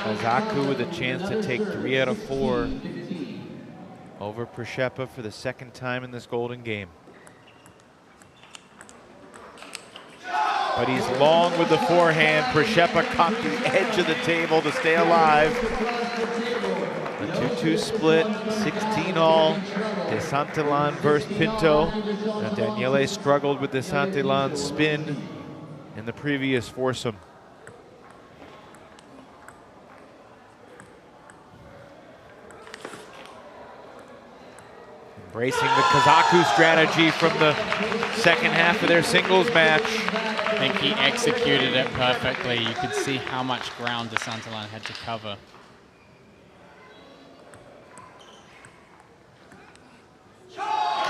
Kazaku with a chance to take 3 out of 4 over Przeppa for the second time in this golden game. But he's long with the forehand. Przeppa caught the edge of the table to stay alive. A 2-2 split, 16 all. De Santillan versus Pinto. Now Daniele struggled with De Santillan's spin in the previous foursome. Embracing the Kazaku strategy from the second half of their singles match. I think he executed it perfectly. You could see how much ground De Santillan had to cover.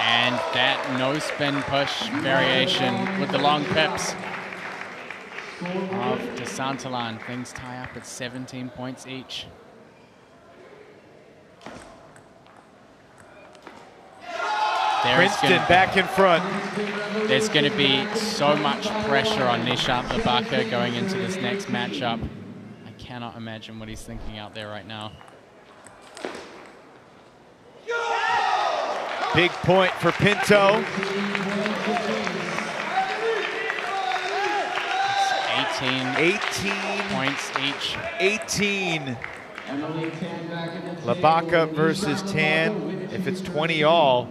And that no spin push variation with the long pips of De Santillan. Things tie up at 17 points each. Princeton back in front. There's going to be so much pressure on Nishant Labaka going into this next matchup. I cannot imagine what he's thinking out there right now. Big point for Pinto. 18 points each. 18. Labaka versus Tan. If it's 20 all,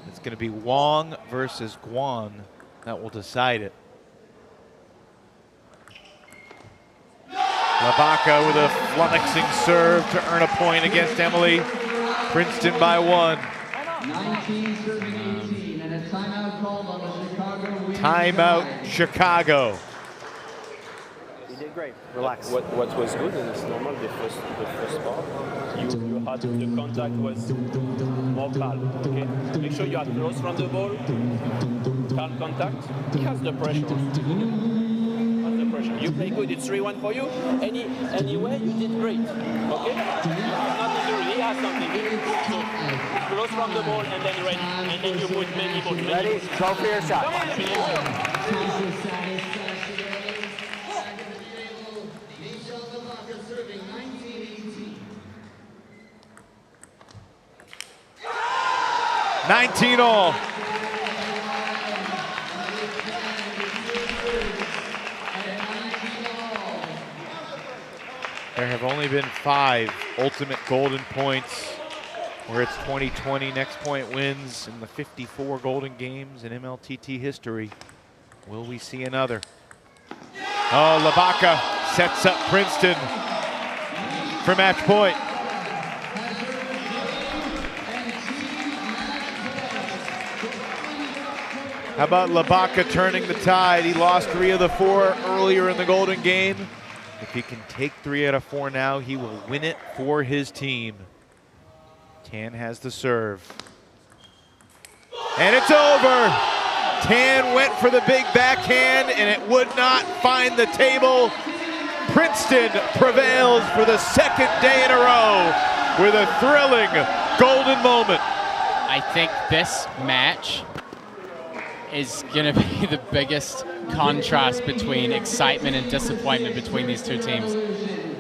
it's going to be Wong versus Guan that will decide it. Labaka with a flummoxing serve to earn a point against Emily. Princeton by 1. 19-18, and a timeout called on the Chicago Wings. Timeout Chicago. You did great. Relax. What was good, and it's normal, the first part, you had the contact was more calm, okay? Make sure you are close from the ball, calm contact. He has the pressure. You play good, it's 3-1 for you. Anyway, you did great, okay? You have nothing to do, he has something. So, close from the ball and then ready. And then you put many balls. Ready, go for your shot. Come on, $19 all. There have only been 5 ultimate golden points where it's 20-20 next point wins in the 54 golden games in MLTT history. Will we see another? Oh, Labaka sets up Princeton for match point. How about Labaka turning the tide? He lost 3 of the 4 earlier in the golden game. If he can take 3 out of 4 now, he will win it for his team. Tan has the serve. And it's over. Tan went for the big backhand, and it would not find the table. Princeton prevails for the second day in a row with a thrilling golden moment. I think this match is going to be the biggest contrast between excitement and disappointment between these two teams.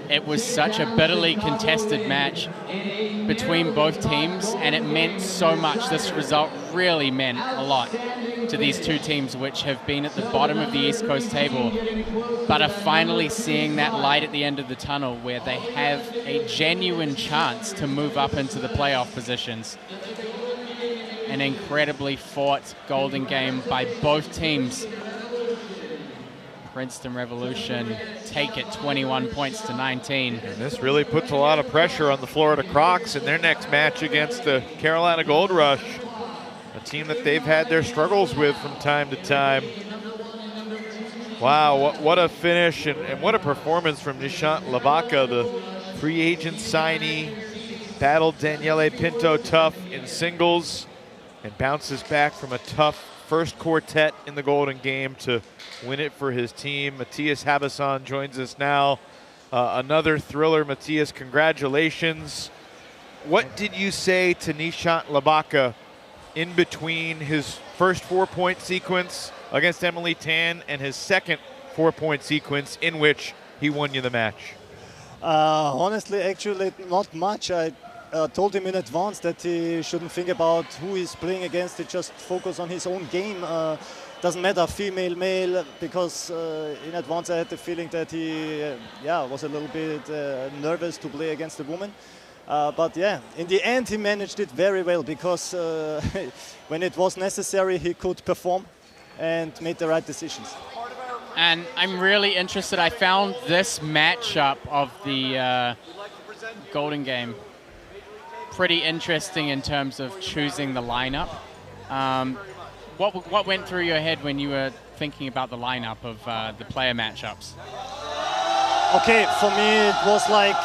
It was such a bitterly contested match between both teams, and it meant so much. This result really meant a lot to these two teams, which have been at the bottom of the East Coast table, but are finally seeing that light at the end of the tunnel where they have a genuine chance to move up into the playoff positions. An incredibly fought golden game by both teams. Princeton Revolution take it 21 points to 19. And this really puts a lot of pressure on the Florida Crocs in their next match against the Carolina Gold Rush, a team that they've had their struggles with from time to time. Wow, what a finish and what a performance from Nishant Labaka, the free agent signee. Battled Daniele Pinto tough in singles and bounces back from a tough first quartet in the Golden Game to win it for his team. Matthias Habasson joins us now. Another thriller. Matthias, congratulations. What did you say to Nishant Labaka in between his first 4-point sequence against Emily Tan and his second 4-point sequence in which he won you the match? Honestly, actually, not much. I told him in advance that he shouldn't think about who he's playing against. He just focus on his own game. Doesn't matter female, male, because in advance I had the feeling that he was a little bit nervous to play against a woman. But yeah, in the end he managed it very well, because when it was necessary he could perform and made the right decisions. And I'm really interested. I found this matchup of the Golden Game pretty interesting in terms of choosing the lineup. What went through your head when you were thinking about the lineup of the player matchups? Okay, for me it was like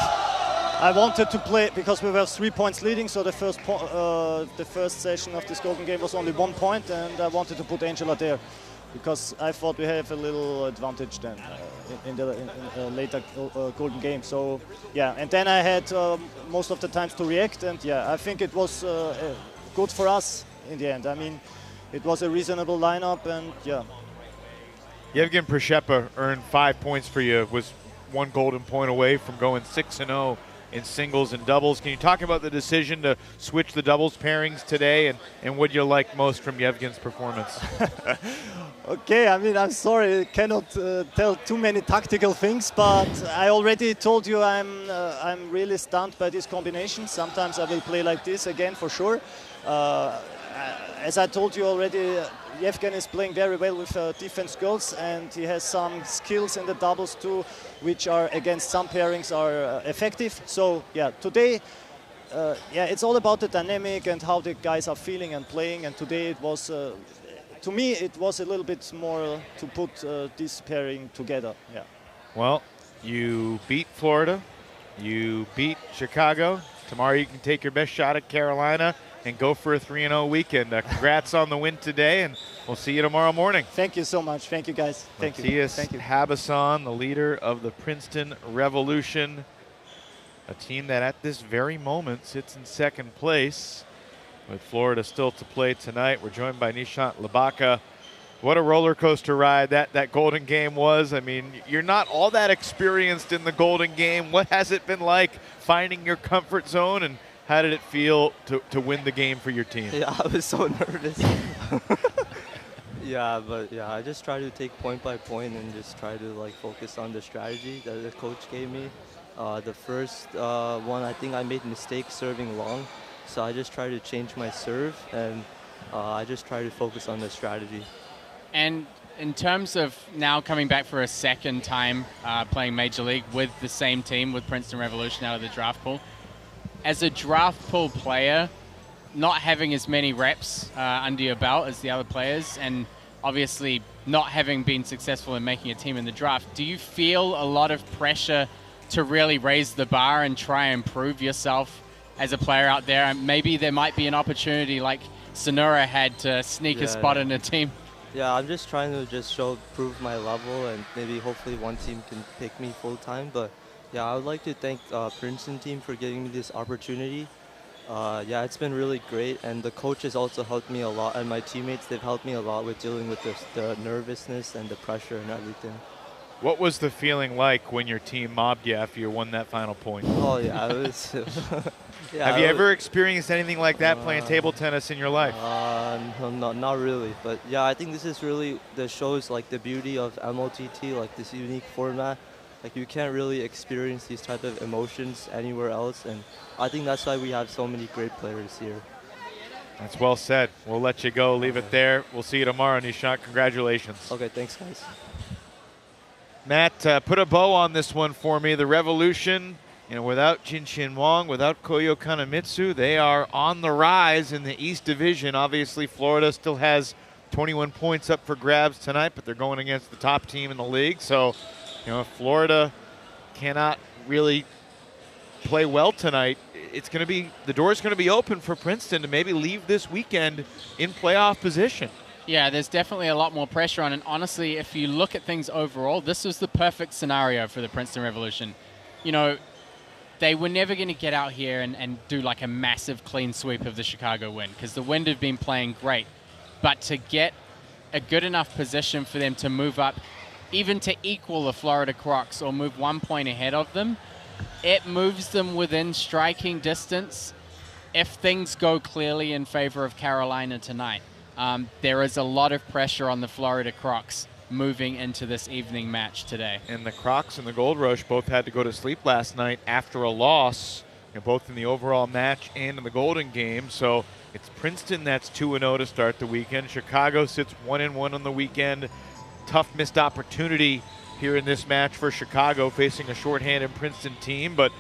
I wanted to play, because we were 3 points leading, so the first session of this Golden Game was only 1 point, and I wanted to put Angela there, because I thought we have a little advantage then in the later Golden Game. So yeah, and then I had most of the times to react, and yeah, I think it was good for us in the end. I mean, it was a reasonable lineup, and yeah. Yevgen Przeszepa earned 5 points for you, was 1 golden point away from going 6-0 in singles and doubles. Can you talk about the decision to switch the doubles pairings today, and what you like most from Yevgen's performance? Okay, I mean, I'm sorry, I cannot tell too many tactical things, but I already told you I'm really stunned by this combination. Sometimes I will play like this again for sure. As I told you already, Yevgen is playing very well with defense girls, and he has some skills in the doubles too, which are against some pairings are effective. So yeah, today, it's all about the dynamic and how the guys are feeling and playing. And today it was, to me, it was a little bit more to put this pairing together. Yeah. Well, you beat Florida, you beat Chicago. Tomorrow you can take your best shot at Carolina and go for a 3-0 weekend. Congrats on the win today, and we'll see you tomorrow morning. Thank you so much. Thank you, guys. Thank you. Thank you. Habasson, the leader of the Princeton Revolution, a team that at this very moment sits in second place, with Florida still to play tonight. We're joined by Nishant Labaka. What a roller coaster ride that Golden Game was. I mean, you're not all that experienced in the Golden Game. What has it been like finding your comfort zone, and how did it feel to win the game for your team? Yeah, I was so nervous. I just try to take point by point and just try to like focus on the strategy that the coach gave me. The first one, I think I made a mistake serving long, so I just try to change my serve, and I just try to focus on the strategy. And in terms of now coming back for a second time playing Major League with the same team, with Princeton Revolution out of the draft pool, as a draft pool player, not having as many reps under your belt as the other players, and obviously not having been successful in making a team in the draft, do you feel a lot of pressure to really raise the bar and try and prove yourself as a player out there? And maybe there might be an opportunity like Sonora had to sneak a spot in a team. Yeah, I'm just trying to prove my level, and maybe hopefully one team can pick me full time. But yeah, I would like to thank Princeton team for giving me this opportunity. Yeah, it's been really great, and the coaches also helped me a lot, and my teammates, they've helped me a lot with dealing with the nervousness and the pressure and everything. What was the feeling like when your team mobbed you after you won that final point? Oh yeah, it was. Yeah, Have you ever experienced anything like that playing table tennis in your life? No, not really. But yeah, I think this is really that shows like the beauty of MLTT, like this unique format. Like you can't really experience these type of emotions anywhere else, and I think that's why we have so many great players here. That's well said. We'll let you go. Leave it there. We'll see you tomorrow, Nishant. Congratulations. Okay, thanks, guys. Matt, put a bow on this one for me. The Revolution, without Jin Wong, without Koyo Kanemitsu, they are on the rise in the East Division. Obviously, Florida still has 21 points up for grabs tonight, but they're going against the top team in the league. So, if Florida cannot really play well tonight, the door's going to be open for Princeton to maybe leave this weekend in playoff position. Yeah, there's definitely a lot more pressure on. And honestly, if you look at things overall, this was the perfect scenario for the Princeton Revolution. They were never going to get out here and do like a massive clean sweep of the Chicago Wind, because the Wind have been playing great. But to get a good enough position for them to move up, even to equal the Florida Crocs or move 1 point ahead of them, it moves them within striking distance if things go clearly in favor of Carolina tonight. There is a lot of pressure on the Florida Crocs moving into this evening match today. And the Crocs and the Gold Rush both had to go to sleep last night after a loss, both in the overall match and in the Golden game. So it's Princeton that's 2-0 to start the weekend. Chicago sits 1-1 on the weekend. Tough missed opportunity here in this match for Chicago, facing a shorthanded Princeton team, but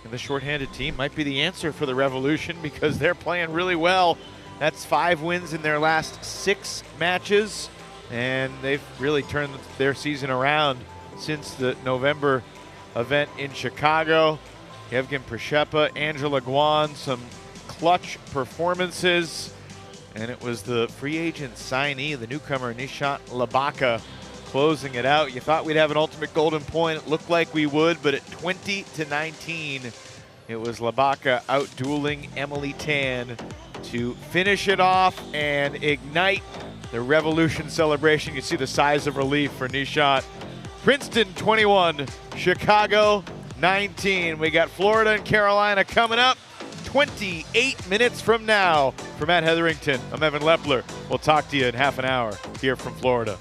the shorthanded team might be the answer for the Revolution because they're playing really well. That's 5 wins in their last 6 matches, and they've really turned their season around since the November event in Chicago. Yevgen Prishepa, Angela Guan, some clutch performances, and it was the free agent signee, the newcomer Nishant Labaka, closing it out. You thought we'd have an ultimate golden point. It looked like we would, but at 20-19, it was Labaka out-dueling Emily Tan to finish it off and ignite the Revolution celebration. You see the sighs of relief for Nishant. Princeton 21, Chicago 19. We got Florida and Carolina coming up 28 minutes from now. For Matt Hetherington, I'm Evan Lepler. We'll talk to you in half an hour here from Florida.